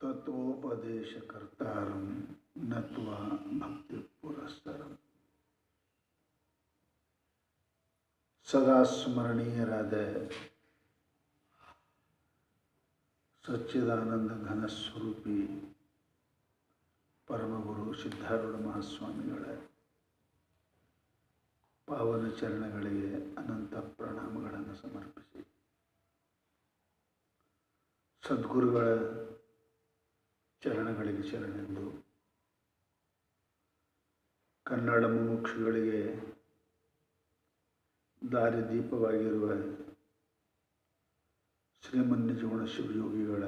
ತತ್ವೋಪದೇಶಕರ್ತಾರಂ ನತ್ವಾ ಭಕ್ತಿ ಪುರಸ್ಸರಂ. ಸದಾ ಸ್ಮರಣೀಯರಾದ ಸಚ್ಚಿದಾನಂದ ಘನಸ್ವರೂಪಿ ಪರಮಗುರು ಸಿದ್ಧಾರೂಢ ಮಹಾಸ್ವಾಮಿಗಳ ಪಾವನ ಚರಣಗಳಿಗೆ ಅನಂತ ಪ್ರಣಾಮಗಳನ್ನು ಸಮರ್ಪಿಸಿ, ಸದ್ಗುರುಗಳ ಚರಣಗಳಿಗೆ ಶರಣೆಂದು, ಕನ್ನಡ ಮುಮುಕ್ಷುಗಳಿಗೆ ದಾರಿದೀಪವಾಗಿರುವ ಶ್ರೀಮನ್ನಿಜಗುಣ ಶಿವಯೋಗಿಗಳ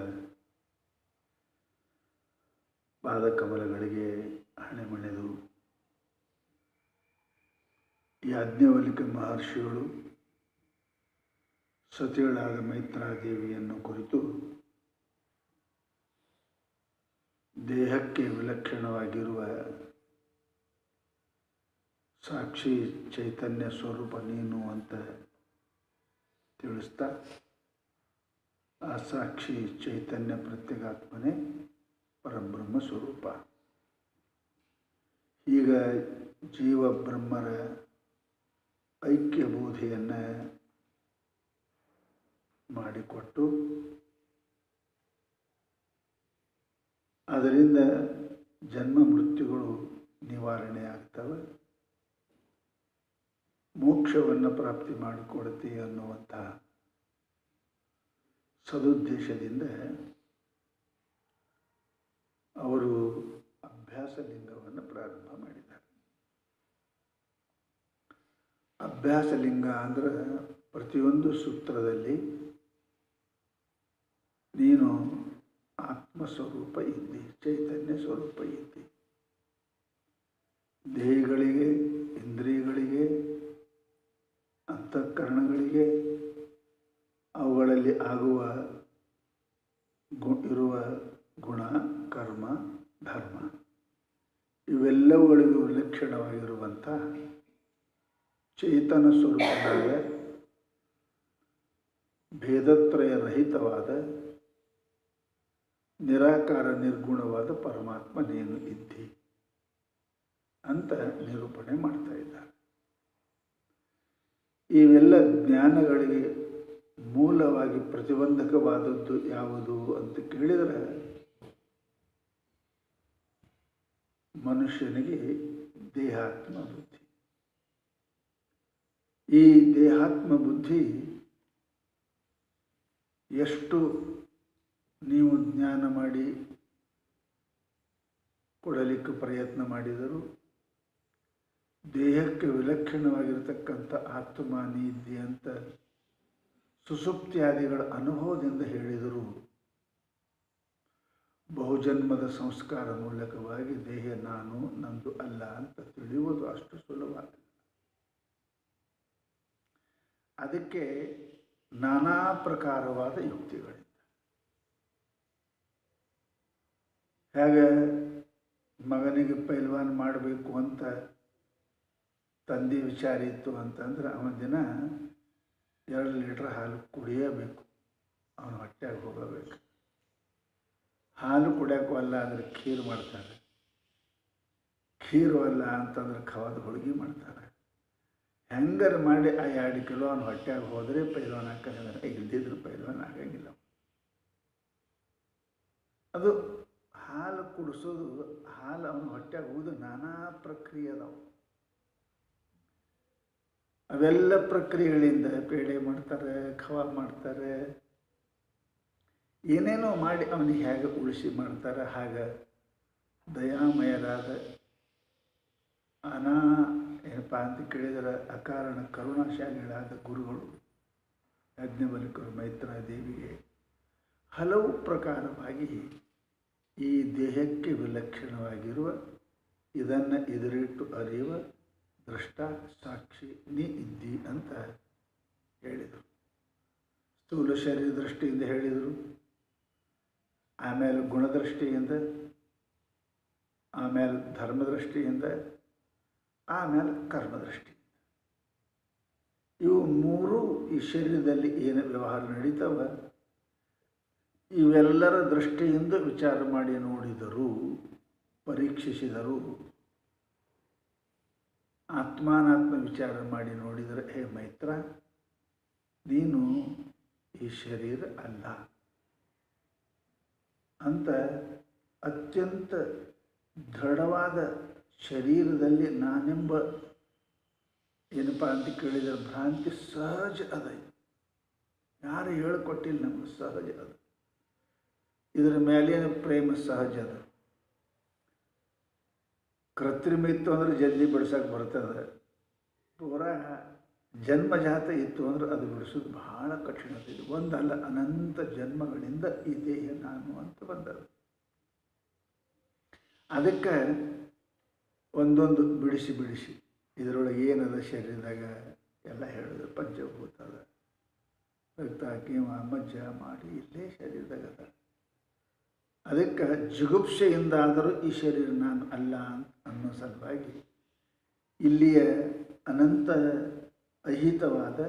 ಪಾದಕಮಲಗಳಿಗೆ ಹಣೆಮಣೆದು, ಯಾಜ್ಞವಲ್ಕ್ಯ ಮಹರ್ಷಿಗಳು ಸತಿಗಳಾದ ಮೈತ್ರಾದೇವಿಯನ್ನು ಕುರಿತು ದೇಹಕ್ಕೆ ವಿಲಕ್ಷಣವಾಗಿರುವ ಸಾಕ್ಷಿ ಚೈತನ್ಯ ಸ್ವರೂಪ ನೀನು ಅಂತ ತಿಳಿಸ್ತಾ, ಆ ಸಾಕ್ಷಿ ಚೈತನ್ಯ ಪ್ರತ್ಯೇಗಾತ್ಮನೇ ಪರಬ್ರಹ್ಮ ಸ್ವರೂಪ. ಈಗ ಜೀವ ಬ್ರಹ್ಮರ ಐಕ್ಯ ಬೋಧೆಯನ್ನು ಮಾಡಿಕೊಟ್ಟು, ಅದರಿಂದ ಜನ್ಮ ಮೃತ್ಯುಗಳು ನಿವಾರಣೆ ಆಗ್ತವೆ, ಮೋಕ್ಷವನ್ನು ಪ್ರಾಪ್ತಿ ಮಾಡಿಕೊಡುತ್ತೆ ಅನ್ನುವಂಥ ಸದುದ್ದೇಶದಿಂದ ಅವರು ಅಭ್ಯಾಸ ಲಿಂಗವನ್ನು ಪ್ರಾರಂಭ ಮಾಡಿದ್ದಾರೆ. ಅಭ್ಯಾಸ ಲಿಂಗ ಅಂದ್ರೆ ಪ್ರತಿಯೊಂದು ಸೂತ್ರದಲ್ಲಿ ನೀನು ಆತ್ಮಸ್ವರೂಪ ಇದ್ದಿ, ಚೈತನ್ಯ ಸ್ವರೂಪ ಇದ್ದಿ, ದೇಹಗಳಿಗೆ, ಇಂದ್ರಿಯಗಳಿಗೆ, ಅಂತಃಕರಣಗಳಿಗೆ, ಅವುಗಳಲ್ಲಿ ಆಗುವ ಇರುವ ಗುಣ, ಕರ್ಮ, ಧರ್ಮ ಇವೆಲ್ಲವುಗಳಿಗೂ ವಿಲಕ್ಷಣವಾಗಿರುವಂಥ ಚೇತನ ಸ್ವರೂಪವಾದ ಭೇದತ್ರಯ ರಹಿತವಾದ ನಿರಾಕಾರ ನಿರ್ಗುಣವಾದ ಪರಮಾತ್ಮ ನೀನು ಇದ್ದಿ ಅಂತ ನಿರೂಪಣೆ ಮಾಡ್ತಾ ಇದ್ದಾರೆ. ಇವೆಲ್ಲ ಜ್ಞಾನಗಳಿಗೆ ಮೂಲವಾಗಿ ಪ್ರತಿಬಂಧಕವಾದದ್ದು ಯಾವುದು ಅಂತ ಕೇಳಿದರೆ ಮನುಷ್ಯನಿಗೆ ದೇಹಾತ್ಮ ಬುದ್ಧಿ. ಈ ದೇಹಾತ್ಮ ಬುದ್ಧಿ ಎಷ್ಟು ನೀವು ಜ್ಞಾನ ಮಾಡಿ ಕೊಡಲಿಕ್ಕೆ ಪ್ರಯತ್ನ ಮಾಡಿದರೂ ದೇಹಕ್ಕೆ ವಿಲಕ್ಷಣವಾಗಿರತಕ್ಕಂಥ ಆತ್ಮ ನೀತಿ ಅಂತ ಸುಸುಪ್ತಿಯಾದಿಗಳ ಅನುಭವದಿಂದ ಹೇಳಿದರು, ಬಹುಜನ್ಮದ ಸಂಸ್ಕಾರ ಮೂಲಕವಾಗಿ ದೇಹ ನಾನು ನಂದು ಅಲ್ಲ ಅಂತ ತಿಳಿಯುವುದು ಅಷ್ಟು ಸುಲಭವಾಗಿದೆ. ಅದಕ್ಕೆ ನಾನಾ ಪ್ರಕಾರವಾದ ಯುಕ್ತಿಗಳಿಂದ ಹೇಗೆ ಮಗನಿಗೆ ಪೈಲ್ವಾನ್ ಮಾಡಬೇಕು ಅಂತ ತಂದೆ ವಿಚಾರ ಇತ್ತು ಅಂತಂದ್ರೆ ಅವನ ದಿನ 2 ಲೀಟ್ರ್ ಹಾಲು ಕುಡಿಯಬೇಕು, ಅವನ ಹೊಟ್ಟೆಗೆ ಹೋಗಬೇಕು. ಹಾಲು ಕುಡಿಯೋಕ್ಕೂ ಅಲ್ಲ ಅಂದರೆ ಖೀರು ಮಾಡ್ತಾರೆ, ಖೀರು ಅಲ್ಲ ಅಂತಂದ್ರೆ ಖವಾದ ಹೋಳಿಗೆ ಮಾಡ್ತಾರೆ. ಹೆಂಗಾರು ಮಾಡಿ ಆ 2 ಕಿಲೋ ಅವನ ಹೊಟ್ಟೆಗೆ ಹೋದರೆ ಪೈಲ್ವಾನ್ ಹಾಕಂದ್ರೆ, ಇಲ್ದಿದ್ರು ಪೈಲ್ವಾನ್ ಆಗಂಗಿಲ್ಲ. ಅದು ಹಾಲು ಕುಡಿಸೋದು, ಹಾಲು ಅವನ ಹೊಟ್ಟೆಗೆ ಹೋಗೋದು ನಾನಾ ಪ್ರಕ್ರಿಯೆ ಅದಾವೆ. ಅವೆಲ್ಲ ಪ್ರಕ್ರಿಯೆಗಳಿಂದ ಪೇಡೆ ಮಾಡ್ತಾರೆ, ಖವಾಬ್ ಮಾಡ್ತಾರೆ, ಏನೇನೋ ಮಾಡಿ ಅವನಿಗೆ ಹೇಗೆ ಉಳಿಸಿ ಮಾಡ್ತಾರೆ. ಹಾಗೆ ದಯಾಮಯರಾದ ಏನಪ್ಪ ಅಂತ ಕೇಳಿದರೆ ಅಕಾರಣ ಕರುಣಾಶಾಲಿಗಳಾದ ಗುರುಗಳು ಯಾಜ್ಞವಲ್ಕ್ಯರು ಮೈತ್ರಾದೇವಿಗೆ ಹಲವು ಪ್ರಕಾರವಾಗಿ ಈ ದೇಹಕ್ಕೆ ವಿಲಕ್ಷಣವಾಗಿರುವ ಇದನ್ನು ಎದುರಿಟ್ಟು ಅರಿಯುವ ದೃಷ್ಟ ಸಾಕ್ಷಿ ನೀ ಇದ್ದಿ ಅಂತ ಹೇಳಿದರು. ಸ್ಥೂಲ ಶರೀರ ದೃಷ್ಟಿಯಿಂದ ಹೇಳಿದರು, ಆಮೇಲೆ ಗುಣದೃಷ್ಟಿಯಿಂದ, ಆಮೇಲೆ ಧರ್ಮದೃಷ್ಟಿಯಿಂದ, ಆಮೇಲೆ ಕರ್ಮದೃಷ್ಟಿಯಿಂದ. ಇವು ಮೂರು ಈ ಶರೀರದಲ್ಲಿ ಏನು ವ್ಯವಹಾರ ನಡೀತವ ಇವೆಲ್ಲರ ದೃಷ್ಟಿಯಿಂದ ವಿಚಾರ ಮಾಡಿ ನೋಡಿದರು, ಪರೀಕ್ಷಿಸಿದರು. ಆತ್ಮಾನಾತ್ಮ ವಿಚಾರ ಮಾಡಿ ನೋಡಿದರೆ, ಹೇ ಮೈತ್ರ, ನೀನು ಈ ಶರೀರ ಅಲ್ಲ ಅಂತ ಅತ್ಯಂತ ದೃಢವಾದ ಶರೀರದಲ್ಲಿ ನಾನೆಂಬ ಏನಪ್ಪ ಅಂತ ಕೇಳಿದರೆ ಭ್ರಾಂತಿ ಸಹಜ ಅದ. ಯಾರು ಹೇಳಿಕೊಟ್ಟಿಲ್ಲ, ನಮಗೆ ಸಹಜ ಅದು. ಇದರ ಮೇಲೇನು ಪ್ರೇಮ ಸಹಜ ಅದ. ಕೃತ್ರಿಮ ಇತ್ತು ಅಂದ್ರೆ ಜಲ್ದಿ ಬಿಡ್ಸಕ್ಕೆ ಬರ್ತದೆ. ಪೂರಾ ಜನ್ಮಜಾತ ಇತ್ತು ಅಂದ್ರೆ ಅದು ಬಿಡಿಸೋದು ಬಹಳ ಕಠಿಣ. ಇದು ಒಂದಲ್ಲ, ಅನಂತ ಜನ್ಮಗಳಿಂದ ಈ ದೇಹ ನಾನು ಅಂತ ಬಂದದ್ದು. ಅದಕ್ಕೆ ಒಂದೊಂದು ಬಿಡಿಸಿ ಬಿಡಿಸಿ ಇದರೊಳಗೆ ಏನದ ಶರೀರದಾಗ ಎಲ್ಲ ಹೇಳಿದ್ರು. ಪಂಚಭೂತ ಅದ, ರಕ್ತ ಕಿವ ಮಜ್ಜ ಮಾಡಿ ಇಲ್ಲೇ ಶರೀರದಾಗ ಅದ. ಅದಕ್ಕೆ ಜಿಗುಪ್ಸೆಯಿಂದಾದರೂ ಈ ಶರೀರ ನಾನು ಅಲ್ಲ ಅನ್ನೋ ಸಲುವಾಗಿ ಇಲ್ಲಿಯ ಅನಂತ ಅಹಿತವಾದ,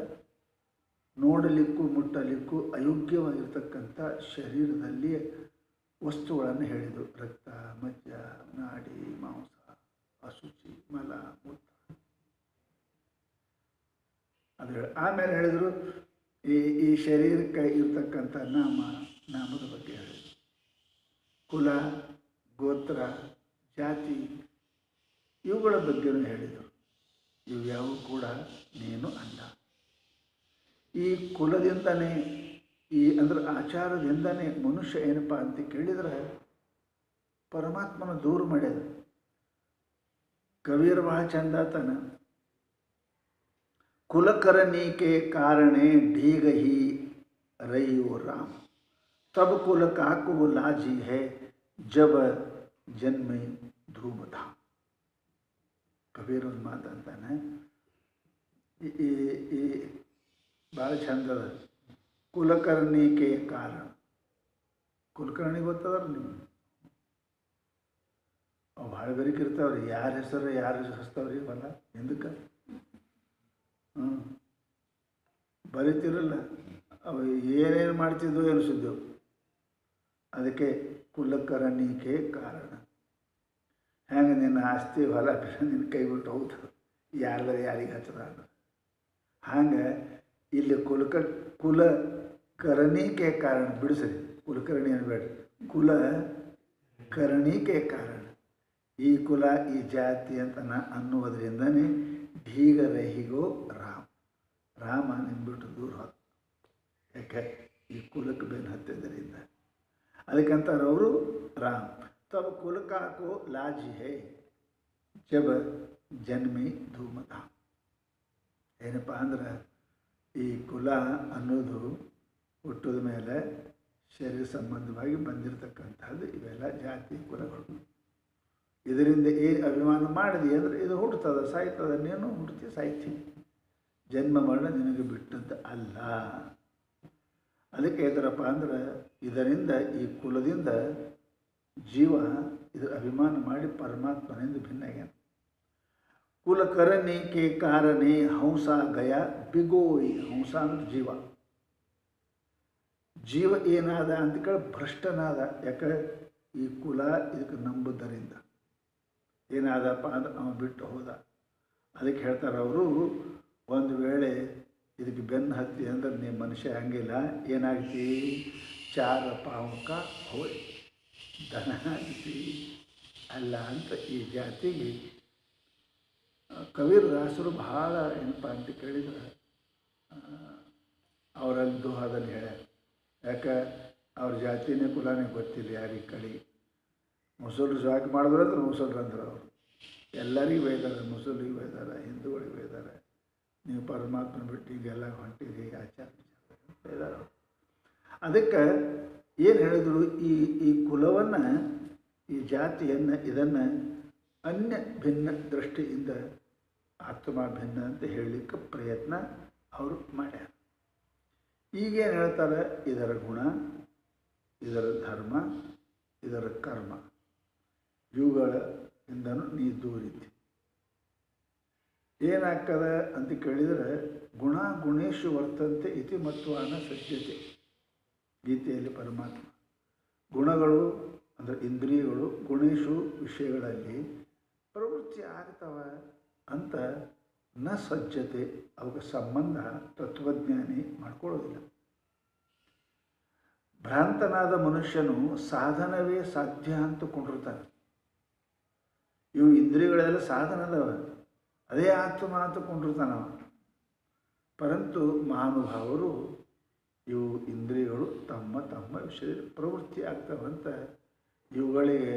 ನೋಡಲಿಕ್ಕೂ ಮುಟ್ಟಲಿಕ್ಕೂ ಅಯೋಗ್ಯವಾಗಿರ್ತಕ್ಕಂಥ ಶರೀರದಲ್ಲಿ ವಸ್ತುಗಳನ್ನು ಹೇಳಿದರು. ರಕ್ತ, ಮಜ್ಜ, ನಾಡಿ, ಮಾಂಸ, ಅಶುಚಿ, ಮಲ, ಮೂತ್ರ ಅದು ಹೇಳಿ ಆಮೇಲೆ ಹೇಳಿದರು ಈ ಶರೀರಕ್ಕೆ ಇರ್ತಕ್ಕಂಥ ನಾಮದ ಬಗ್ಗೆ ಹೇಳಿದರು. ಕುಲ, ಗೋತ್ರ, ಜಾತಿ ಇವುಗಳ ಬಗ್ಗೆನೂ ಹೇಳಿದರು. ಇವ್ಯಾವು ಕೂಡ ನೀನು ಅಲ್ಲ. ಈ ಕುಲದಿಂದನೇ, ಈ ಅಂದ್ರೆ ಆಚಾರದಿಂದನೇ ಮನುಷ್ಯ ಏನಪ್ಪ ಅಂತ ಕೇಳಿದರೆ ಪರಮಾತ್ಮನ ದೂರ ಮಾಡ್ಯದ. ಕಬೀರ್ ಬಹಳ ಚಂದ ತಾನ, ಕುಲಕರ್ಣಿ के कारणे ढीग ही रही हो राम, तब कुल काको लाजी है जब जन्मे ध्रुव धाम. ಕಬೀರ್ ಒಂದು ಮಾತು ಅಂತಾನೆ, ಈ ಭಾಳ ಚಂದದ. ಕುಲಕರ್ಣಿಕೆ ಕಾರಣ, ಕುಲಕರ್ಣಿ ಗೊತ್ತದ್ರ ನೀವು? ಅವು ಭಾಳ ಬೆರಿಕಿರ್ತಾವ್ರಿ. ಯಾರ ಹೆಸರು ಯಾರು ಹಚ್ತಾವ್ರಿ ಹೊಲ ಹಿಂದಕ್ಕೆ ಬರಿತಿರಲ್ಲ. ಅವು ಏನೇನು ಮಾಡ್ತಿದ್ವು ಅನಿಸಿದ್ದೆವು. ಅದಕ್ಕೆ ಕುಲಕರ್ಣಿಕೆ ಕಾರಣ. ಹೆಂಗೆ ನಿನ್ನ ಆಸ್ತಿ ಹೊಲ ನಿನ್ನ ಕೈ ಬಿಟ್ಟು ಹೌದು, ಯಾರಿಗೆ ಹಚ್ಚದ ಹಂಗೆ ಇಲ್ಲಿ ಕುಲಕರ್ಣಿಕೆ ಕಾರಣ ಬಿಡಿಸ್ರಿ. ಕುಲಕರ್ಣಿ ಅನ್ಬೇಡ್ರಿ, ಕುಲಕರ್ಣಿಕೆ ಕಾರಣ. ಈ ಕುಲ ಈ ಜಾತಿ ಅಂತ ಅನ್ನುವುದರಿಂದನೇ ಢೀಗ ರಹಿಗೋ ರಾಮ ನಿಂಬಿಟ್ಟು ದೂರ ಹೋದ. ಯಾಕೆ? ಈ ಕುಲಕ್ಕೆ ಬೆನ್ನು ಹತ್ತಿದ್ದರಿಂದ. ಅದಕ್ಕಂತಾರೆ ಅವರು ರಾಮ್. ತಬ ಕುಲ ಕಾಕೋ ಲಾಜಿ ಹೇ ಜಬ ಜನ್ಮಿ ಧೂಮಧಾಮ. ಏನಪ್ಪ ಅಂದ್ರೆ ಈ ಕುಲ ಅನ್ನೋದು ಹುಟ್ಟಿದ ಮೇಲೆ ಶರೀರ ಸಂಬಂಧವಾಗಿ ಬಂದಿರತಕ್ಕಂಥದ್ದು. ಇವೆಲ್ಲ ಜಾತಿ ಕುಲಗಳು. ಇದರಿಂದ ಏನು ಅಭಿಮಾನ ಮಾಡಿದೆ ಅಂದರೆ ಇದು ಹುಡ್ತದೆ, ಸಾಯ್ತದೆ. ನೀನು ಹುಡ್ತಿ ಸಾಯ್ತೀನಿ. ಜನ್ಮ ಮರಣ ನಿನಗೆ ಬಿಟ್ಟದ್ದು ಅಲ್ಲ. ಅದಕ್ಕೆ ಹೇಳ್ತಾರಪ್ಪ ಅಂದ್ರೆ ಇದರಿಂದ, ಈ ಕುಲದಿಂದ ಜೀವ ಇದು ಅಭಿಮಾನ ಮಾಡಿ ಪರಮಾತ್ಮನಿಂದ ಭಿನ್ನಾಗ್ಯಾನ. ಕುಲಕರ್ಣಿಕೆ ಕಾರಣೆ ಹಂಸ ಗಯ ಬಿಗೋಯಿ. ಹಂಸ ಅಂದ್ರೆ ಜೀವ. ಜೀವ ಏನಾದ ಅಂತ ಕೇಳಿ ಭ್ರಷ್ಟನಾದ. ಯಾಕೆ? ಈ ಕುಲ ಇದಕ್ಕೆ ನಂಬುದರಿಂದ ಏನಾದಪ್ಪ ಅಂದ್ರೆ ಅವನು ಬಿಟ್ಟು ಹೋದ. ಅದಕ್ಕೆ ಹೇಳ್ತಾರೆ ಅವರು, ಒಂದು ವೇಳೆ ಇದಕ್ಕೆ ಬೆನ್ನು ಹತ್ತಿ ಅಂದ್ರೆ ನೀವು ಮನುಷ್ಯ ಹಂಗಿಲ್ಲ, ಏನಾಗ್ತಿ? ಚಾರ ಪಾವಕ ಹೋಯ್, ದನ ಆಗ್ತಿ ಅಲ್ಲ ಅಂತ. ಈ ಜಾತಿಗೆ ಕಬೀರದಾಸರು ಬಹಳ ಏನಪ್ಪ ಅಂತ ಕೇಳಿದ್ರೆ ಅವರಲ್ಲಿ ದೋಹದಲ್ಲಿ ಹೇಳ್ಯಾರ. ಯಾಕೆ? ಅವ್ರ ಜಾತಿನೇ ಕುಲನೇ ಗೊತ್ತಿಲ್ಲ ಯಾರಿಗೆ. ಕಡೆ ಮುಸಲ್ರು ಜಾತಿ ಮಾಡಿದ್ರು ಅಂದ್ರೆ ಮುಸಲ್ರು ಅಂದ್ರೆ ಅವರು ಎಲ್ಲರಿಗೂ ಬೈದಾರೆ. ಮುಸಲಿಗೆ ಬೈದಾರೆ, ಹಿಂದೂಗಳಿಗೆ ಬೈದಾರೆ. ನೀವು ಪರಮಾತ್ಮನ ಬಿಟ್ಟು ಈಗೆಲ್ಲ ಹೊಂಟಿರಿ ಆಚಾರ ಬೈದಾರ ಅವರು. ಅದಕ್ಕೆ ಏನು ಹೇಳಿದ್ರು? ಈ ಕುಲವನ್ನು, ಈ ಜಾತಿಯನ್ನು, ಇದನ್ನು ಅನ್ಯ ಭಿನ್ನ ದೃಷ್ಟಿಯಿಂದ ಆತ್ಮ ಭಿನ್ನ ಅಂತ ಹೇಳಲಿಕ್ಕೆ ಪ್ರಯತ್ನ ಅವರು ಮಾಡ್ಯಾರ. ಈಗೇನು ಹೇಳ್ತಾರೆ? ಇದರ ಗುಣ, ಇದರ ಧರ್ಮ, ಇದರ ಕರ್ಮ ಇವುಗಳಿಂದನೂ ನೀ ದೂರಿದ್ದಿ. ಏನಾಗ್ತದ ಅಂತ ಕೇಳಿದರೆ, ಗುಣ ಗುಣೇಶು ವರ್ತಂತೆ ಇತಿ ಮತ್ವಾನ ಸಜ್ಜತೆ. ಗೀತೆಯಲ್ಲಿ ಪರಮಾತ್ಮ ಗುಣಗಳು ಅಂದರೆ ಇಂದ್ರಿಯಗಳು ಗುಣೇಶು ವಿಷಯಗಳಲ್ಲಿ ಪ್ರವೃತ್ತಿ ಆಗ್ತವ ಅಂತ ನ ಸಜ್ಜತೆ, ಅವಕ್ಕೆ ಸಂಬಂಧ ತತ್ವಜ್ಞಾನಿ ಮಾಡ್ಕೊಳ್ಳೋದಿಲ್ಲ. ಭ್ರಾಂತನಾದ ಮನುಷ್ಯನು ಸಾಧನವೇ ಸಾಧ್ಯ ಅಂತ ಕೊಂಡಿರ್ತಾನೆ. ಇವು ಇಂದ್ರಿಯಗಳೆಲ್ಲ ಸಾಧನ ಅದಾವ, ಅದೇ ಆತ್ಮ ಅಂತ ಕೊಂಡಿರ್ತಾನವ. ಪರಂತು ಮಹಾನುಭಾವರು ಇವು ಇಂದ್ರಿಯಗಳು ತಮ್ಮ ತಮ್ಮ ವಿಷಯದಲ್ಲಿ ಪ್ರವೃತ್ತಿ ಆಗ್ತವಂತ ಇವುಗಳಿಗೆ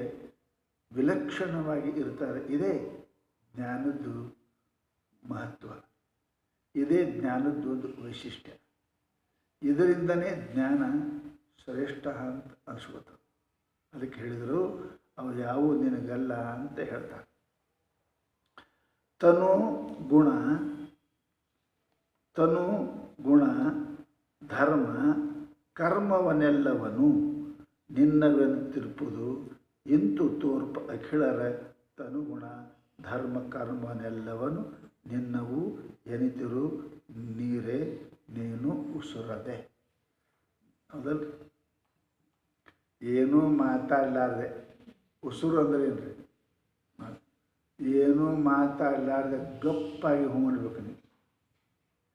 ವಿಲಕ್ಷಣವಾಗಿ ಇರ್ತಾರೆ. ಇದೇ ಜ್ಞಾನದ್ದು ಮಹತ್ವ, ಇದೇ ಜ್ಞಾನದ್ದು ಒಂದು ವೈಶಿಷ್ಟ್ಯ. ಇದರಿಂದನೇ ಜ್ಞಾನ ಶ್ರೇಷ್ಠ ಅಂತ ಅನಿಸ್ಕೋತಾರೆ. ಅದಕ್ಕೆ ಹೇಳಿದರು ಅವು ಯಾವುವು ನಿನಗಲ್ಲ ಅಂತ ಹೇಳ್ತಾರೆ. ತನು ಗುಣ ಧರ್ಮ ಕರ್ಮವನ್ನೆಲ್ಲವನು ನಿನ್ನವೆನ್ನುತ್ತಿರುವುದು ಇಂತು ತೋರ್ಪ ಅಖಿಳರ ತನುಗುಣ ಧರ್ಮ ಕರ್ಮನೆಲ್ಲವನು ನಿನ್ನವು ಎನಿತಿರು ನೀರೇ ನೀನು ಉಸುರದೆ. ಹೌದಲ್ಲ? ಏನೂ ಮಾತಾಡಲಾರ್ದೆ, ಉಸುರು ಅಂದ್ರೆ ಏನ್ರಿ? ಏನೂ ಮಾತಾಡಲಾರ್ದೆ ಗಪ್ಪಾಗಿ ಹೋಗ್ಬೇಕು. ನೀವು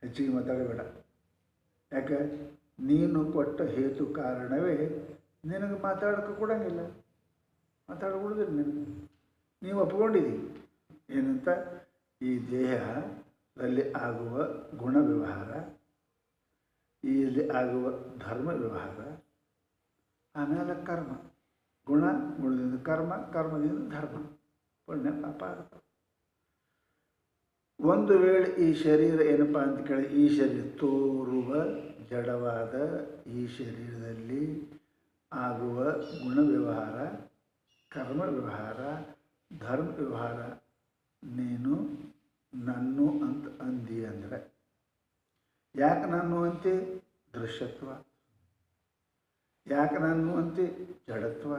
ಹೆಚ್ಚಿಗೆ ಮಾತಾಡಬೇಡ. ಯಾಕೆ? ನೀನು ಕೊಟ್ಟ ಹೇತು ಕಾರಣವೇ ನಿನಗೆ ಮಾತಾಡೋಕ್ಕೆ ಕೊಡಂಗಿಲ್ಲ, ಮಾತಾಡಕೂಡದಿಲ್ಲ. ನೀವು ಒಪ್ಕೊಂಡಿದ್ದೀವಿ ಏನಂತ? ಈ ದೇಹದಲ್ಲಿ ಆಗುವ ಗುಣ ವ್ಯವಹಾರ, ಇಲ್ಲಿ ಆಗುವ ಧರ್ಮ ವ್ಯವಹಾರ, ಆಮೇಲೆ ಕರ್ಮ. ಗುಣದಿಂದ ಕರ್ಮ, ಕರ್ಮದಿಂದ ಧರ್ಮ, ಪುಣ್ಯ ಪಾಪ ಆಗುತ್ತೆ. ಒಂದು ವೇಳೆ ಈ ಶರೀರ ಏನಪ್ಪ ಅಂತ ಕೇಳಿ, ಈ ಶರೀರ ತೋರುವ ಜಡವಾದ ಈ ಶರೀರದಲ್ಲಿ ಆಗುವ ಗುಣ ವ್ಯವಹಾರ, ಕರ್ಮ ವ್ಯವಹಾರ, ಧರ್ಮ ವ್ಯವಹಾರ ನೀನು ನನ್ನು ಅಂತ ಅಂದಿ ಅಂದರೆ, ಯಾಕೆ ನಾನು ಅಂತೆ? ದೃಶ್ಯತ್ವ. ಯಾಕೆ ನಾನು ಅಂತೆ? ಜಡತ್ವ.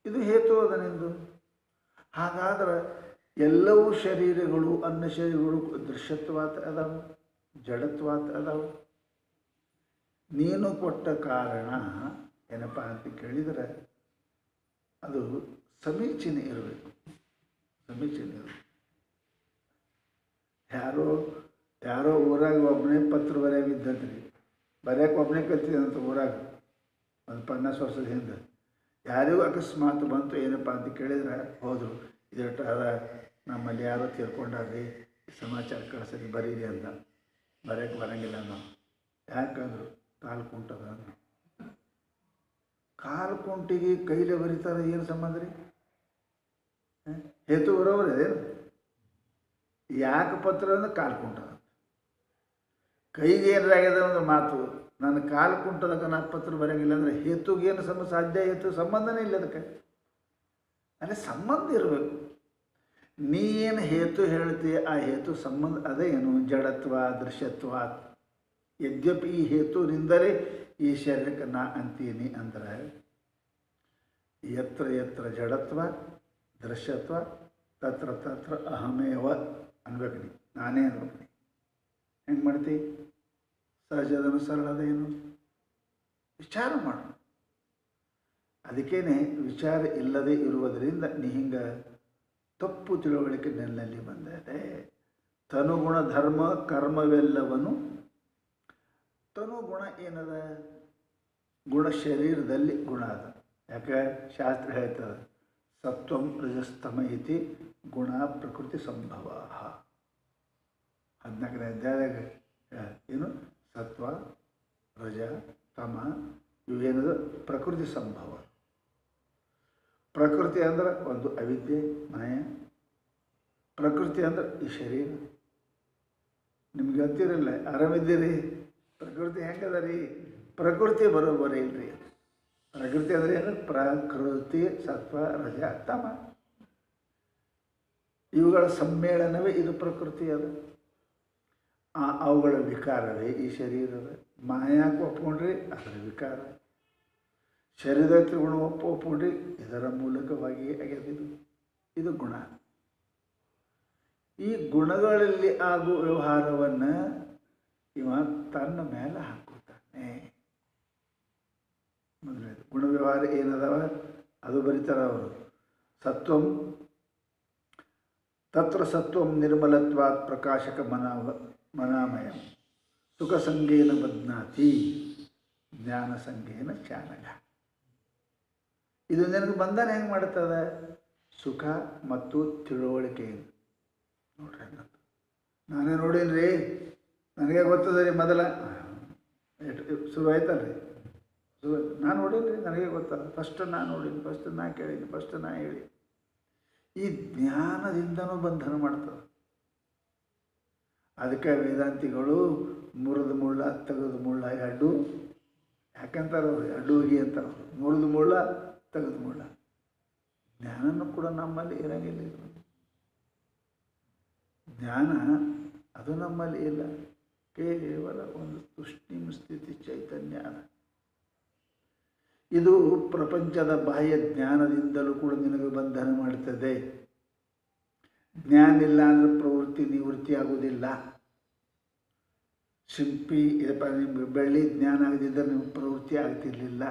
ಇದು ಹೇತು ಅದ ನಿಂದು. ಹಾಗಾದ್ರೆ ಎಲ್ಲವೂ ಶರೀರಗಳು, ಅನ್ನ ಶರೀರಗಳು ದೃಶ್ಯತ್ವಾತ್ ಅದಾವ, ಜಡತ್ವಾತ್ ಅದಾವ. ನೀನು ಕೊಟ್ಟ ಕಾರಣ ಏನಪ್ಪ ಅಂತ ಕೇಳಿದರೆ ಅದು ಸಮೀಚೀನ ಇರಬೇಕು. ಸಮೀಚೀನ ಇರಬೇಕು. ಯಾರೋ ಊರಾಗ ಒಬ್ಬನೇ ಪತ್ರ ಬರೆಯಾಗಿದ್ದಂತ್ರಿ, ಬರೆಯಕ್ಕೆ ಒಬ್ಬನೇ ಕಲ್ತಿದ್ದಂತ ಊರಾಗ ಒಂದು 50 ವರ್ಷದ ಹಿಂದೆ. ಯಾರಿಗೂ ಅಕಸ್ಮಾತ್ ಬಂತು ಏನಪ್ಪ ಅಂತ ಕೇಳಿದ್ರೆ ಹೋದರು, ಇದಷ್ಟು ಅದ ನಮ್ಮಲ್ಲಿ ಯಾರೋ ತೀರ್ಕೊಂಡಾರ್ರಿ, ಸಮಾಚಾರ ಕಳಿಸಲಿ ಬರೀರಿ ಅಂತ. ಬರೆಯಕ್ಕೆ ಬರೋಂಗಿಲ್ಲ ನಾವು. ಯಾಕಂದ್ರು ಕಾಲು ಕುಂಟದ ಅಂದ್ರು. ಕಾಲು ಕುಂಟಿಗೆ ಕೈಲೇ ಬರೀತಾರೆ, ಏನು ಸಂಬಂಧ ರೀ? ಹೇತು ಬರೋಬ್ರಿ ಅದೇನು? ಯಾಕೆ ಪತ್ರ ಅಂದ್ರೆ ಕಾಲು ಕುಂಟದ, ಕೈಗೆ ಏನಾಗ್ಯದ ಅಂದ್ರೆ ಮಾತು. ನನ್ನ ಕಾಲು ಕುಂಟದಕ್ಕೆ ನಾ ಪತ್ರ ಬರೋಂಗಿಲ್ಲ ಅಂದರೆ ಹೇತುಗೇನು ಸಾಧ್ಯ? ಹೇತು ಸಂಬಂಧನೇ ಇಲ್ಲ ಅದಕ್ಕೆ. ಅಂದರೆ ಸಂಬಂಧ ಇರಬೇಕು. ನೀ ಏನು ಹೇತು ಹೇಳ್ತೀಯ ಆ ಹೇತು ಸಂಬಂಧ ಅದೇ ಏನು? ಜಡತ್ವ, ದೃಶ್ಯತ್ವ. ಯದ್ಯಪಿ ಈ ಹೇತುವಿನಿಂದಲೇ ಈ ಶರೀರಕ್ಕೆ ನಾ ಅಂತೀನಿ ಅಂದ್ರೆ ಯತ್ರ ಯತ್ರ ಜಡತ್ವ ದೃಶ್ಯತ್ವ ತತ್ರ ತತ್ರ ಅಹಮೇವ ಅನ್ಬೇಕು. ನೀ ನಾನೇ ಅನ್ಬೇಕು. ನೀ ಹೆಂಗೆ ಮಾಡ್ತಿ? ಸಹಜದನು ಸರಳದ ಏನು? ವಿಚಾರ ಮಾಡು. ಅದಕ್ಕೇನೆ ವಿಚಾರ ಇಲ್ಲದೆ ಇರುವುದರಿಂದ ನೀ ಹಿಂಗೆ ತಪ್ಪು ತಿಳುವಳಿಕೆ ನನ್ನಲ್ಲಿ ಬಂದಿದೆ. ತನುಗುಣ ಧರ್ಮ ಕರ್ಮವೆಲ್ಲವನು. ತನುಗುಣ ಏನದ? ಗುಣ ಶರೀರದಲ್ಲಿ ಗುಣ ಅದ. ಯಾಕೆ? ಶಾಸ್ತ್ರ ಹೇಳ್ತದೆ ಸತ್ವಂ ರಜಸ್ತಮ ಇತಿ ಗುಣ ಪ್ರಕೃತಿ ಸಂಭವ. 14ನೇ ಅಧ್ಯಾಯದಾಗ ಏನು? ಸತ್ವ ರಜ ತಮ ಇವೇನದ? ಪ್ರಕೃತಿ ಸಂಭವ. ಪ್ರಕೃತಿ ಅಂದ್ರೆ ಒಂದು ಅವಿದ್ಯೆ ಮಾಯ. ಪ್ರಕೃತಿ ಅಂದ್ರೆ ಈ ಶರೀರ. ನಿಮ್ಗೆ ಗೊತ್ತಿರಲ್ಲ, ಆರಾಮಿದ್ದೀರಿ? ಪ್ರಕೃತಿ ಹೆಂಗದ ರೀ? ಪ್ರಕೃತಿ ಬರೋಬ್ಬರಿ ಇಲ್ರಿ. ಪ್ರಕೃತಿ ಅಂದರೆ ಏನು? ಪ್ರಕೃತಿ ಸತ್ವ ರಜ ತಮ ಇವುಗಳ ಸಮ್ಮೇಳನವೇ ಇದು ಪ್ರಕೃತಿ. ಅದು ಅವುಗಳ ವಿಕಾರವೇ ಈ ಶರೀರದ. ಮಾಯಾಕ್ಕೆ ಒಪ್ಕೊಂಡ್ರಿ ಅದರ ವಿಕಾರ. ಶರೀರ ತ್ರಿಗುಣ ಒಪ್ಕೊಂಡ್ರಿ ಇದರ ಮೂಲಕವಾಗಿ ಆಗ್ಯದಿದು. ಇದು ಗುಣ. ಈ ಗುಣಗಳಲ್ಲಿ ಆಗುವ ವ್ಯವಹಾರವನ್ನು ಇವ ತನ್ನ ಮೇಲೆ ಹಾಕುತ್ತಾನೆ. ಮೊದಲನೇ ಗುಣವ್ಯವಹಾರ ಏನದವ ಅದು ಬರೀತಾರೆ ಅವರು. ಸತ್ವಂ ತತ್ರ ಸತ್ವಂ ನಿರ್ಮಲತ್ವಾತ್ ಪ್ರಕಾಶಕ ಮನಾಮಯ ಸುಖ ಸಂಗೇನ ಬದ್ನಾತಿ ಜ್ಞಾನ ಸಂಗೇನ ಚಾನಗ. ಇದು ನಿನಗೆ ಬಂಧನ ಹೆಂಗೆ ಮಾಡ್ತದೆ? ಸುಖ ಮತ್ತು ತಿಳುವಳಿಕೆಯಿಂದ. ನೋಡ್ರಿ, ನಾನೇ ನೋಡೀನಿ, ನನಗೆ ಗೊತ್ತದ ರೀ, ಮೊದಲ ಶುರು ಆಯ್ತಲ್ರಿ, ನಾನು ನೋಡೀನಿ, ನನಗೆ ಗೊತ್ತಲ್ಲ, ಫಸ್ಟ್ ನಾನು ನೋಡೀನಿ, ಫಸ್ಟ್ ನಾ ಕೇಳೀನಿ, ಫಸ್ಟ್ ನಾ ಹೇಳಿ. ಈ ಜ್ಞಾನದಿಂದನೂ ಬಂಧನ ಮಾಡ್ತದೆ. ಅದಕ್ಕೆ ವೇದಾಂತಿಗಳು ಮುರಿದ ಮುಳ್ಳ ತೆಗೆದು ಮುಳ್ಳ ಅಡ್ಡು ಯಾಕಂತಾರೆ ಅವ್ರು, ಅಡ್ಡು ಹೋಗಿ ಅಂತಾರೆ ಅವರು. ಮುರಿದು ಮುಳ್ಳ ತೆಗೆದು ಮುಳ್ಳ. ಜ್ಞಾನನೂ ಕೂಡ ನಮ್ಮಲ್ಲಿ ಇರಂಗಿಲ್ಲ. ಜ್ಞಾನ ಅದು ನಮ್ಮಲ್ಲಿ ಇಲ್ಲ. ಕೇವಲ ಒಂದು ತುಷ್ಟಿಂ ಸ್ಥಿತಿ ಚೈತನ್ಯ ಅದ. ಇದು ಪ್ರಪಂಚದ ಬಾಹ್ಯ ಜ್ಞಾನದಿಂದಲೂ ಕೂಡ ನಿನಗೆ ಬಂಧನ ಮಾಡ್ತದೆ. ಜ್ಞಾನ ಇಲ್ಲ ಅಂದರೆ ಪ್ರವೃತ್ತಿ ನಿವೃತ್ತಿ ಆಗುವುದಿಲ್ಲ. ಶಿಲ್ಪಿ ನಿಮ್ಗೆ ಬೆಳ್ಳಿ ಜ್ಞಾನ ಆಗದಿದ್ದರೆ ನಿಮ್ಗೆ ಪ್ರವೃತ್ತಿ ಆಗ್ತಿರ್ಲಿಲ್ಲ.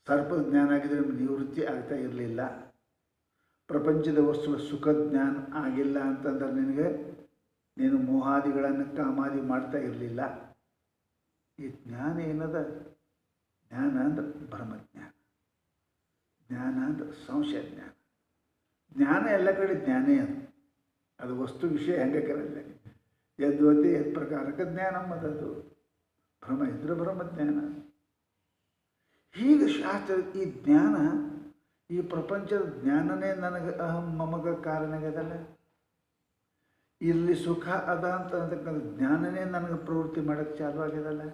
ಸರ್ಪದ ಜ್ಞಾನ ಆಗಿದ್ರೆ ನಿಮ್ಗೆ ನಿವೃತ್ತಿ ಆಗ್ತಾ ಇರಲಿಲ್ಲ. ಪ್ರಪಂಚದ ವಸ್ತುಗಳ ಸುಖ ಜ್ಞಾನ ಆಗಿಲ್ಲ ಅಂತಂದ್ರೆ ನಿನಗೆ ನೀನು ಮೋಹಾದಿಗಳನ್ನು ಕಾಮಾದಿ ಮಾಡ್ತಾ ಇರಲಿಲ್ಲ. ಈ ಜ್ಞಾನ ಏನದ? ಜ್ಞಾನ ಅಂದ್ರೆ ಬ್ರಹ್ಮಜ್ಞಾನ, ಜ್ಞಾನ ಅಂದ್ರೆ ಸಂಶಯ ಜ್ಞಾನ. ಜ್ಞಾನ ಎಲ್ಲ ಕಡೆ ಜ್ಞಾನೇ ಅದು. ಅದು ವಸ್ತು ವಿಷಯ ಹೆಂಗೆ ಕರಲ್ಲ. ಯದ್ವತಿ ಯದ್ ಪ್ರಕಾರಕ್ಕೆ ಜ್ಞಾನ ಮದದು. ಭ್ರಮ ಇದ್ರೆ ಬ್ರಹ್ಮಜ್ಞಾನ. ಹೀಗೆ ಶಾಸ್ತ್ರ ಈ ಜ್ಞಾನ, ಈ ಪ್ರಪಂಚದ ಜ್ಞಾನನೇ ನನಗೆ ಅಹಂ ಮಮಗ ಕಾರಣಗದಲ್ಲ. ಇಲ್ಲಿ ಸುಖ ಅದ ಅಂತಕ್ಕಂಥ ಜ್ಞಾನನೇ ನನಗೆ ಪ್ರವೃತ್ತಿ ಮಾಡೋಕ್ಕೆ ಚಾಲು ಆಗ್ಯದಲ್ಲ.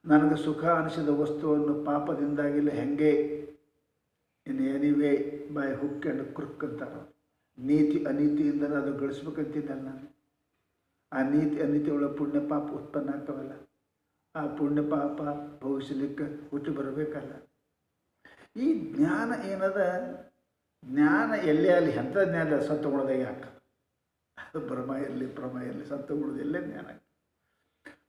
ನನಗೆ ಸುಖ ಅನಿಸಿದ ವಸ್ತುವನ್ನು ಪಾಪದಿಂದಾಗಿಲ್ಲ ಹೆಂಗೆ ಇನ್ನು ಎನಿವೇ ಬೈ ಹುಕ್ ಆ್ಯಂಡ್ ಕ್ರುಕ್ ಅಂತಾರೆ. ನೀತಿ ಅನೀತಿಯಿಂದ ಅದು ಗಳಿಸ್ಬೇಕಂತಿದ್ದಲ್ಲ ನಾನು. ಆ ನೀತಿ ಅನೀತಿ ಒಳಗೆ ಪುಣ್ಯ ಪಾಪ ಉತ್ಪನ್ನ ಆಗ್ತಾವಲ್ಲ. ಆ ಪುಣ್ಯ ಪಾಪ ಭವಿಷ್ಯಲಿಕ್ಕೆ ಹುಟ್ಟು ಬರಬೇಕಲ್ಲ. ಈ ಜ್ಞಾನ ಏನದ? ಜ್ಞಾನ ಎಲ್ಲೇ ಅಲ್ಲಿ ಎಂಥ ಜ್ಞಾನ ಸತ್ವಗುಣದಾಗ ಯಾಕೆ? ಅದು ಭ್ರಮ ಇರಲಿ ಭ್ರಮ ಇರಲಿ, ಸತ್ವಗುಣದಲ್ಲೇ ಜ್ಞಾನ.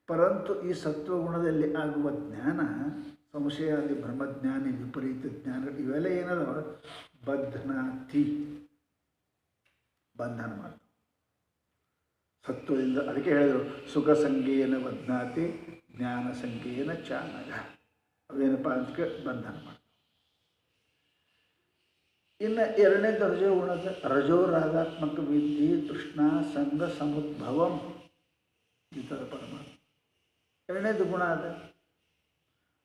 ಪರಂತು ಈ ಸತ್ವಗುಣದಲ್ಲಿ ಆಗುವ ಜ್ಞಾನ, ಸಂಶಯಾದಿ ಬ್ರಹ್ಮಜ್ಞಾನಿ ವಿಪರೀತ ಜ್ಞಾನ ಇವೆಲ್ಲ ಏನದವ? ಬದ್ಧನಾತಿ, ಬಂಧನ ಮಾಡ್ತಾವೆ ಸತ್ವದಿಂದ. ಅದಕ್ಕೆ ಹೇಳಿದರು ಸುಖ ಸಂಗೇನ ಬದ್ನಾತಿ ಜ್ಞಾನ ಸಂಗೇನ ಚಾನಗ. ಅವೇನಪ್ಪ ಅದಕ್ಕೆ ಬಂಧನ ಮಾಡ್ತಾವೆ. ಇನ್ನು ಎರಡನೇದು ರಜೋಗುಣದ ರಜೋ ರಾಗಾತ್ಮಕ ವಿಧಿ ತೃಷ್ಣಾ ಸಂಘ ಸಮುದ್ಭವಂ ಈ ಥರ ಪರಮಾತ್ಮ. ಎರಡನೇದು ಗುಣ ಅದ.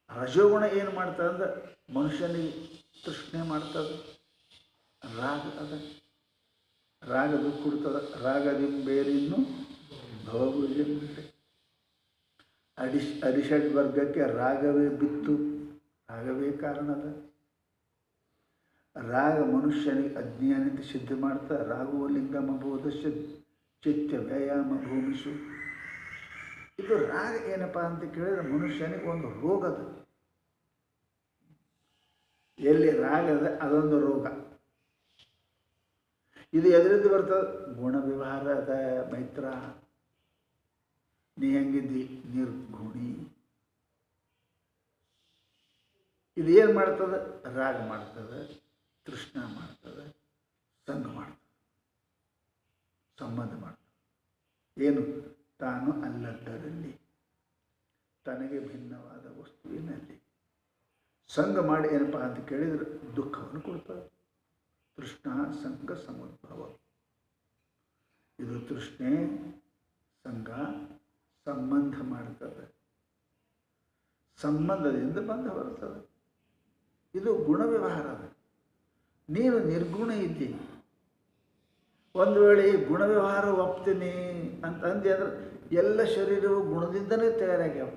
ರಜೋಗುಣ ಏನು ಮಾಡ್ತದೆ ಅಂದ್ರೆ ಮನುಷ್ಯನಿಗೆ ತೃಷ್ಣೆ ಮಾಡ್ತದೆ. ರಾಗ ಅದ, ರಾಗದು ಕೊಡ್ತದೆ. ರಾಗದಿಂಬೇರಿನ್ನು ಭವಭುಜಂಬೆ. ಅರಿಷಡ್ ವರ್ಗಕ್ಕೆ ರಾಗವೇ ಬಿತ್ತು, ರಾಗವೇ ಕಾರಣದ. ರಾಗ ಮನುಷ್ಯನಿಗೆ ಅಜ್ಞಾನತೆ ಸಿದ್ಧ ಮಾಡ್ತಾ. ರಾಗುವ ಲಿಂಗಮಬೋಧಸ್ಯ ಚಿತ್ತ ವ್ಯಾಯಾಮ ಭೂಮಿಸು. ಇದು ರಾಗ ಏನಪ್ಪ ಅಂತ ಕೇಳಿದ್ರೆ ಮನುಷ್ಯನಿಗೆ ಒಂದು ರೋಗದ. ಎಲ್ಲಿ ರಾಗದ ಅದೊಂದು ರೋಗ. ಇದು ಎದರಿಂದ ಬರ್ತದೆ? ಗುಣ ವ್ಯವಹಾರ ಅದ. ಮೈತ್ರ, ನೀ ಹೆಂಗಿದ್ದಿ? ನಿರ್ಗುಣಿ. ಇದು ಏನು ಮಾಡ್ತದೆ? ರಾಗ ಮಾಡ್ತದೆ, ತೃಷ್ಣ ಮಾಡ್ತದೆ, ಸಂಘ ಮಾಡ್ತದೆ, ಸಂಬಂಧ ಮಾಡ್ತದೆ. ಏನು? ತಾನು ಅಲ್ಲದ್ದರಲ್ಲಿ, ತನಗೆ ಭಿನ್ನವಾದ ವಸ್ತುವಿನಲ್ಲಿ ಸಂಘ ಮಾಡಿ ಏನಪ್ಪ ಅಂತ ಕೇಳಿದರೆ ದುಃಖವನ್ನು ಕೊಡ್ತದೆ. ತೃಷ್ಣ ಸಂಘ ಸಮುದ್ಭವ. ಇದು ತೃಷ್ಣೆ ಸಂಘ ಸಂಬಂಧ ಮಾಡ್ತದೆ, ಸಂಬಂಧದಿಂದ ಬಂಧ ಬರ್ತದೆ. ಇದು ಗುಣ ವ್ಯವಹಾರ. ನೀನು ನಿರ್ಗುಣ ಇದ್ದಿ. ಒಂದು ವೇಳೆ ಈ ಗುಣ ವ್ಯವಹಾರ ಒಪ್ತೀನಿ ಅಂತ ಅಂದೆ ಅಂದ್ರೆ ಎಲ್ಲ ಶರೀರವು ಗುಣದಿಂದಲೇ ತಯಾರಾಗ್ಯಾವ.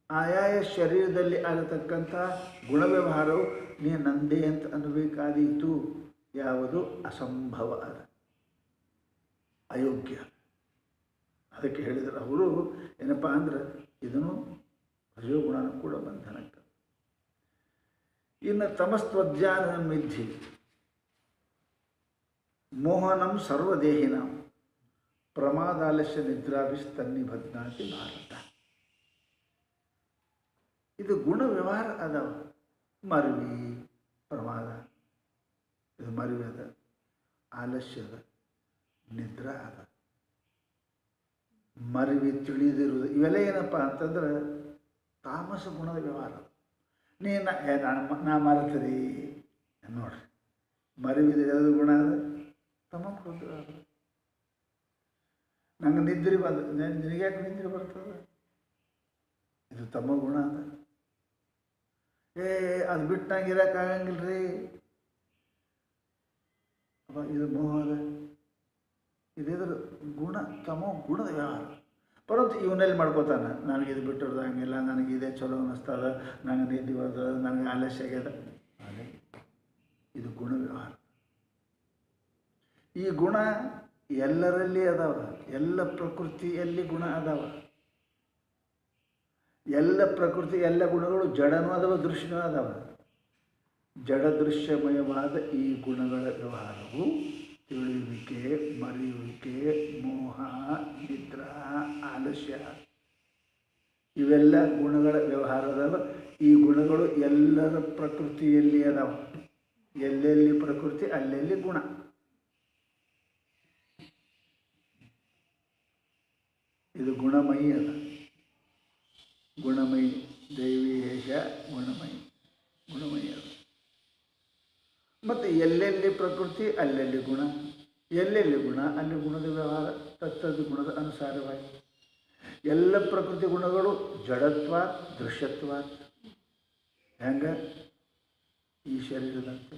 ಆಯಾಯ ಶರೀರದಲ್ಲಿ ಆಗತಕ್ಕಂಥ ಗುಣ ವ್ಯವಹಾರವು ನೀ ನಂದೇ ಅಂತ ಅನ್ನಬೇಕಾದೀತು. ಯಾವುದು? ಅಸಂಭವ ಅದ, ಅಯೋಗ್ಯ. ಅದಕ್ಕೆ ಹೇಳಿದರು ಅವರು ಏನಪ್ಪ ಅಂದ್ರೆ ಇದನ್ನು ರಜೋಗುಣನೂ ಕೂಡ ಬಂಧನಕ್ಕೆ. ಇನ್ನು ತಮಸ್ತ್ವಜ್ಞಾನ ಮಿಥ್ಯೆ ಮೋಹನಂ ಸರ್ವದೇಹಿನಾಂ ಪ್ರಮಾದಾಲಸ್ಯ ನಿದ್ರಾಭಿಸ್ತನ್ನಿಬಧ್ನಾತಿ ಭಾರತ. ಇದು ಗುಣ ವ್ಯವಹಾರ ಅದಾವ. ಮರವಿ ಪ್ರಮಾದ, ಇದು ಮರವಿ ಅದ, ಆಲಸ್ಯದ, ನಿದ್ರಾ ಅದ, ಮರವಿ ತಿಳಿದಿರುವುದು, ಇವೆಲ್ಲ ಏನಪ್ಪ ಅಂತಂದ್ರೆ ತಾಮಸ ಗುಣದ ವ್ಯವಹಾರ. ನಾ ಮರೆತೀರಿ ನೋಡ್ರಿ, ಮರವಿದ ಯಾವುದು ಗುಣ ಅದ? ತಮ ಕ್ರೋಧ ಅದ. ನಂಗೆ ನಿದ್ರೆ ಬಂದ, ನಿನಗ್ಯಾಕೆ ನಿದ್ರೆ ಬರ್ತದೆ? ಇದು ತಮ್ಮ ಗುಣ ಅದ. ಅದು ಬಿಟ್ಟು ನಂಗೆ ಇರೋಕ್ಕಾಗಂಗಿಲ್ಲ ರೀ, ಅಪ್ಪ ಇದು ಮೋಹ ಅದ. ಇದ್ರ ಗುಣ, ತಮೋ ಗುಣದ ವ್ಯವಹಾರ. ಪರಂತು ಇವನಲ್ಲಿ ಮಾಡ್ಕೋತಾನೆ, ನನಗಿದು ಬಿಟ್ಟಿರೋದಂಗಿಲ್ಲ, ನನಗಿದೇ ಚಲೋ ಅನ್ನಿಸ್ತದ, ನನಗೆ ನಿದ್ದೆ ಬರ್ತದೆ, ನನಗೆ ಆಲಸ್ಯ ಆಗ್ಯದ. ಅದೇ ಇದು ಗುಣ ವ್ಯವಹಾರ. ಈ ಗುಣ ಎಲ್ಲರಲ್ಲಿ ಅದಾವ, ಎಲ್ಲ ಪ್ರಕೃತಿಯಲ್ಲಿ ಗುಣ ಅದಾವ. ಎಲ್ಲ ಪ್ರಕೃತಿ, ಎಲ್ಲ ಗುಣಗಳು ಜಡನೂ ಅದಾವ, ದೃಶ್ಯನೂ ಅದಾವ. ಜಡ ದೃಶ್ಯಮಯವಾದ ಈ ಗುಣಗಳ ವ್ಯವಹಾರವು ತಿಳಿಯುವಿಕೆ, ಮರೆಯುವಿಕೆ, ಮೋಹ, ನಿದ್ರಾ, ಆಲಸ್ಯ, ಇವೆಲ್ಲ ಗುಣಗಳ ವ್ಯವಹಾರ ಅದಾವ. ಈ ಗುಣಗಳು ಎಲ್ಲರ ಪ್ರಕೃತಿಯಲ್ಲಿ ಅದಾವ. ಎಲ್ಲೆಲ್ಲಿ ಪ್ರಕೃತಿ ಅಲ್ಲೆಲ್ಲಿ ಗುಣ. ಇದು ಗುಣಮಯಿ ಅದ, ಗುಣಮಯಿ, ದೈವಿ ಹೇಷ ಗುಣಮಯಿ, ಗುಣಮಯಿ ಅದ. ಮತ್ತು ಎಲ್ಲೆಲ್ಲಿ ಪ್ರಕೃತಿ ಅಲ್ಲೆಲ್ಲಿ ಗುಣ, ಎಲ್ಲೆಲ್ಲಿ ಗುಣ ಅಲ್ಲಿ ಗುಣದ ವ್ಯವಹಾರ, ತತ್ತದ ಗುಣದ ಅನುಸಾರವಾಗಿ. ಎಲ್ಲ ಪ್ರಕೃತಿ ಗುಣಗಳು ಜಡತ್ವಾತ್ ದೃಶ್ಯತ್ವಾತ್, ಹೆಂಗೆ ಈ ಶರೀರದಂತೆ.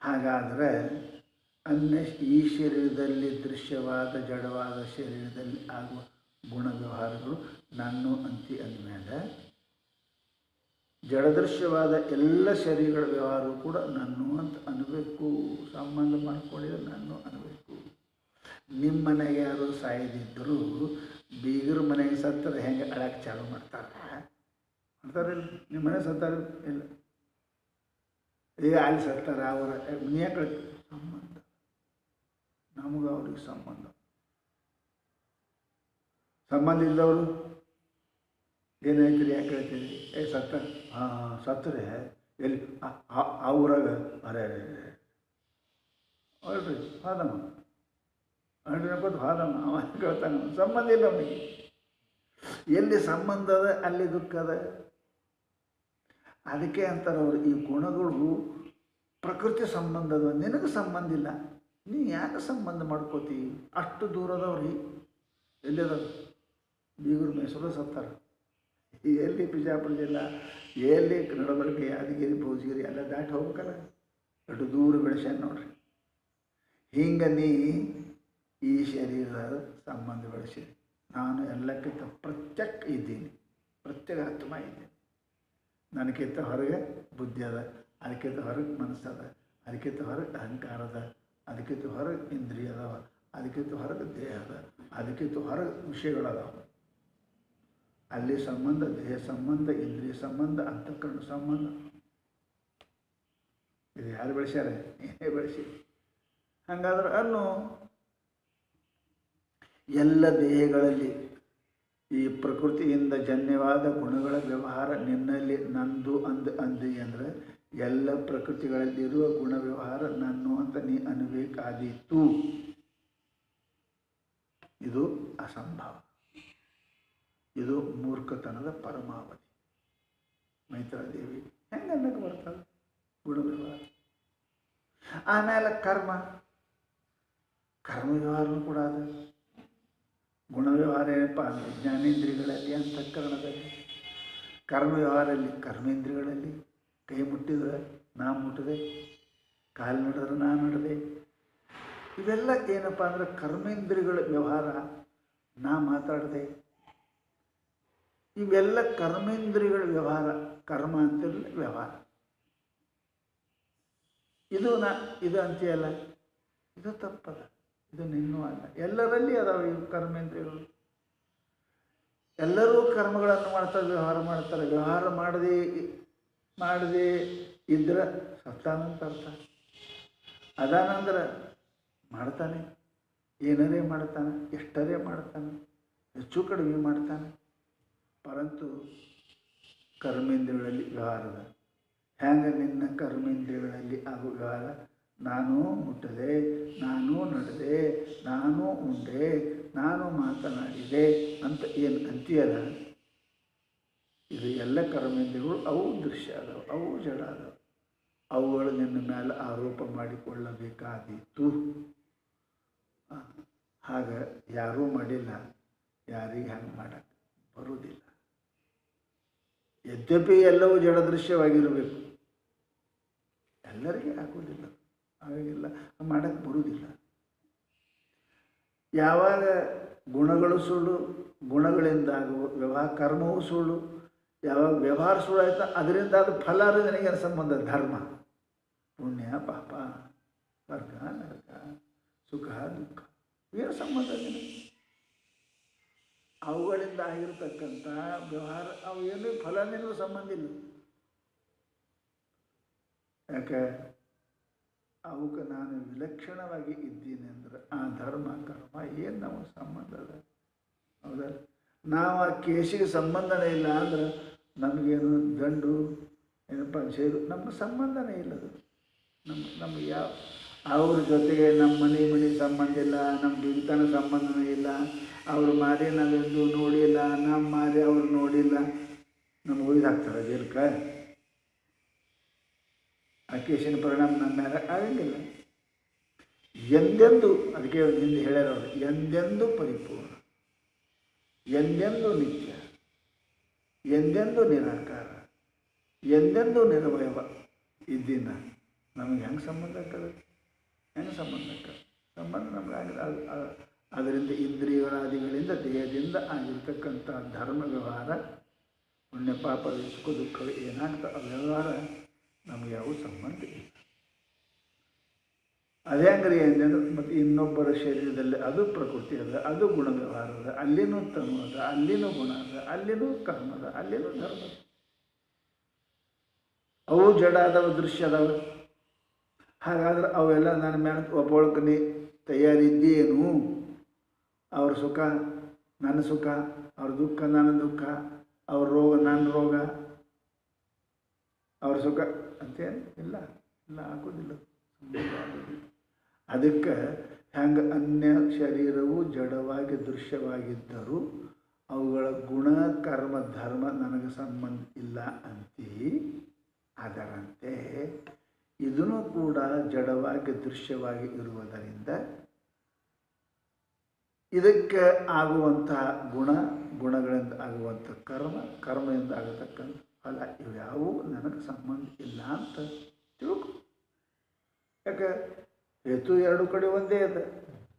ಹಾಗಾದರೆ ಈ ಶರೀರದಲ್ಲಿ ದೃಶ್ಯವಾದ ಜಡವಾದ ಶರೀರದಲ್ಲಿ ಆಗುವ ಗುಣ ವ್ಯವಹಾರಗಳು ನಾನು ಅಂತಿ ಅಂದಮೇಲೆ ಜಡದೃಶ್ಯವಾದ ಎಲ್ಲ ಶರೀರಗಳ ವ್ಯವಹಾರವು ಕೂಡ ನಾನು ಅಂತ ಅನ್ನಬೇಕು. ಸಂಬಂಧ ಮಾಡ್ಕೊಂಡಿದ್ರೆ ನಾನು ಅನ್ನಬೇಕು. ನಿಮ್ಮ ಮನೆಗೆ ಯಾರು ಸಾಯದಿದ್ದರೂ ಬೀಗರ ಮನೆಗೆ ಸತ್ತರ ಹೆಂಗೆ ಅಳಕ್ಕೆ ಚಾಲು ಮಾಡ್ತಾರಿಲ್ಲ? ನಿಮ್ಮ ಮನೆ ಸತ್ತಾರ ಇಲ್ಲ, ಈಗ ಅಲ್ಲಿ ಸತ್ತಾರ, ಅವರ ಮನೆಯ ಸಂಬಂಧ, ನಮಗೆ ಅವ್ರಿಗೆ ಸಂಬಂಧ. ಸಂಬಂಧ ಇಲ್ಲದವರು ಏನಾಯ್ತು ರೀ, ಯಾಕೆ ಹೇಳ್ತೀರಿ? ಸತ್ತ, ಸತ್ತರೆ ಎಲ್ಲಿ ಆ ಊರಾಗ ಅರೆ ಅಲ್ರಿ ಹಾದಮ್ಮ, ಅಲ್ರಿ ನಕ್ಕೋದು ಹಾದಮ್ಮ, ಅವ ಕೇಳ್ತಾನೆ. ಸಂಬಂಧ ಇಲ್ಲ ಅವನಿಗೆ. ಎಲ್ಲಿ ಸಂಬಂಧ ಅದ ಅಲ್ಲಿ ದುಃಖ ಅದ. ಅದಕ್ಕೆ ಅಂತಾರೆ ಅವರು, ಈ ಗುಣಗಳು ಪ್ರಕೃತಿ ಸಂಬಂಧದ, ನಿನಗೆ ಸಂಬಂಧ ಇಲ್ಲ, ನೀ ಯಾಕೆ ಸಂಬಂಧ ಮಾಡ್ಕೋತಿ? ಅಷ್ಟು ದೂರದವ್ರಿ ಎಲ್ಲಿದ ಬೀಗರು ಮೈಸೂರು ಸತ್ತಾರ. ಎಲ್ಲಿ ಬಿಜಾಪುರ ಜಿಲ್ಲಾ, ಎಲ್ಲಿ ನಡಬರ್ಗಿ, ಯಾದಗಿರಿ, ಭೋಜಗಿರಿ ಎಲ್ಲ ದಾಟಿ ಹೋಗ್ಬೇಕಲ್ಲ, ಅಷ್ಟು ದೂರ ಬೆಳೆಸ್ಯಾನ ನೋಡ್ರಿ. ಹಿಂಗೆ ನೀ ಈ ಶರೀರದ ಸಂಬಂಧ ಬೆಳೆಸಿರಿ. ನಾನು ಎಲ್ಲಕ್ಕಿಂತ ಪ್ರತ್ಯಕ್ ಇದ್ದೀನಿ, ಪ್ರತ್ಯೇಕಾತ್ಮ ಇದ್ದೀನಿ. ನನಗಿಂತ ಹೊರಗೆ ಬುದ್ಧಿ ಅದ, ಅದಕ್ಕಿಂತ ಹೊರಗೆ ಮನಸ್ಸದ, ಅದಕ್ಕಿಂತ ಹೊರಗೆ ಅಹಂಕಾರ ಅದ, ಅದಕ್ಕಿಂತ ಹೊರಗೆ ಇಂದ್ರಿಯ ಅದಾವ, ಅದಕ್ಕಿಂತ ಹೊರಗೆ ದೇಹ ಅದ, ಅದಕ್ಕಿಂತ ಹೊರಗೆ ವಿಷಯಗಳದಾವ. ಅಲ್ಲಿ ಸಂಬಂಧ, ದೇಹ ಸಂಬಂಧ, ಇಂದ್ರಿಯ ಸಂಬಂಧ, ಅಂತಃಕರಣ ಸಂಬಂಧ. ಇದು ಯಾರು ಬೆಳೆಸ್ಯಾರೆ? ಏನೇ ಬೆಳೆಸಿ. ಹಾಗಾದ್ರೆ ಅನ್ನು ಎಲ್ಲ ದೇಹಗಳಲ್ಲಿ ಈ ಪ್ರಕೃತಿಯಿಂದ ಜನ್ಯವಾದ ಗುಣಗಳ ವ್ಯವಹಾರ ನಿನ್ನಲ್ಲಿ ನಂದು ಅಂದಿ ಅಂದರೆ ಎಲ್ಲ ಪ್ರಕೃತಿಗಳಲ್ಲಿರುವ ಗುಣ ವ್ಯವಹಾರ ನಾನು ಅಂತ ನೀ ಅನ್ಬೇಕಾದೀತು. ಇದು ಅಸಂಭವ, ಇದು ಮೂರ್ಖತನದ ಪರಮಾವಧಿ. ಮೈತ್ರಾದೇವಿ ಹೆಂಗೆ ಅನ್ನಕ್ಕೆ ಬರ್ತದೆ ಗುಣ ವ್ಯವಹಾರ. ಆಮೇಲೆ ಕರ್ಮ ವ್ಯವಹಾರನೂ ಕೂಡ ಅದ. ಗುಣ ವ್ಯವಹಾರ ಏನಪ್ಪ ಅಂದರೆ ಜ್ಞಾನೇಂದ್ರಿಯಗಳಲ್ಲಿ, ಅಂತಃಕರಣದಲ್ಲಿ. ಕರ್ಮ ವ್ಯವಹಾರಲ್ಲಿ ಕರ್ಮೇಂದ್ರಿಯಗಳಲ್ಲಿ. ಕೈ ಮುಟ್ಟಿದ್ರೆ ನಾ ಮುಟ್ಟಿದೆ, ಕಾಲು ನಡೆದ್ರೆ ನಾ ನಡೆದೆ. ಇವೆಲ್ಲ ಏನಪ್ಪ ಅಂದರೆ ಕರ್ಮೇಂದ್ರಿಯಗಳ ವ್ಯವಹಾರ. ನಾ ಮಾತಾಡಿದೆ, ಇವೆಲ್ಲ ಕರ್ಮೇಂದ್ರಿಯಗಳ ವ್ಯವಹಾರ. ಕರ್ಮ ಅಂತಿರಲಿ ವ್ಯವಹಾರ. ಇದು ಅಂತೀಯಲ್ಲ, ಇದು ತಪ್ಪದ, ಇದು ನಿನ್ನೂ ಅಲ್ಲ. ಎಲ್ಲರಲ್ಲಿ ಅದಾವೆ ಇವು ಕರ್ಮೇಂದ್ರಿಯಗಳು. ಎಲ್ಲರೂ ಕರ್ಮಗಳನ್ನು ಮಾಡ್ತಾರೆ, ವ್ಯವಹಾರ ಮಾಡ್ತಾರೆ. ವ್ಯವಹಾರ ಮಾಡದೆ ಇದ್ರೆ ಸತ್ತಾನಂತ ಅರ್ಥ. ಅದಾನಂದ್ರೆ ಮಾಡ್ತಾನೆ, ಏನರೇ ಮಾಡ್ತಾನೆ, ಎಷ್ಟರೇ ಮಾಡ್ತಾನೆ, ಹೆಚ್ಚು ಕಡಿಮೆ ಮಾಡ್ತಾನೆ. ಪರಂತು ಕರ್ಮೇಂದ್ರಿಯಗಳಲ್ಲಿ ವ್ಯವಹಾರದ. ಹೆಂಗೆ ನಿನ್ನ ಕರ್ಮೇಂದ್ರಿಯಗಳಲ್ಲಿ ಆಗೋ ವ್ಯವಹಾರ? ನಾನು ಮುಟ್ಟದೆ, ನಾನು ನಡೆದೆ, ನಾನು ಉಂಡೆ, ನಾನು ಮಾತನಾಡಿದೆ ಅಂತ ಏನು ಅಂತೀಯಲ್ಲ, ಇದು ಎಲ್ಲ ಕರ್ಮೇಂದ್ರಿಯಗಳು ಅವು ದೃಶ್ಯ ಅದಾವೆ, ಅವು ಜಡ ಅದಾವೆ. ಅವುಗಳು ನಿನ್ನ ಮೇಲೆ ಆರೋಪ ಮಾಡಿಕೊಳ್ಳಬೇಕಾದೀತು. ಹಾಗೆ ಯಾರೂ ಮಾಡಿಲ್ಲ, ಯಾರಿಗೆ ಹಂಗೆ ಮಾಡಕ್ಕೆ ಬರುವುದಿಲ್ಲ. ಯದ್ಯಪಿ ಎಲ್ಲವೂ ಜಡ ದೃಶ್ಯವಾಗಿರಬೇಕು, ಎಲ್ಲರಿಗೆ ಆಗೋದಿಲ್ಲ, ಹಾಗಾಗಿಲ್ಲ, ಮಾಡಕ್ಕೆ ಬರುವುದಿಲ್ಲ. ಯಾವಾಗ ಗುಣಗಳು ಸುಳ್ಳು, ಗುಣಗಳಿಂದ ಆಗುವ ವ್ಯವಹಾರ ಕರ್ಮವು ಸುಳ್ಳು, ಯಾವಾಗ ವ್ಯವಹಾರ ಸುಳ್ಳು ಆಯ್ತಾ ಅದರಿಂದ ಅದು ಫಲ ನನಗೇನು ಸಂಬಂಧ? ಧರ್ಮ, ಪುಣ್ಯ, ಪಾಪ, ಸ್ವರ್ಗ, ನರಕ, ಸುಖ, ದುಃಖ, ಏನು ಸಂಬಂಧ ನಿನಗೆ? ಅವುಗಳಿಂದ ಆಗಿರತಕ್ಕಂಥ ವ್ಯವಹಾರ ಅವು ಏನು ಫಲ ನಿನಗೂ ಸಂಬಂಧ ಇಲ್ಲ. ಯಾಕೆ? ಅವಕ್ಕೆ ನಾನು ವಿಲಕ್ಷಣವಾಗಿ ಇದ್ದೀನಿ ಅಂದ್ರೆ ಆ ಧರ್ಮ ಕರ್ಮ ಏನು ನಮಗೆ ಸಂಬಂಧ ಅದ? ಹೌದಾ? ನಾವು ಆ ಕೇಸಿಗೆ ಸಂಬಂಧನೇ ಇಲ್ಲ ಅಂದ್ರೆ ನಮಗೇನು ದಂಡು ಏನಪ್ಪ ಸೇರು ನಮ್ಗೆ ಸಂಬಂಧನೇ ಇಲ್ಲದು. ನಮ್ಗೆ ಯಾವ ಅವ್ರ ಜೊತೆಗೆ ನಮ್ಮ ಮನೆ ಸಂಬಂಧ ಇಲ್ಲ, ನಮ್ಮ ಬೀಳ್ತನ ಸಂಬಂಧನೇ ಇಲ್ಲ. ಅವ್ರ ಮಾರಿ ನಾವೆಂದು ನೋಡಿಲ್ಲ, ನಮ್ಮ ಮಾರಿ ಅವ್ರು ನೋಡಿಲ್ಲ, ನಮ್ಗೆ ಒಯ್ದು ಹಾಕ್ತಾರೆ ಜೀರ್ಕ. ಆ ಕೇಸಿನ ಪರಿಣಾಮ ನಮ್ಮ ಮೇಲೆ ಆಗಂಗಿಲ್ಲ. ಎಂದೆಂದು, ಅದಕ್ಕೆ ಹಿಂದೆ ಹೇಳ್ಯಾರವ್ರು, ಎಂದೆಂದು ಪರಿಪೂರ್ಣ, ಎಂದೆಂದು ನಿತ್ಯ, ಎಂದೆಂದು ನಿರಾಕಾರ, ಎಂದೆಂದು ನಿರ್ವಯವ ಇದ್ದೀನ ನಮಗೆ ಹೆಂಗೆ ಸಂಬಂಧ ಆಗ್ತದೆ? ಹೆಂಗೆ ಸಂಬಂಧ ಆಗ್ತದೆ? ಸಂಬಂಧ ನಮ್ಗೆ ಆಗಿಲ್ಲ. ಅದರಿಂದ ಇಂದ್ರಿಯಗಳಾದಿಗಳಿಂದ ದೇಹದಿಂದ ಆಗಿರ್ತಕ್ಕಂಥ ಧರ್ಮ ವ್ಯವಹಾರ, ಪುಣ್ಯ ಪಾಪ ಸುಖ ದುಃಖ ಏನಾಗ್ತದೆ ಆ ವ್ಯವಹಾರ ನಮಗೆ ಯಾವ ಸಂಬಂಧ ಇಲ್ಲ. ಅದೇ ಹಂಗ್ರಿ ಏನಂದ್ರೆ ಮತ್ತು ಇನ್ನೊಬ್ಬರ ಶರೀರದಲ್ಲಿ ಅದು ಪ್ರಕೃತಿ ಅದ, ಅದು ಗುಣ ವ್ಯವಹಾರ ಅದ, ಅಲ್ಲಿನೂ ತನು ಅದ, ಅಲ್ಲಿನೂ ಗುಣ ಅದ, ಅಲ್ಲಿನೂ ಕರ್ಮ ಅದ, ಅಲ್ಲಿನೂ ಧರ್ಮ ಅದ. ಅವು ಜಡ ಅದಾವ, ದೃಶ್ಯ ಅದಾವ. ಹಾಗಾದ್ರೆ ಅವೆಲ್ಲ ನನ್ನ ಮ್ಯಾಲ ಒಬ್ಬೊಳಕ್ಕೆ ನೀ ತಯಾರಿದ್ದೇನು? ಅವ್ರ ಸುಖ ನನ್ನ ಸುಖ, ಅವ್ರ ದುಃಖ ನನ್ನ ದುಃಖ, ಅವ್ರ ರೋಗ ನನ್ನ ರೋಗ, ಅವ್ರ ಸುಖ ಅಂತೇನು ಇಲ್ಲ, ಇಲ್ಲ, ಆಗೋದಿಲ್ಲ, ಆಗೋದಿಲ್ಲ. ಅದಕ್ಕೆ ಹೆಂಗೆ ಅನ್ಯ ಶರೀರವು ಜಡವಾಗಿ ದೃಶ್ಯವಾಗಿದ್ದರೂ ಅವುಗಳ ಗುಣ ಕರ್ಮ ಧರ್ಮ ನನಗೆ ಸಂಬಂಧ ಇಲ್ಲ ಅಂತೀ, ಅದರಂತೆ ಇದನ್ನು ಕೂಡ ಜಡವಾಗಿ ದೃಶ್ಯವಾಗಿ ಇರುವುದರಿಂದ ಇದಕ್ಕೆ ಆಗುವಂತಹ ಗುಣಗಳಿಂದ ಆಗುವಂಥ ಕರ್ಮದಿಂದ ಆಗತಕ್ಕಂಥ ಫಲ ಇವ್ಯಾವೂ ನನಗೆ ಸಂಬಂಧ ಇಲ್ಲ ಅಂತ ತಿಳ್ಕೊ. ಯಾಕೆ? ಹೇತು ಎರಡು ಕಡೆ ಒಂದೇ ಅದ,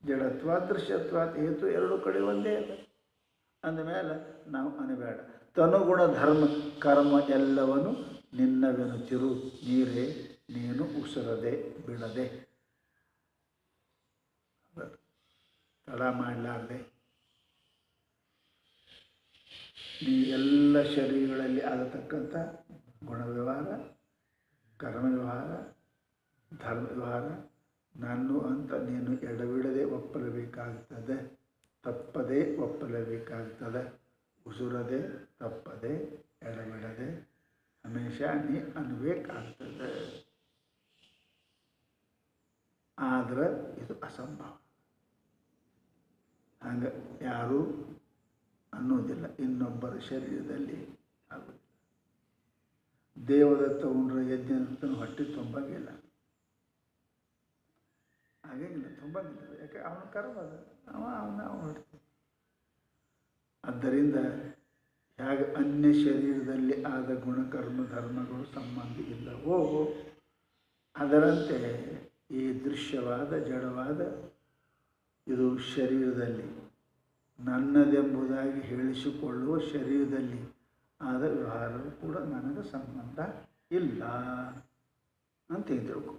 ಜಡತ್ವ ದೃಶ್ಯತ್ವ ಹೇತು ಎರಡು ಕಡೆ ಒಂದೇ ಅದ. ಅಂದಮೇಲೆ ನಾವು ಅನಬೇಡ, ತನುಗುಣ ಧರ್ಮ ಕರ್ಮ ಎಲ್ಲವನ್ನು ನಿನ್ನವೆನುತಿರು ನೀರೇ ನೀನು ಉಸಿರದೆ ಬಿಡದೆ. ತಡ ಮಾಡಲಾರ್ದೆ ನೀ ಎಲ್ಲ ಶರೀರಗಳಲ್ಲಿ ಆಗತಕ್ಕಂಥ ಗುಣ ವ್ಯವಹಾರ, ಕರ್ಮ ವ್ಯವಹಾರ, ಧರ್ಮ ವ್ಯವಹಾರ ನಾನು ಅಂತ ನೀನು ಎಡಬಿಡದೆ ಒಪ್ಪಲೇಬೇಕಾಗ್ತದೆ, ತಪ್ಪದೇ ಒಪ್ಪಲೇಬೇಕಾಗ್ತದೆ. ಉಸುರದೆ ತಪ್ಪದೆ ಎಡಬಿಡದೆ ಹಮೇಶ ನೀ ಅನ್ಬೇಕಾಗ್ತದೆ. ಆದ್ರೆ ಇದು ಅಸಂಭವ. ಹಂಗೆ ಯಾರೂ ಅನ್ನೋದಿಲ್ಲ ಇನ್ನೊಬ್ಬರ ಶರೀರದಲ್ಲಿ ಆಗೋದಿಲ್ಲ. ದೇವದತ್ತ ಉಂಡ್ರ ಯಜ್ಞದತ್ತನು ಹೊಟ್ಟೆ ತುಂಬಂಗಿಲ್ಲ, ಹಾಗೇನಿಲ್ಲ, ತುಂಬಂಗಿಲ್ಲ. ಯಾಕೆ? ಅವನ ಕರ್ಮ ಅದ, ಅವನ ಹೊಟ್ಟೆ. ಆದ್ದರಿಂದ ಹೇಗೆ ಅನ್ಯ ಶರೀರದಲ್ಲಿ ಆದ ಗುಣಕರ್ಮ ಧರ್ಮಗಳು ಸಂಬಂಧ ಇಲ್ಲವೋ ಅದರಂತೆ ಈ ದೃಶ್ಯವಾದ ಜಡವಾದ ಇದು ಶರೀರದಲ್ಲಿ ನನ್ನದೆಂಬುದಾಗಿ ಹೇಳಿಸಿಕೊಳ್ಳುವ ಶರೀರದಲ್ಲಿ ಆದ ವ್ಯವಹಾರವು ಕೂಡ ನನಗೆ ಸಂಬಂಧ ಇಲ್ಲ ಅಂತ ತಿಳ್ಕೊ.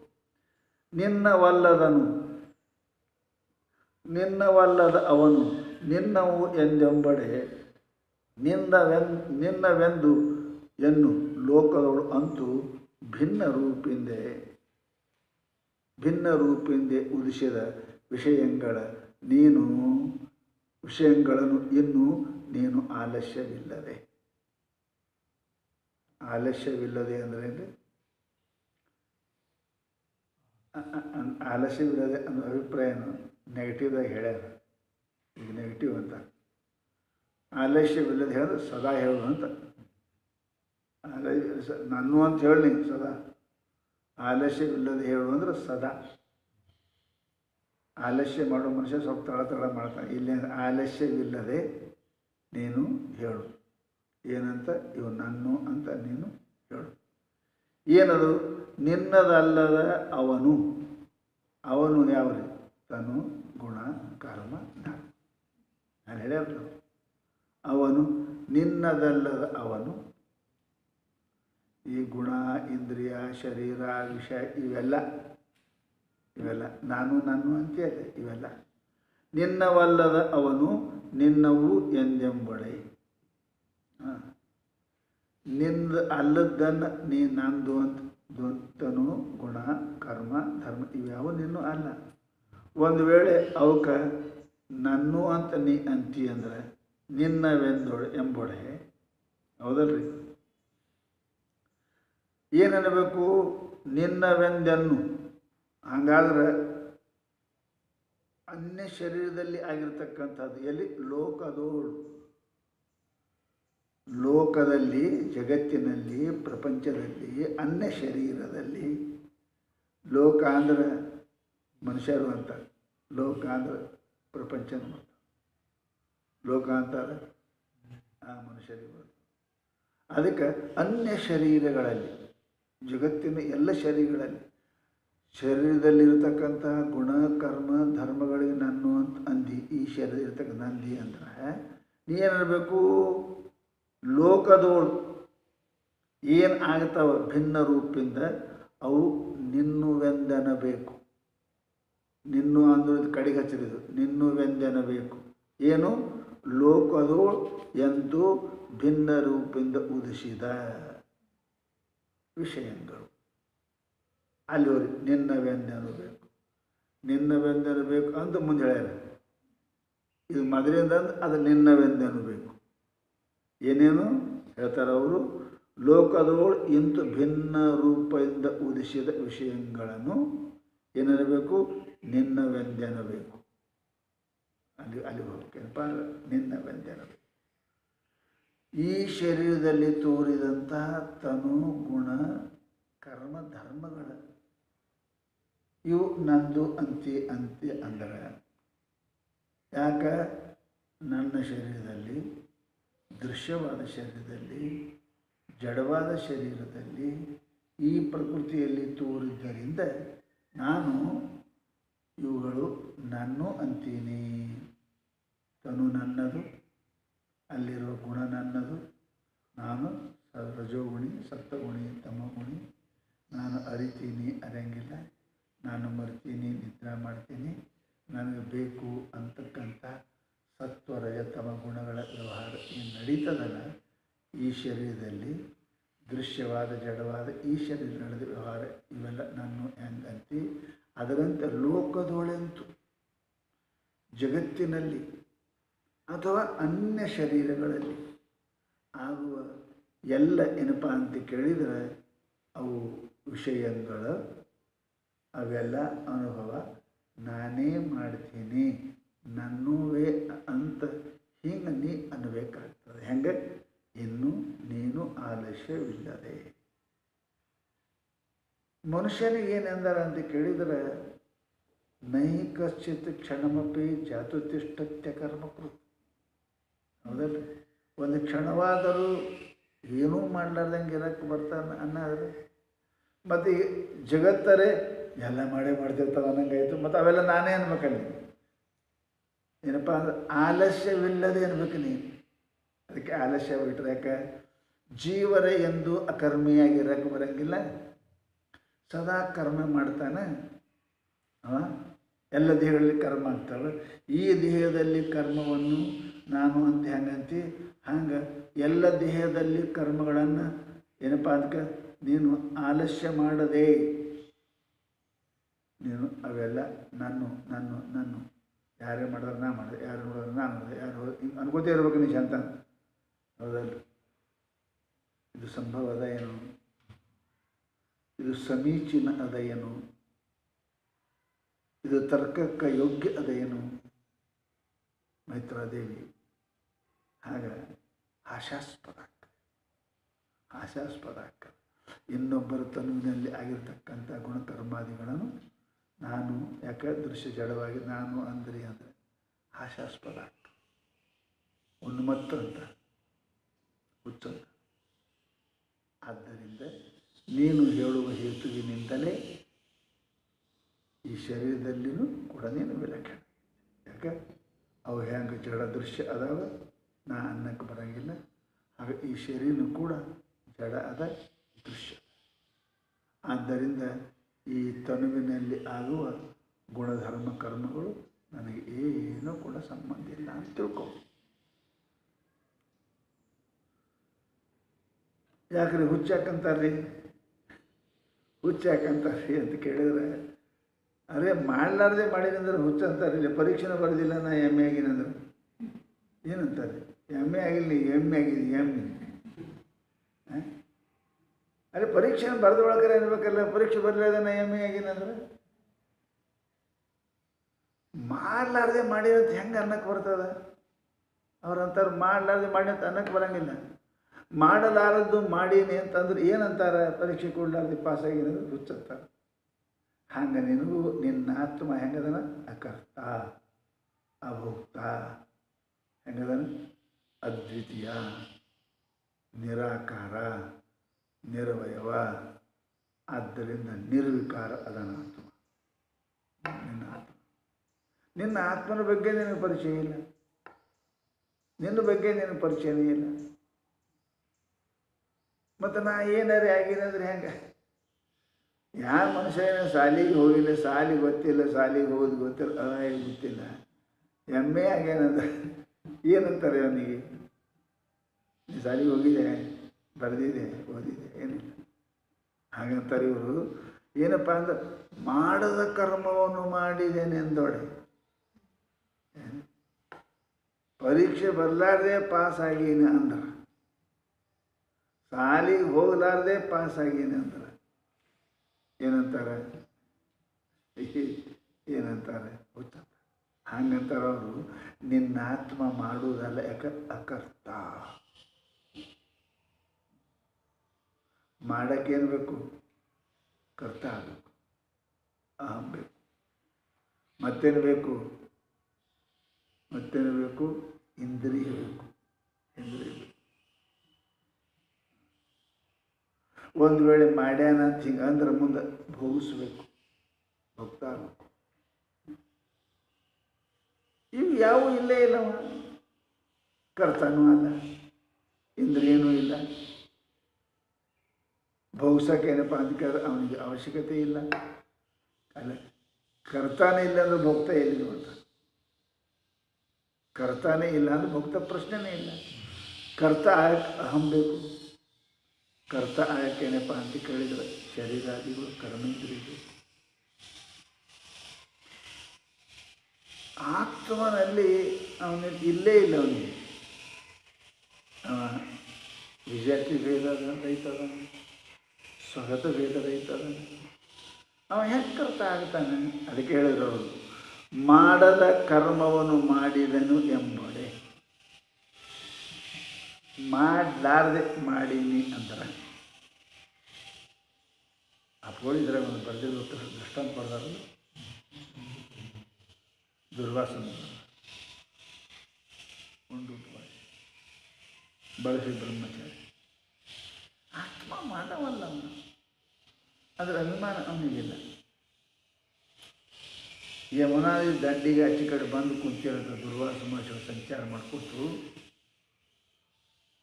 ನಿನ್ನವಲ್ಲದ ಅವನು ನಿನ್ನವು ಎಂದೆಂಬಡೆ ನಿನ್ನವೆಂದು ಎನ್ನು ಲೋಕದವಳು ಅಂತೂ ಭಿನ್ನ ರೂಪಿಂದೆ ಉದಿಸಿದ ವಿಷಯಗಳನ್ನು ಇನ್ನೂ ನೀನು ಆಲಸ್ಯವಿಲ್ಲದೆ ಆಲಸ್ಯವಿಲ್ಲದೆ ಅಂದರೆ ಆಲಸ್ಯವಿಲ್ಲದೆ ಅನ್ನೋ ಅಭಿಪ್ರಾಯನ ನೆಗೆಟಿವ್ದಾಗಿ ಹೇಳ್ಯಾರ. ಈಗ ನೆಗೆಟಿವ್ ಅಂತ ಆಲಸ್ಯವಿಲ್ಲದೆ ಹೇಳಿದ್ರೆ ಸದಾ ಹೇಳು ಅಂತ. ನಾನು ಅಂತ ಹೇಳಿ ಸದಾ ಆಲಸ್ಯವಿಲ್ಲದೆ ಹೇಳು ಅಂದ್ರೆ ಸದಾ. ಆಲಸ್ಯ ಮಾಡೋ ಮನುಷ್ಯ ಸ್ವಲ್ಪ ತಳ ಮಾಡ್ತಾನೆ. ಇಲ್ಲಿ ಆಲಸ್ಯವಿಲ್ಲದೆ ನೀನು ಹೇಳು. ಏನಂತ? ಇವು ನಾನು ಅಂತ ನೀನು ಹೇಳು. ಏನದು? ನಿನ್ನದಲ್ಲದ ಅವನು. ಅವನು ಯಾವ್ರಿ? ತನು ಗುಣ ಕರ್ಮ ಧರ್ಮ. ನಾನು ಹೇಳ್ಯಾರ ಅವನು ನಿನ್ನದಲ್ಲದ ಅವನು. ಈ ಗುಣ ಇಂದ್ರಿಯ ಶರೀರ ವಿಷಯ ಇವೆಲ್ಲ ನಾನು ಅಂತ್ಯದೆ. ಇವೆಲ್ಲ ನಿನ್ನವಲ್ಲದ ಅವನು ನಿನ್ನವು ಎಂದೆಂಬಡೆ. ನಿಂದ ಅಲ್ಲದನ್ನು ನೀ ನಂದು ಅಂತ ತನು ಗುಣ ಕರ್ಮ ಧರ್ಮ ಇವ್ಯಾವು ನಿನ್ನೂ ಅಲ್ಲ. ಒಂದು ವೇಳೆ ಅವಕ್ಕೆ ನನ್ನು ಅಂತ ನೀ ಅಂತಿ ಅಂದ್ರೆ ನಿನ್ನವೆಂದೊಡೆ ಎಂಬೊಡೆ. ಹೌದಲ್ರಿ? ಏನನ್ನಬೇಕು? ನಿನ್ನವೆಂದೆನ್ನು. ಹಾಗಾದ್ರೆ ಅನ್ಯ ಶರೀರದಲ್ಲಿ ಆಗಿರ್ತಕ್ಕಂಥದ್ದು ಎಲ್ಲಿ? ಲೋಕದೋಳು. ಲೋಕದಲ್ಲಿ, ಜಗತ್ತಿನಲ್ಲಿ, ಪ್ರಪಂಚದಲ್ಲಿ, ಅನ್ಯ ಶರೀರದಲ್ಲಿ. ಲೋಕ ಅಂದ್ರೆ ಮನುಷ್ಯರು ಅಂತ, ಲೋಕ ಅಂದ್ರೆ ಪ್ರಪಂಚ ಅಂತ. ಲೋಕ ಅಂತಾರೆ ಮನುಷ್ಯರಿಗೆ. ಅದಕ್ಕೆ ಅನ್ಯ ಶರೀರಗಳಲ್ಲಿ, ಜಗತ್ತಿನ ಎಲ್ಲ ಶರೀರಗಳಲ್ಲಿ ಶರೀರದಲ್ಲಿರ್ತಕ್ಕಂಥ ಗುಣ ಕರ್ಮ ಧರ್ಮಗಳಿಗೆ ನಾನು ಅಂತ ಅಂದಿ. ಈ ಶರೀರ ಇರ್ತಕ್ಕಂಥ ನಂದಿ ಅಂದ್ರೆ ನೀ ಏನಿರಬೇಕು? ಲೋಕದೋಳು ಏನು ಆಗ್ತಾವ ಭಿನ್ನ ರೂಪಿಂದ ಅವು ನಿನ್ನುವೆಂದೆನಬೇಕು. ನಿನ್ನು ಅಂದ್ರೆ ಕಡೆಗೆ ಹಚ್ಚಿದ್ದು ನಿನ್ನುವೆಂದೆನಬೇಕು. ಏನು? ಲೋಕದೋಳು ಎಂದು ಭಿನ್ನ ರೂಪಿಂದ ಉದಿಸಿದ ವಿಷಯಗಳು ಅಲ್ಲಿವರೆಗೆ ನಿನ್ನವೆಂದೆನಬೇಕು. ನಿನ್ನವೆಂದೆನಬೇಕು ಅಂತ ಮುಂದೆ ಹೇಳ್ಯಾರ. ಇದು ಮೊದಲಿಂದ ಅಂದ್ರೆ ಅದು ನಿನ್ನವೆಂದೆನಬೇಕು. ಏನೇನು ಹೇಳ್ತಾರೆ ಅವರು? ಲೋಕದೋಳು ಇಂತು ಭಿನ್ನ ರೂಪದಿಂದ ಉದಿಸಿದ ವಿಷಯಗಳನ್ನು ಏನಿರಬೇಕು? ನಿನ್ನವೆಂದೆನಬೇಕು. ಅಲ್ಲಿ ಹೋಗ್ಬೇಕೇನಪ್ಪ? ನಿನ್ನವೆಂದೆನಬೇಕು. ಈ ಶರೀರದಲ್ಲಿ ತೋರಿದಂತಹ ತನು ಗುಣ ಕರ್ಮ ಧರ್ಮಗಳ ಇವು ನಂದು ಅಂತೆ ಅಂದರೆ ಯಾಕೆ? ನನ್ನ ಶರೀರದಲ್ಲಿ, ದೃಶ್ಯವಾದ ಶರೀರದಲ್ಲಿ, ಜಡವಾದ ಶರೀರದಲ್ಲಿ, ಈ ಪ್ರಕೃತಿಯಲ್ಲಿ ತೋರಿದ್ದರಿಂದ ನಾನು ಇವುಗಳು ನಾನು ಅಂತೀನಿ. ತನು ನನ್ನದು, ಅಲ್ಲಿರುವ ಗುಣ ನನ್ನದು. ನಾನು ರಜೋಗುಣಿ, ಸಪ್ತಗುಣಿ, ತಮಗುಣಿ. ನಾನು ಅರಿತೀನಿ, ಅರಿಯಂಗಿಲ್ಲ. ನಾನು ಮರ್ತೀನಿ, ನಿದ್ರೆ ಮಾಡ್ತೀನಿ. ನನಗೆ ಬೇಕು ಅಂತಕ್ಕಂಥ ಸತ್ವರಯ ತಮ ಗುಣಗಳ ವ್ಯವಹಾರ ಏನು ನಡೀತದಲ್ಲ ಈ ಶರೀರದಲ್ಲಿ, ದೃಶ್ಯವಾದ ಜಡವಾದ ಈ ಶರೀರ ನಡೆದ ವ್ಯವಹಾರ ಇವೆಲ್ಲ ನಾನು ಹೆಂಗಂತಿ. ಅದರಂತೆ ಲೋಕದೊಳೆಂತು ಜಗತ್ತಿನಲ್ಲಿ ಅಥವಾ ಅನ್ಯ ಶರೀರಗಳಲ್ಲಿ ಆಗುವ ಎಲ್ಲ ಏನಪ್ಪ ಅಂತ ಕೇಳಿದರೆ ಅವು ವಿಷಯಗಳು, ಅವೆಲ್ಲ ಅನುಭವ ನಾನೇ ಮಾಡ್ತೀನಿ, ನನ್ನೂವೇ ಅಂತ ಹಿಂಗೆ ನೀ ಅನ್ನಬೇಕಾಗ್ತದೆ. ಹೆಂಗೆ? ಇನ್ನು ನೀನು ಆಲಸ್ಯವಿಲ್ಲದೆ. ಮನುಷ್ಯನಿಗೆ ಏನಂದಾರ ಅಂತ ಕೇಳಿದರೆ ನೈ ಕಶ್ಚಿತ್ ಕ್ಷಣಮಪಿ ಜಾತುತಿಷ್ಠತ್ಯ ಕರ್ಮಕೃತ. ಹೌದಲ್ಲ? ಒಂದು ಕ್ಷಣವಾದರೂ ಏನೂ ಮಾಡ್ಲಾರ್ದಂಗೆ ಇರೋಕ್ಕೆ ಬರ್ತಾನೆ ಅನ್ನೋದ್ರೆ ಮತ್ತು ಈ ಜಗತ್ತರೇ ಎಲ್ಲ ಮಾಡ್ತಿರ್ತಾವೆ ಅನ್ನಂಗಾಯ್ತು. ಮತ್ತು ಅವೆಲ್ಲ ನಾನೇ ಅನ್ಬೇಕಲ್ಲಿ. ಏನಪ್ಪ ಅಂದ್ರೆ ಆಲಸ್ಯವಿಲ್ಲದೆ ಅನ್ಬೇಕು ನೀನು. ಅದಕ್ಕೆ ಆಲಸ್ಯ ಬಿಟ್ಟರೆ ಯಾಕೆ? ಜೀವರೇ ಎಂದು ಅಕರ್ಮಿಯಾಗಿರೋಕ್ಕೆ ಬರೋಂಗಿಲ್ಲ. ಸದಾ ಕರ್ಮ ಮಾಡ್ತಾನೆ. ಎಲ್ಲ ದೇಹಗಳಲ್ಲಿ ಕರ್ಮ ಆಗ್ತವೆ. ಈ ದೇಹದಲ್ಲಿ ಕರ್ಮವನ್ನು ನಾನು ಅಂತ ಹೆಂಗಂತಿ ಹಂಗೆ ಎಲ್ಲ ದೇಹದಲ್ಲಿ ಕರ್ಮಗಳನ್ನು ಏನಪ್ಪ ಅದಕ್ಕೆ ನೀನು ಆಲಸ್ಯ ಮಾಡದೆ ನೀನು ಅವೆಲ್ಲ ನಾನು ಯಾರೇ ಮಾಡಿದ್ರೆ ನಾ ಮಾಡಿದೆ, ಯಾರು ನೋಡಿದ್ರೆ ನಾನು ಮಾಡಿದೆ, ಯಾರು ಹಿಂಗೆ ಅನ್ಕೋತೇ ಇರ್ಬೇಕು ನೀ ಅಂತ. ಹೌದಲ್ಲ? ಇದು ಸಂಭವ ಅದ ಏನು, ಇದು ಸಮೀಚೀನ ಅದ ಏನು, ಇದು ತರ್ಕಕ್ಕೆ ಯೋಗ್ಯ ಅದ ಏನು? ಮೈತ್ರಾದೇವಿ ಆಗ ಹಾಸ್ಯಾಸ್ಪದ ಆಗ್ತದೆ. ಇನ್ನೊಬ್ಬರ ತನುವಿನಲ್ಲಿ ಆಗಿರ್ತಕ್ಕಂಥ ಗುಣಕರ್ಮಾದಿಗಳನ್ನು ನಾನು ಯಾಕೆ ದೃಶ್ಯ ಜಡವಾಗಿ ನಾನು ಅಂದರೆ ಹಾಸ್ಯಾಸ್ಪದ ಆಗ್ತದೆ. ಉನ್ಮತ್ತ ಅಂತ ಹುಚ್ಚಂತ. ಆದ್ದರಿಂದ ನೀನು ಹೇಳುವ ಹೇತುವಿನಿಂದಲೇ ಈ ಶರೀರದಲ್ಲಿನೂ ಕೂಡ ನೀನು ವಿಲಕ್ಷಣ. ಯಾಕೆ ಅವು ಹೆಂಗೆ ಜಡ ದೃಶ್ಯ ಅದಾವ, ನಾ ಅನ್ನಕ್ಕೆ ಬರೋಂಗಿಲ್ಲ. ಆಗ ಈ ಶರೀರನೂ ಕೂಡ ಜಡ ಅದ, ದೃಶ್ಯ. ಆದ್ದರಿಂದ ಈ ತನುವಿನಲ್ಲಿ ಆಗುವ ಗುಣಧರ್ಮ ಕರ್ಮಗಳು ನನಗೆ ಏನೂ ಕೂಡ ಸಂಬಂಧ ಇಲ್ಲ ಅಂತ ತಿಳ್ಕೊ. ಯಾಕ್ರಿ ಹುಚ್ಚಾಕಂತಾರ್ರಿ ಅಂತ ಕೇಳಿದ್ರೆ, ಅರೆ ಮಾಡಲಾರ್ದೆ ಮಾಡಿದಂದ್ರೆ ಹುಚ್ಚ ಅಂತಾರಿಲ್ಲ. ಪರೀಕ್ಷೆನೂ ಬರೋದಿಲ್ಲ ನಾ ಎಮ್ಮೆ ಆಗಿನಂದ್ರೆ ಏನಂತಾರೆ? ಎಮ್ಮೆ ಆಗಿಲ್ಲ, ಎಮ್ಮೆ ಆಗಿದೆ ಎಮ್ಮೆ. ಅರೆ ಪರೀಕ್ಷೆನ ಬರೆದೊಳಗರೆ ಅನ್ಬೇಕಲ್ಲ, ಪರೀಕ್ಷೆ ಬರಲಾರ್ದೆ ನಾ ಎಮ್ಮೆ ಆಗಿನಂದ್ರೆ ಮಾಡಲಾರ್ದೆ ಮಾಡಿರಂತ ಹೆಂಗೆ ಅನ್ನಕ್ಕೆ ಬರ್ತದ? ಅವ್ರಂತಾರೆ ಮಾಡಲಾರ್ದೆ ಮಾಡಿ ಅಂತ ಅನ್ನಕ್ಕೆ ಬರೋಂಗಿಲ್ಲ. ಮಾಡಲಾರದ್ದು ಮಾಡೀನಿ ಅಂತಂದ್ರೆ ಏನಂತಾರೆ? ಪರೀಕ್ಷೆ ಕೊಡಲಾರ್ದೆ ಪಾಸಾಗಿರೋದು ಹುಚ್ಚಂತಾರೆ. ಹಂಗೆ ನಿನಗೂ ನಿನ್ನ ಆತ್ಮ ಹೆಂಗದನ? ಅಕರ್ತ, ಅಭೋಕ್ತ. ಹೆಂಗದನ? ಅದ್ವಿತೀಯ, ನಿರಾಕಾರ, ನಿರವಯವ. ಆದ್ದರಿಂದ ನಿರ್ವಿಕಾರ ಅದನ ಆತ್ಮ. ನಿನ್ನ ಆತ್ಮನ ಬಗ್ಗೆ ನಿನಗೆ ಪರಿಚಯ ಇಲ್ಲ, ನಿನ್ನ ಬಗ್ಗೆ ನಿನಗೆ ಪರಿಚಯನೇ ಇಲ್ಲ. ಮತ್ತು ನಾ ಏನಾರೇ ಆಗಿನಂದ್ರೆ ಹೆಂಗೆ? ಯಾವ ಮನುಷ್ಯ ಶಾಲೆಗೆ ಹೋಗಿಲ್ಲ, ಶಾಲೆಗೆ ಗೊತ್ತಿಲ್ಲ, ಶಾಲೆಗೆ ಹೋಗೋದು ಗೊತ್ತಿಲ್ಲ, ಗೊತ್ತಿಲ್ಲ, ಎಮ್ಮೆ ಆಗೇನಂದ್ರೆ ಏನಂತಾರೆ ಅವನಿಗೆ? ನೀ ಶಾಲೆಗೆ ಹೋಗಿದೆ, ಬರೆದಿದೆ, ಓದಿದೆ, ಏನಿಲ್ಲ. ಹಾಗಂತಾರೆ ಇವರು. ಏನಪ್ಪ ಅಂದ್ರೆ ಮಾಡದ ಕರ್ಮವನ್ನು ಮಾಡಿದ್ದೇನೆ ಎಂದೊಡೆ. ಪರೀಕ್ಷೆ ಬರಲಾರ್ದೆ ಪಾಸ್ ಆಗೀನಿ ಅಂದ್ರೆ, ಶಾಲೆಗೆ ಹೋಗಲಾರ್ದೆ ಪಾಸ್ ಆಗೀನಿ ಅಂದ್ರೆ ಏನಂತಾರೆ? ಹುಚ್ಚ. ಹಂಗಂತಾರೆ ಅವರು. ನಿನ್ನ ಆತ್ಮ ಮಾಡುವುದಲ್ಲ, ಯಾಕೆ ಅಕರ್ತ. ಮಾಡೋಕ್ಕೇನು ಬೇಕು? ಕರ್ತ ಆಗಬೇಕು, ಅಹಂ ಬೇಕು. ಮತ್ತೇನು ಬೇಕು? ಇಂದ್ರಿಯ ಬೇಕು. ಒಂದು ವೇಳೆ ಮಾಡ್ಯಾನ ಅಂತ ಹಿಂಗೆ ಅಂದ್ರೆ ಮುಂದೆ ಭೋಗಿಸ್ಬೇಕು, ಭಕ್ತ ಆಗಬೇಕು. ಇವು ಯಾವೂ ಇಲ್ಲೇ ಇಲ್ಲವ. ಕರ್ತನೂ ಅಲ್ಲ, ಇಂದ್ರಿಯನೂ ಇಲ್ಲ. ಭೋಗಿಸೋಕೇನಪ್ಪ ಅಂತ ಅವನಿಗೆ ಅವಶ್ಯಕತೆ ಇಲ್ಲ. ಅಲ್ಲ, ಕರ್ತಾನೇ ಇಲ್ಲ ಅಂದ್ರೆ ಭಕ್ತ ಎಲ್ಲಿದು ಅಂತ. ಕರ್ತಾನೇ ಇಲ್ಲ ಅಂದ್ರೆ ಭಕ್ತ ಪ್ರಶ್ನೆನೇ ಇಲ್ಲ. ಕರ್ತ ಆಗಕ್ಕೆ ಅಹಂ ಬೇಕು. ಕರ್ತ ಆಗಕ್ಕೇನಪ್ಪ ಅಂತ ಕೇಳಿದ್ರೆ ಶರೀರಾದಿಗಳು, ಕರ್ಮೇಂದ್ರಿಯಗಳು. ಆತ್ಮನಲ್ಲಿ ಅವನಿಗೆ ಇಲ್ಲೇ ಇಲ್ಲ. ಅವನಿಗೆ ವಿಜಾತಿ ಭೇದ ರೈತದ, ಸ್ವಗತ ಭೇದ ರೈತದ. ಅವ ಹೆಂಗೆ ಕರ್ತ ಆಗ್ತಾನೆ? ಅದಕ್ಕೆ ಹೇಳಿದ್ರು ಅವರು, ಮಾಡದ ಕರ್ಮವನ್ನು ಮಾಡಿದನು ಎಂಬಡೆ. ಮಾಡಲಾರ್ದೆ ಮಾಡೀನಿ ಅಂದ್ರೆ ಅಪ್ಪೋಳಿದ್ರೆ ಒಂದು ಬರೆದಿರ್ಬೇಕು. ದೃಷ್ಟಾಂತ ಬರ್ದಾರಲ್ಲ, ದುರ್ವಾಸನ ಉಂಡುಟ್ಟು ಬಳಸಿ ಬ್ರಹ್ಮಚಾರಿ. ಆತ್ಮ ಮಾಡವಲ್ಲ ಅವನು, ಅದರ ಅಭಿಮಾನ ಅವನಿಗಿಲ್ಲ. ಯಮುನಾದಿ ದಂಡಿಗೆ ಆಚೆ ಕಡೆ ಬಂದು ಕುಂತಿರೋದು ದುರ್ವಾಸ ಮಹರ್ಷಿಗಳು ಸಂಚಾರ ಮಾಡಿಕೊಟ್ಟು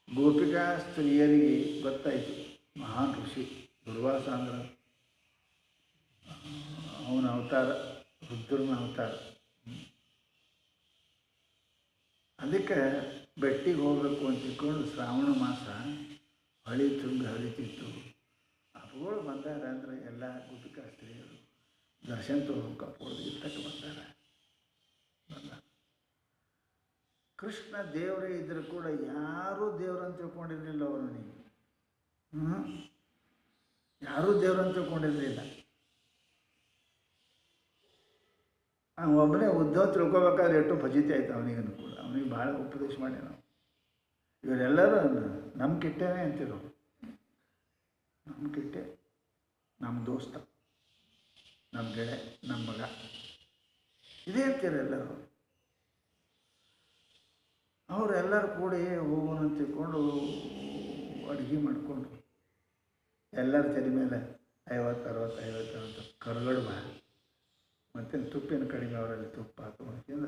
ಗೋಪಿಕಾ ಸ್ತ್ರೀಯರಿಗೆ ಗೊತ್ತಾಯಿತು ಮಹಾನ್ ಋಷಿ ದುರ್ವಾಸ ಅಂದ್ರೆ ಅವನ ಅವತಾರ, ರುದ್ರನ ಅವತಾರ. ಅದಕ್ಕೆ ಬೆಟ್ಟಿಗೆ ಹೋಗಬೇಕು ಅಂತ ತಿಳ್ಕೊಂಡು ಶ್ರಾವಣ ಮಾಸ ಹೊಳಿ ತುಂಬಿ ಹರಿತಿತ್ತು. ಅವುಗಳು ಬಂದಾರ ಅಂದರೆ ಎಲ್ಲ ಗೋಪಿಕಾ ಸ್ತ್ರೀಯರು ದರ್ಶನ ತಗೋಬೇಕು, ಅಪ್ಪಗಳು ಇರ್ತಕ್ಕೆ ಬಂದಾರ. ಕೃಷ್ಣ ದೇವರೇ ಇದ್ದರೂ ಕೂಡ ಯಾರೂ ದೇವ್ರಂತ ತಿಳ್ಕೊಂಡಿರಲಿಲ್ಲ ಅವನಿಗೆ. ದೇವ್ರು ಅಂತ ತಿಳ್ಕೊಂಡಿರಲಿಲ್ಲ. ಒಬ್ಬನೇ ಉದ್ಧವ ತಿಳ್ಕೊಬೇಕಾದ್ರೆ ಎಷ್ಟು ಫಜಿತಿ ಆಯ್ತು ಅವನಿಗೂ ಕೂಡ. ಅವನಿಗೆ ಭಾಳ ಉಪದೇಶ ಮಾಡಿ ನಾವು ಇವರೆಲ್ಲರೂ ನಮ್ಮ ಕಿಟ್ಟೇನೆ ಅಂತಿರೋ, ನಮ್ಮ ಕಿಟ್ಟೆ, ನಮ್ಮ ದೋಸ್ತ, ನಮ್ಮ ಗೆಳೆ, ನಮ್ಮ ಮಗ, ಇದೇ ಅಂತೀರ ಎಲ್ಲರೂ. ಅವರೆಲ್ಲರೂ ಕೂಡಿ ಹೋಗೋಣ ಅಂತ ತಿಳ್ಕೊಂಡು ಅಡುಗೆ ಮಾಡಿಕೊಂಡು ಎಲ್ಲರ ತಲೆ ಮೇಲೆ 50-60 ಕರ್ಗಡ್ಬ ಮತ್ತೇನು ತುಪ್ಪಿನ ಕಡಿಮೆ ಅವರಲ್ಲಿ ತುಪ್ಪ ಹಾಕೊಂಡ್ಕಿಂದ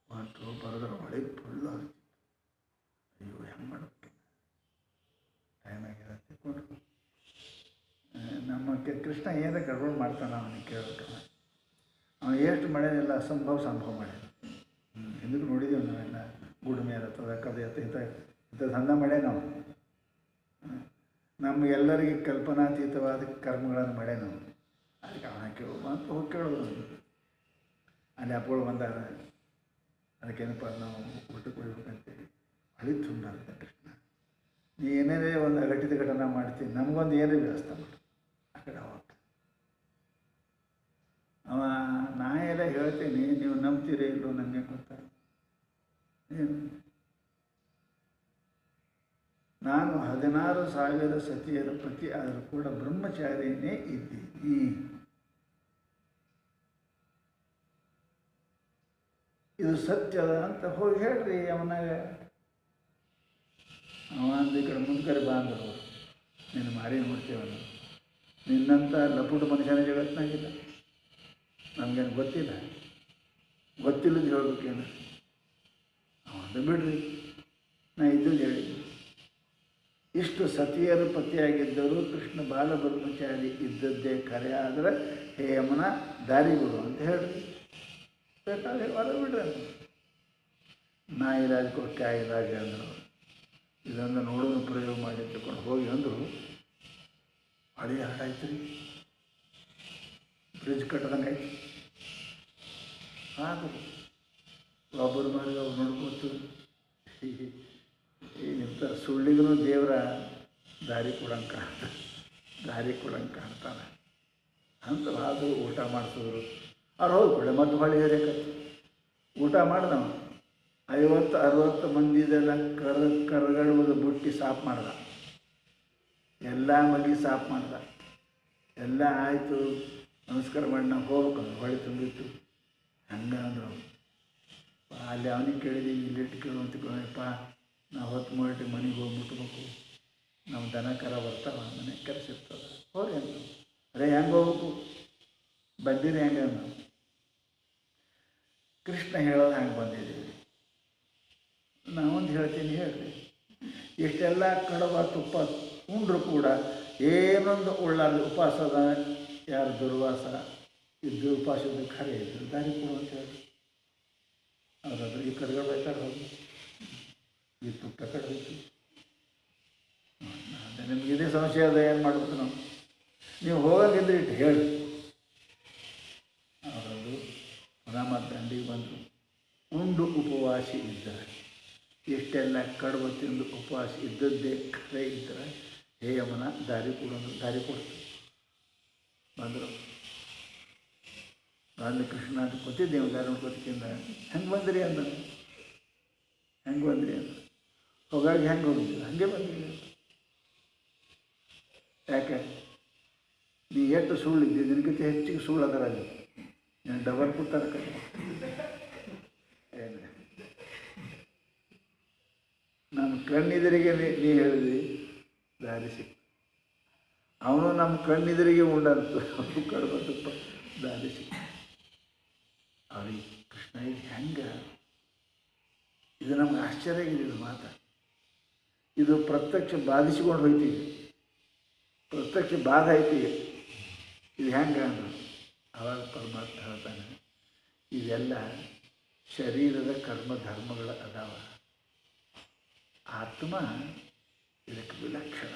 ಹೊಂಟು ಬರೋದ್ರ ಒಳಗೆ ಫುಲ್ಲು ಅಯ್ಯೋ ಹೆಂಗೆ ಮಾಡೋಕ್ಕೆ ಟೈಮ್ ಆಗಿದೆ ತಿಳ್ಕೊಂಡು ನಮ್ಮ ಕೃಷ್ಣ ಏನಾರ ಗಡ್ಬಡ್ ಮಾಡ್ತಾನೆ ಅವನಿಗೆ ಕೇಳ್ಬೇಕಲ್ಲ. ಅವನು ಎಷ್ಟು ಮಾಡ್ಯಾನಿಲ್ಲ ಅಸಂಭವ ಸಂಭವ ಮಾಡ್ಯಾನ. ಹಿಂದಕ್ಕೆ ನೋಡಿದ್ದೀವಿ ನಾವೆಲ್ಲ ಗುಡ್ ಮೇಲೆ ಅಥವಾ ಕದ ಇಂಥ ದಂಧ ಮಾಡ್ಯ ನಾವು. ನಮಗೆಲ್ಲರಿಗೆ ಕಲ್ಪನಾತೀತವಾದ ಕರ್ಮಗಳನ್ನು ಮಾಡ್ಯ ನಾವು. ಅದಕ್ಕೆ ಅವನ ಕೇಳುವ ಅಂತ ಹೋಗಿ ಕೇಳೋದು. ಅಲ್ಲಿ ಅಪ್ಪಗಳು ಬಂದಾಗ ಅದಕ್ಕೇನಪ್ಪ ನಾವು ಊಟಕ್ಕೆ ಹೋಗ್ಬೇಕಂತೇಳಿ ಹಳಿ ತುಂಡಾಗುತ್ತೆ ಕೃಷ್ಣ. ನೀ ಏನೇನೇ ಒಂದು ಅಘಟಿತ ಘಟನೆ ಮಾಡ್ತೀನಿ, ನಮಗೊಂದು ಏನೇ ವ್ಯವಸ್ಥೆ ಮಾಡು ಆ ಕಡೆ ಅವಾಗ. ಅವ ನಾ ಎಲ್ಲ ಹೇಳ್ತೀನಿ, ನೀವು ನಂಬ್ತೀರಿ ಇಲ್ಲೋ ನನಗೆ ಗೊತ್ತಾಗ. ನಾನು 16,000 ಸತಿಯರ ಪತಿ ಆದರೂ ಕೂಡ ಬ್ರಹ್ಮಚಾರಿಯೇ ಇದ್ದೀನಿ. ಇದು ಸತ್ಯದ ಅಂತ ಹೋಗಿ ಹೇಳ್ರಿ ಅವನಾಗ. ಅವ ಅಂದ ಈ ಕಡೆ ಮುಂದ್ಕಡೆ ಬಾಂಧವರು ನೀನು ಮಾರಿ ನೋಡ್ತೇವಲ್ಲ, ನಿನ್ನಂಥ ಲಪುಟ ಮನುಷ್ಯನ ಜಗತ್ತಿನಾಗಿಲ್ಲ. ನಮಗೇನು ಗೊತ್ತಿಲ್ಲ, ಗೊತ್ತಿಲ್ಲದ ಹೇಳ್ಬೇಕೇನು. ಅವಂದು ಬಿಡ್ರಿ, ನಾ ಇದ್ದದ್ದು ಹೇಳಿ. ಇಷ್ಟು ಸತಿಯರು ಪತಿಯಾಗಿದ್ದರು ಕೃಷ್ಣ ಬಾಲ ಬ್ರಹ್ಮಚಾರಿ ಇದ್ದದ್ದೇ ಖರೆ ಆದರೆ ಹೇ ಯಮನ ದಾರಿ ಬಿಡು ಅಂತ ಹೇಳ್ರಿ. ಬೇಕಾದ್ರೆ ಹೊರ ಬಿಡ್ರಿ. ನಾಯಿ ರಾಜಕೋಕ್ಕೆ ಆಯಿ ರಾಜ ಅಂದರು. ಇದನ್ನು ನೋಡೋನು ಪ್ರಯೋಗ ಮಾಡಿ ತಗೊಂಡು ಹೋಗಿ ಅಂದರು. ಹಳಿ ಹಾಡಾಯ್ತು ರೀ, ಬ್ರಿಡ್ಜ್ ಕಟ್ಟದಂಗೆ ಆಯ್ತು. ಆದರು ಒಬ್ಬರು ಮಾಡಿ ಅವ್ರು ನೋಡ್ಕೊತು. ಇಂಥ ಸುಳ್ಳಿಗೂ ದೇವರ ದಾರಿ ಕೊಡಂಗೆ ಕಾಣ್ತಾನೆ ಅಂತ ಆದರೂ ಊಟ ಮಾಡಿಸಿದ್ರು. ಅವ್ರು ಹೋಗ್ಕೊಳ್ಳೆ ಮತ್ತು ಹೊಳಿ ಹೇರಕತ್ತು ಊಟ ಮಾಡಿದವ. 50-60 ಮಂದಿದೆಲ್ಲ ಕರ್ಗಡುವುದು ಬುಟ್ಟಿ ಸಾಫ್ ಮಾಡ್ದ, ಎಲ್ಲ ಮಗಿ ಸಾಫ್ ಮಾಡ್ದ. ಎಲ್ಲ ಆಯಿತು, ನಮಸ್ಕಾರ ಮಾಡಿ ನಾವು ಹೋಗ್ಬೇಕಂದ್ರೆ ಹೊಳಿ ತುಂಬಿತ್ತು. ಹಂಗೆ ಅಂದರು. ಅಲ್ಲಿ ಅವನಿಗೆ ಕೇಳಿದೀವಿ, ಇಲ್ಲಿಟ್ಟು ಕೇಳುವಂತ ಕೇಳಪ್ಪ, ನಾವು ಹೊತ್ತು ಮಾಡಿ ಮನೆಗೆ ಹೋಗಿ ಮುಟ್ಬೇಕು, ನಮ್ಮ ದನ ಕರ ಬರ್ತಾವ, ಮನೆಗೆ ಕೆಲಸ ಇರ್ತದೆ, ಹೋಗಿ ಅಂತ. ಅರೇ ಹೆಂಗೆ ಹೋಗ್ಬೇಕು, ಬಂದಿರಿ ಹೆಂಗೆ ಅಂದ. ಕೃಷ್ಣ ಹೇಳೋದು ಹಂಗೆ ಬಂದಿದ್ದೀವಿ. ನಾವೊಂದು ಹೇಳ್ತೀನಿ ಹೇಳ್ರಿ. ಇಷ್ಟೆಲ್ಲ ಕಡವ ತುಪ್ಪ ಉಂಡ್ರು ಕೂಡ ಏನೊಂದು ಉಳ್ಳಾರ್ದು ಉಪವಾಸದ ಯಾರು ದುರ್ವಾಸ ಇದ್ದು ಉಪವಾಸದ ಖರೆ ಇದ್ರು ದಾರಿ ಕೊಡು ಅಂತ ಹೇಳಿ. ಹೌದಾದ್ರೆ ಈ ಕಡೆಗಳು ಬೇಕಾದ್ರೆ ಹೋಗಿ ಈ ತುಪ್ಪ ಕಡೆ ಹೋಯ್ತು. ನಿಮ್ಗೆ ಇದೇ ಸಮಸ್ಯೆ ಅದ, ಏನು ಮಾಡ್ಬೇಕು ನಾವು? ನೀವು ಹೋಗಂಗಿದ್ರೆ ಇಟ್ಟು ಹೇಳಿ. ಅವರದ್ದು ಪುನಃ ದಂಡಿಗೆ ಬಂದರು. ಉಂಡು ಉಪವಾಸಿ ಇದ್ದಾರೆ, ಇಷ್ಟೆಲ್ಲ ಕಡುಬು ತಿಂದು ಉಪವಾಸ ಇದ್ದದ್ದೇ ಖರೆ ಇದ್ದರೆ ಹೇ ಯಮನ ದಾರಿ ಕೊಡೋದು, ದಾರಿ ಕೊಡ್ತು. ಬಂದರು. ಬಂದು ಕೃಷ್ಣ ಅಂತ ಕೂತಿದ್ದೇವೆ, ದಾರಿ ನೋಡ್ಕೊತಿಂದ ಹೆಂಗೆ ಬಂದ್ರಿ ಅಂದ. ಹೆಂಗೆ ಬಂದ್ರಿ ಅಂದ. ಹೋಗಾಗ ಹೆಂಗೆ ಹೋಗಿದ್ದೀವಿ, ಹಾಗೆ ಬಂದಿಲ್ಲ. ಯಾಕೆ ನೀ ಎಷ್ಟು ಸುಳ್ಳಿದ್ದಿ, ನಿನಗಿಂತ ಹೆಚ್ಚಿಗೆ ಸುಳ್ಳು ಅದರಲ್ಲಿ ನೀನು ಡಬಲ್ ಕೊಡ್ತಾರ ಕಡೆ ಏನು. ನಮ್ಮ ಕಣ್ಣೆದುರಿಗೆ ನೀ ಹೇಳಿದ್ವಿ ದಾರಿ ಸಿಕ್ತು. ಅವನು ನಮ್ಮ ಕಣ್ಣೆದುರಿಗೆ ಉಂಡಂತು ಕಡುಬ ತುಪ್ಪ ದಾರಿ ಸಿಕ್ತು. ಅವ್ರಿಗೆ ಕೃಷ್ಣ ಇದು ಹೆಂಗೆ, ಇದು ನಮ್ಗೆ ಆಶ್ಚರ್ಯ ಆಗಿದೆ. ಇದು ಮಾತು ಇದು ಪ್ರತ್ಯಕ್ಷ ಬಾಧಿಸಿಕೊಂಡು ಹೋಯ್ತೀವಿ, ಪ್ರತ್ಯಕ್ಷ ಬಾಧ ಐತಿಗೆ. ಇದು ಹೆಂಗೆ ಅಂದ್ರೆ ಅವಾಗ ಪರಮಾತ್ಮ ಹೇಳ್ತಾನೆ, ಇವೆಲ್ಲ ಶರೀರದ ಕರ್ಮ ಧರ್ಮಗಳ ಅದಾವ. ಆತ್ಮ ಇದಕ್ಕೆ ವಿಲಕ್ಷಣ.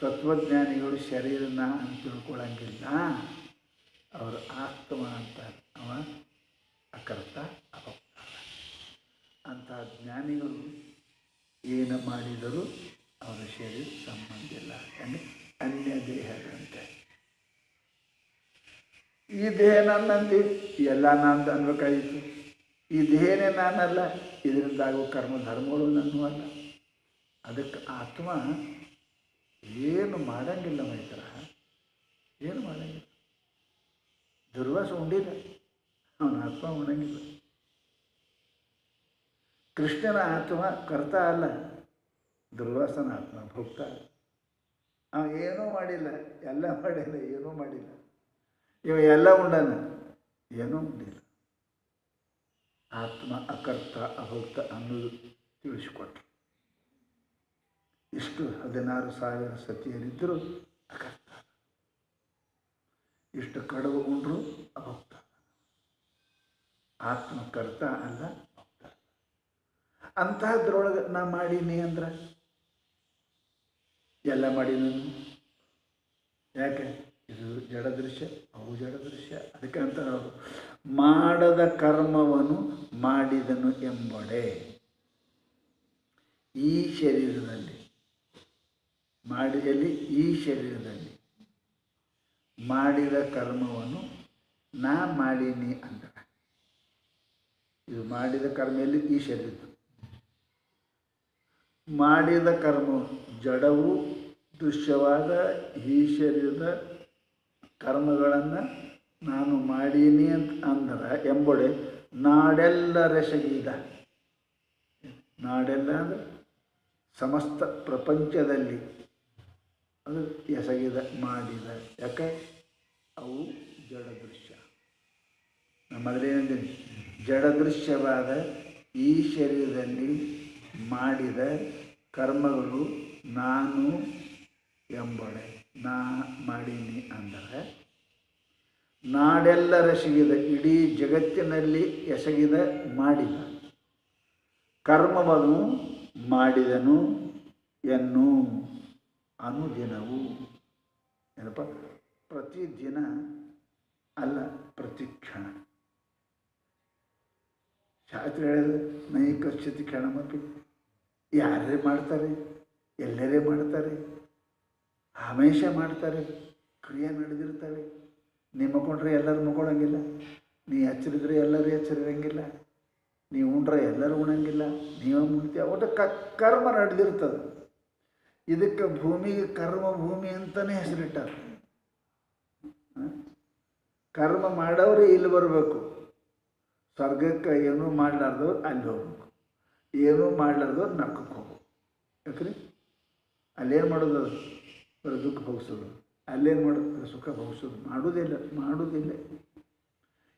ತತ್ವಜ್ಞಾನಿಗಳು ಶರೀರನ ಅಂತ ತಿಳ್ಕೊಳ್ಳಂಗಿಲ್ಲ, ಅವರು ಆತ್ಮ ಅಂತಾರೆ. ಅವ ಅಕರ್ತ ಅಭಕ್ತ. ಅಂಥ ಜ್ಞಾನಿಗಳು ಏನು ಮಾಡಿದರೂ ಅವರ ಶರೀರ ಸಂಬಂಧ ಇಲ್ಲ. ಯಾಕಂದರೆ ಅನ್ಯ ದೇಹದಂತೆ. ಈ ದೇಹ ನನ್ನಂತೆ ಎಲ್ಲ ನಂದು ಅನ್ಬೇಕಾಗಿತ್ತು. ಈ ದೇಹನೇ ನಾನಲ್ಲ, ಇದರಿಂದ ಆಗುವ ಕರ್ಮ ಧರ್ಮಗಳು ನನ್ನೂ ಅಲ್ಲ. ಅದಕ್ಕೆ ಆತ್ಮ ಏನು ಮಾಡಂಗಿಲ್ಲ ಮೈತ್ರ, ಏನು ಮಾಡಂಗಿಲ್ಲ. ದುರ್ವಾಸ ಉಂಡಿಲ್ಲ, ಅವನ ಆತ್ಮ ಉಣಂಗಿಲ್ಲ. ಕೃಷ್ಣನ ಆತ್ಮ ಕರ್ತ ಅಲ್ಲ, ದುರ್ವಾಸನ ಆತ್ಮ ಭೋಕ್ತ. ಅವ ಏನೂ ಮಾಡಿಲ್ಲ, ಎಲ್ಲ ಮಾಡಿಲ್ಲ, ಏನೂ ಮಾಡಿಲ್ಲ. ಇವ ಎಲ್ಲ ಉಂಡನ, ಏನೂ ಉಂಡಿಲ್ಲ. ಆತ್ಮ ಅಕರ್ತ ಅಭೋಕ್ತ ಅನ್ನೋದು ತಿಳಿಸಿಕೊಟ್ರು. ಇಷ್ಟು 16,000 ಸತಿಯರಿದ್ದರೂ ಅಕರ್ತ, ಇಷ್ಟು ಕಡುಬು ಉಂಡ್ರು ಅಭೋಕ್ತ. ಆತ್ಮಕರ್ತ ಅಲ್ಲ, ಭೋಕ್ತ. ಅಂತಹದ್ರೊಳಗೆ ನಾ ಮಾಡೀನಿ ಅಂದ್ರೆ ಎಲ್ಲ ಮಾಡೀನಿ. ಯಾಕೆ? ಇದು ಜಡ ದೃಶ್ಯ, ಅವು ಜಡ ದೃಶ್ಯ. ಅದಕ್ಕೆ ಅಂತ ಅವರು ಮಾಡದ ಕರ್ಮವನ್ನು ಮಾಡಿದನು ಎಂಬಡೆ. ಈ ಶರೀರದಲ್ಲಿ ಮಾಡಿದಲ್ಲಿ, ಈ ಶರೀರದಲ್ಲಿ ಮಾಡಿದ ಕರ್ಮವನ್ನು ನಾ ಮಾಡೀನಿ ಅಂದ್ರೆ, ಇದು ಮಾಡಿದ ಕರ್ಮ ಎಲ್ಲಿ? ಈ ಶರೀರ. ಮಾಡಿದ ಕರ್ಮ ಜಡವು ದೃಶ್ಯವಾದ ಈ ಶರೀರದ ಕರ್ಮಗಳನ್ನು ನಾನು ಮಾಡೀನಿ ಅಂತ ಅಂದ್ರೆ ಎಂಬುಡೆ ನಾಡೆಲ್ಲರೆಸಗಿದ. ನಾಡೆಲ್ಲ ಅಂದರೆ ಸಮಸ್ತ ಪ್ರಪಂಚದಲ್ಲಿ ಅದು ಎಸಗಿದ, ಮಾಡಿದ. ಯಾಕೆ? ಅವು ಜಡ ದೃಶ್ಯ. ನಮ್ಮದ್ರೇನಿದ್ದೀನಿ, ಜಡದೃಶ್ಯವಾದ ಈ ಶರೀರದಲ್ಲಿ ಮಾಡಿದ ಕರ್ಮಗಳು ನಾನು ಎಂಬಡೆ. ನಾ ಮಾಡೀನಿ ಅಂದರೆ ನಾಡೆಲ್ಲರೆಸಗಿದ, ಇಡೀ ಜಗತ್ತಿನಲ್ಲಿ ಎಸಗಿದ ಮಾಡಿದ ಕರ್ಮವನ್ನು ಮಾಡಿದನು ಎನ್ನು ಅನುದಿನವು. ಏನಪ್ಪ? ಪ್ರತಿದಿನ ಅಲ್ಲ, ಪ್ರತಿ ಕ್ಷಣ. ಶಾಸ್ತ್ರ ಹೇಳಿದ್ರೆ ನೈಕಶ್ಚಿತ್ ಕ್ಷಣಮಪಿ. ಯಾರೇ ಮಾಡ್ತಾರೆ, ಎಲ್ಲರೇ ಮಾಡ್ತಾರೆ, ಹಮೇಶ ಮಾಡ್ತಾರೆ, ಕ್ರಿಯೆ ನಡೆದಿರ್ತವೆ. ನೀ ಮಕ್ಕೊಂಡ್ರೆ ಎಲ್ಲರೂ ಮಕ್ಕೊಳ್ಳಂಗಿಲ್ಲ, ನೀ ಎಚ್ಚರಿದ್ರೆ ಎಲ್ಲರೂ ಎಚ್ಚರಿರಂಗಿಲ್ಲ, ನೀವು ಉಂಡ್ರೆ ಎಲ್ಲರೂ ಉಣಂಗಿಲ್ಲ, ನೀವು ಮುಡ್ತೀಯ. ಒಟ್ಟು ಕರ್ಮ ನಡೆದಿರ್ತದೆ. ಇದಕ್ಕೆ ಭೂಮಿಗೆ ಕರ್ಮ ಭೂಮಿ ಅಂತಲೇ ಹೆಸರಿಟ್ಟಾರೆ. ಕರ್ಮ ಮಾಡೋರು ಇಲ್ಲಿ ಬರಬೇಕು, ಸ್ವರ್ಗಕ್ಕೆ ಏನೂ ಮಾಡಲಾರ್ದವ್ರು ಅಲ್ಲಿ ಹೋಗ್ಬೇಕು, ಏನೂ ಮಾಡಲಾರ್ದವ್ರು ನರ್ಕಕ್ಕೆ ಹೋಗ್ಬೇಕು. ಯಾಕ್ರಿ? ಅಲ್ಲೇನು ಮಾಡೋದು? ಅದು ಬರೋ ದುಃಖ ಭೋಗಿಸೋದು. ಅಲ್ಲೇನು ಮಾಡೋದು? ಸುಖ ಭೋಗಿಸೋದು. ಮಾಡುವುದಿಲ್ಲ.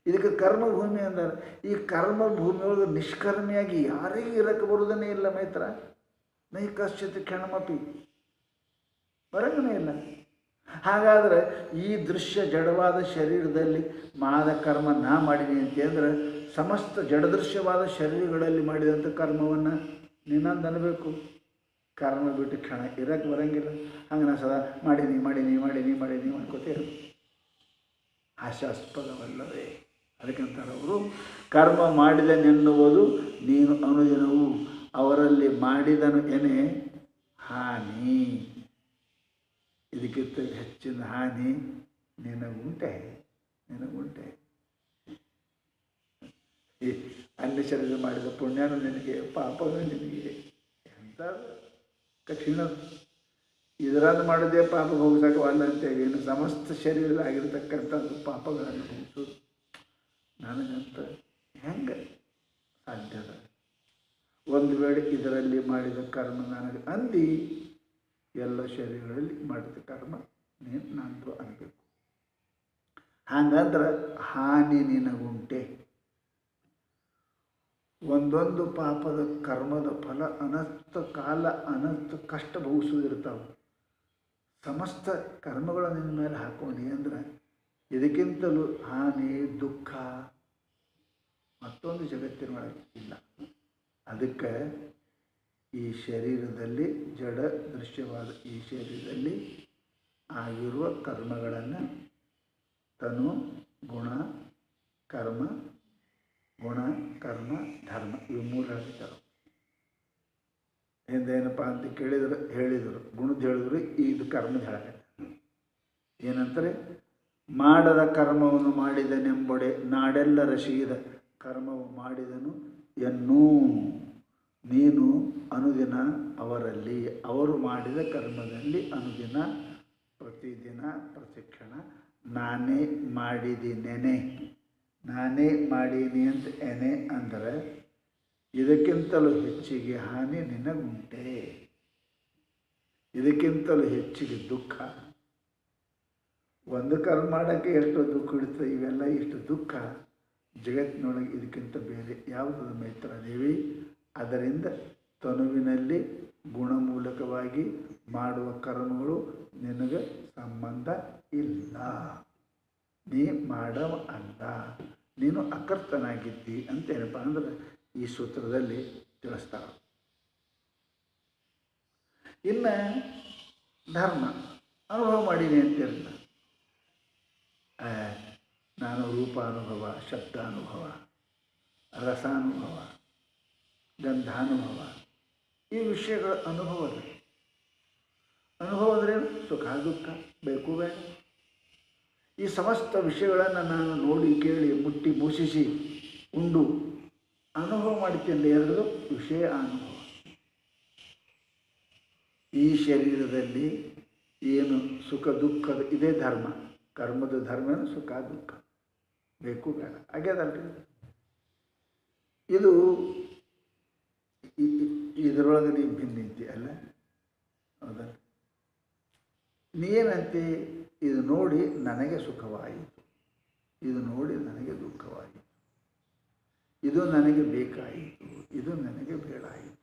ಇದಕ್ಕೆ ಕರ್ಮಭೂಮಿ ಅಂತಾರೆ. ಈ ಕರ್ಮಭೂಮಿಯೊಳಗೆ ನಿಷ್ಕರ್ಮಿಯಾಗಿ ಯಾರಿಗೂ ಇರಕ್ಕೆ ಬರುವುದನ್ನೇ ಇಲ್ಲ ಮೈತ್ರ. ನೈಕಶ್ಚಿತ್ ಕ್ಷಣಮಪಿ ಬರಂಗನೇ ಇಲ್ಲ. ಹಾಗಾದರೆ ಈ ದೃಶ್ಯ ಜಡವಾದ ಶರೀರದಲ್ಲಿ ಮಾದ ಕರ್ಮ ನಾ ಮಾಡೀನಿ ಅಂತಂದ್ರೆ ಸಮಸ್ತ ಜಡದೃಶ್ಯವಾದ ಶರೀರಗಳಲ್ಲಿ ಮಾಡಿದಂಥ ಕರ್ಮವನ್ನು ನೀನಂದು ಅನ್ನಬೇಕು. ಕರ್ಮ ಬಿಟ್ಟು ಕ್ಷಣ ಇರಕ್ಕೆ ಬರಂಗಿಲ್ಲ. ಹಂಗೆ ನಾ ಸದಾ ಮಾಡೀನಿ ಮಾಡ್ಕೋತೇವೆ. ಹಾಸ್ಯಾಸ್ಪದವಲ್ಲವೇ? ಅದಕ್ಕಂತಾರೆ ಅವರು, ಕರ್ಮ ಮಾಡಿದನೆನ್ನುವುದು ನೀನು ಅನುದಿನವು, ಅವರಲ್ಲಿ ಮಾಡಿದನು ಎನೆ ಹಾನಿ. ಇದಕ್ಕಿಂತ ಹೆಚ್ಚಿನ ಹಾನಿ ನಿನಗುಂಟೆ. ಈ ಅನ್ಯ ಶರೀರ ಮಾಡಿದ ಪುಣ್ಯನೂ ನಿನಗೆ, ಪಾಪನೂ ನಿನಗೆ. ಎಂಥ ಕಠಿಣ! ಇದರಲ್ಲಿ ಮಾಡೋದೇ ಪಾಪ ಭೋಗಿಸೋಕೆ ಅಲ್ಲ ಅಂತೇಳಿ ಇನ್ನು ಸಮಸ್ತ ಶರೀರದಲ್ಲಿ ಆಗಿರ್ತಕ್ಕಂಥದ್ದು ಪಾಪಗಳನ್ನು ಭೋಗಿಸೋದು ನನಗಂತ ಹೆಂಗೆ ಸಾಧ್ಯದ? ಒಂದು ವೇಳೆ ಇದರಲ್ಲಿ ಮಾಡಿದ ಕರ್ಮ ನನಗೆ ಅಂದು ಎಲ್ಲ ಶರೀರಗಳಲ್ಲಿ ಮಾಡಿದ ಕರ್ಮ ನೀನು ನಂದು ಅನ್ಬೇಕು. ಹಾಗಂದ್ರೆ ಹಾನಿ ನಿನಗುಂಟೆ. ಒಂದೊಂದು ಪಾಪದ ಕರ್ಮದ ಫಲ ಅನಂತ ಕಾಲ ಅನಂತ ಕಷ್ಟ ಭೋಗಿಸೋದಿರ್ತಾವೆ. ಸಮಸ್ತ ಕರ್ಮಗಳ ನಿನ್ನ ಮೇಲೆ ಹಾಕೊಂಡಿ ಅಂದ್ರೆ ಇದಕ್ಕಿಂತಲೂ ಹಾನಿ ದುಃಖ ಮತ್ತೊಂದು ಜಗತ್ತಿನೊಳಗೆ ಇಲ್ಲ. ಅದಕ್ಕೆ ಈ ಶರೀರದಲ್ಲಿ ಜಡ ದೃಶ್ಯವಾದ ಈ ಶರೀರದಲ್ಲಿ ಆಗಿರುವ ಕರ್ಮಗಳನ್ನು ತನು ಗುಣ ಕರ್ಮ, ಗುಣ ಕರ್ಮ ಧರ್ಮ, ಇವು ಮೂರು ಹೇಳ್ತಾರೆ. ಹಿಂದೇನಪ್ಪ ಅಂತ ಹೇಳಿದರು ಗುಣದ ಹೇಳಿದ್ರು, ಇದು ಕರ್ಮದ ಹೇಳಕತ್ತೆ. ಏನಂತಾರೆ? ಮಾಡದ ಕರ್ಮವನ್ನು ಮಾಡಿದನೆಂಬೊಡೆ ನಾಡೆಲ್ಲರ ಶೀದ ಕರ್ಮವು ಮಾಡಿದನು ಎನ್ನೂ. ನೀನು ಅನುದಿನ ಅವರಲ್ಲಿ, ಅವರು ಮಾಡಿದ ಕರ್ಮದಲ್ಲಿ ಅನುದಿನ, ಪ್ರತಿದಿನ, ಪ್ರತಿಕ್ಷಣ ನಾನೇ ಮಾಡಿದಿನೇನೆ, ನಾನೇ ಮಾಡೀನಿ ಅಂತ ಏನೇ ಅಂದರೆ ಇದಕ್ಕಿಂತಲೂ ಹೆಚ್ಚಿಗೆ ಹಾನಿ ನಿನಗುಂಟೆ, ಇದಕ್ಕಿಂತಲೂ ಹೆಚ್ಚಿಗೆ ದುಃಖ. ಒಂದು ಕರ್ಮ ಮಾಡೋಕ್ಕೆ ಎಷ್ಟು ದುಃಖ ಇಡ್ತದೆ, ಇವೆಲ್ಲ ಇಷ್ಟು ದುಃಖ ಜಗತ್ತಿನೊಳಗೆ ಇದಕ್ಕಿಂತ ಬೇರೆ ಯಾವುದು ಮೈತ್ರಾದೇವಿ? ಅದರಿಂದ ತನುವಿನಲ್ಲಿ ಗುಣಮೂಲಕವಾಗಿ ಮಾಡುವ ಕರ್ಮಗಳು ನಿನಗೆ ಸಂಬಂಧ ಇಲ್ಲ, ನೀ ಮಾಡವ ಅಲ್ಲ, ನೀನು ಅಕರ್ತನಾಗಿದ್ದಿ ಅಂತ ಏನಪ್ಪ ಅಂದ್ರೆ ಈ ಸೂತ್ರದಲ್ಲಿ ತಿಳಿಸ್ತಾರೆ. ಇನ್ನು ಧರ್ಮ ಅನುಭವ ಮಾಡೀನಿ ಅಂತಿರಲಿಲ್ಲ. ನಾನು ರೂಪಾನುಭವ, ಶಬ್ದಾನುಭವ, ರಸಾನುಭವ, ಗಂಧಾನುಭವ, ಈ ವಿಷಯಗಳ ಅನುಭವದ್ರೇನು? ಸುಖ ದುಃಖ, ಬೇಕು ಬೇಡ, ಈ ಸಮಸ್ತ ವಿಷಯಗಳನ್ನು ನಾನು ನೋಡಿ ಕೇಳಿ ಮುಟ್ಟಿ ಭೂಷಿಸಿ ಉಂಡು ಅನುಭವ ಮಾಡಿದ್ದೇನೆ. ಎರಡು ವಿಷಯ ಅನುಭವ. ಈ ಶರೀರದಲ್ಲಿ ಏನು ಸುಖ ದುಃಖದ ಇದೇ ಧರ್ಮ, ಕರ್ಮದ ಧರ್ಮ ಸುಖ ದುಃಖ, ಬೇಕು ಬೇಡ ಆಗ್ಯದಲ್ರಿ. ಇದು ಇದರೊಳಗೆ ನೀ ಭಿನ್ನೈತಿ ಅಲ್ಲ, ಹೌದಲ್ಲ? ನೀನಂತೆ ಇದು ನೋಡಿ ನನಗೆ ಸುಖವಾಯಿತು, ಇದು ನೋಡಿ ನನಗೆ ದುಃಖವಾಯಿತು, ಇದು ನನಗೆ ಬೇಕಾಯಿತು, ಇದು ನನಗೆ ಬೇಡಾಯಿತು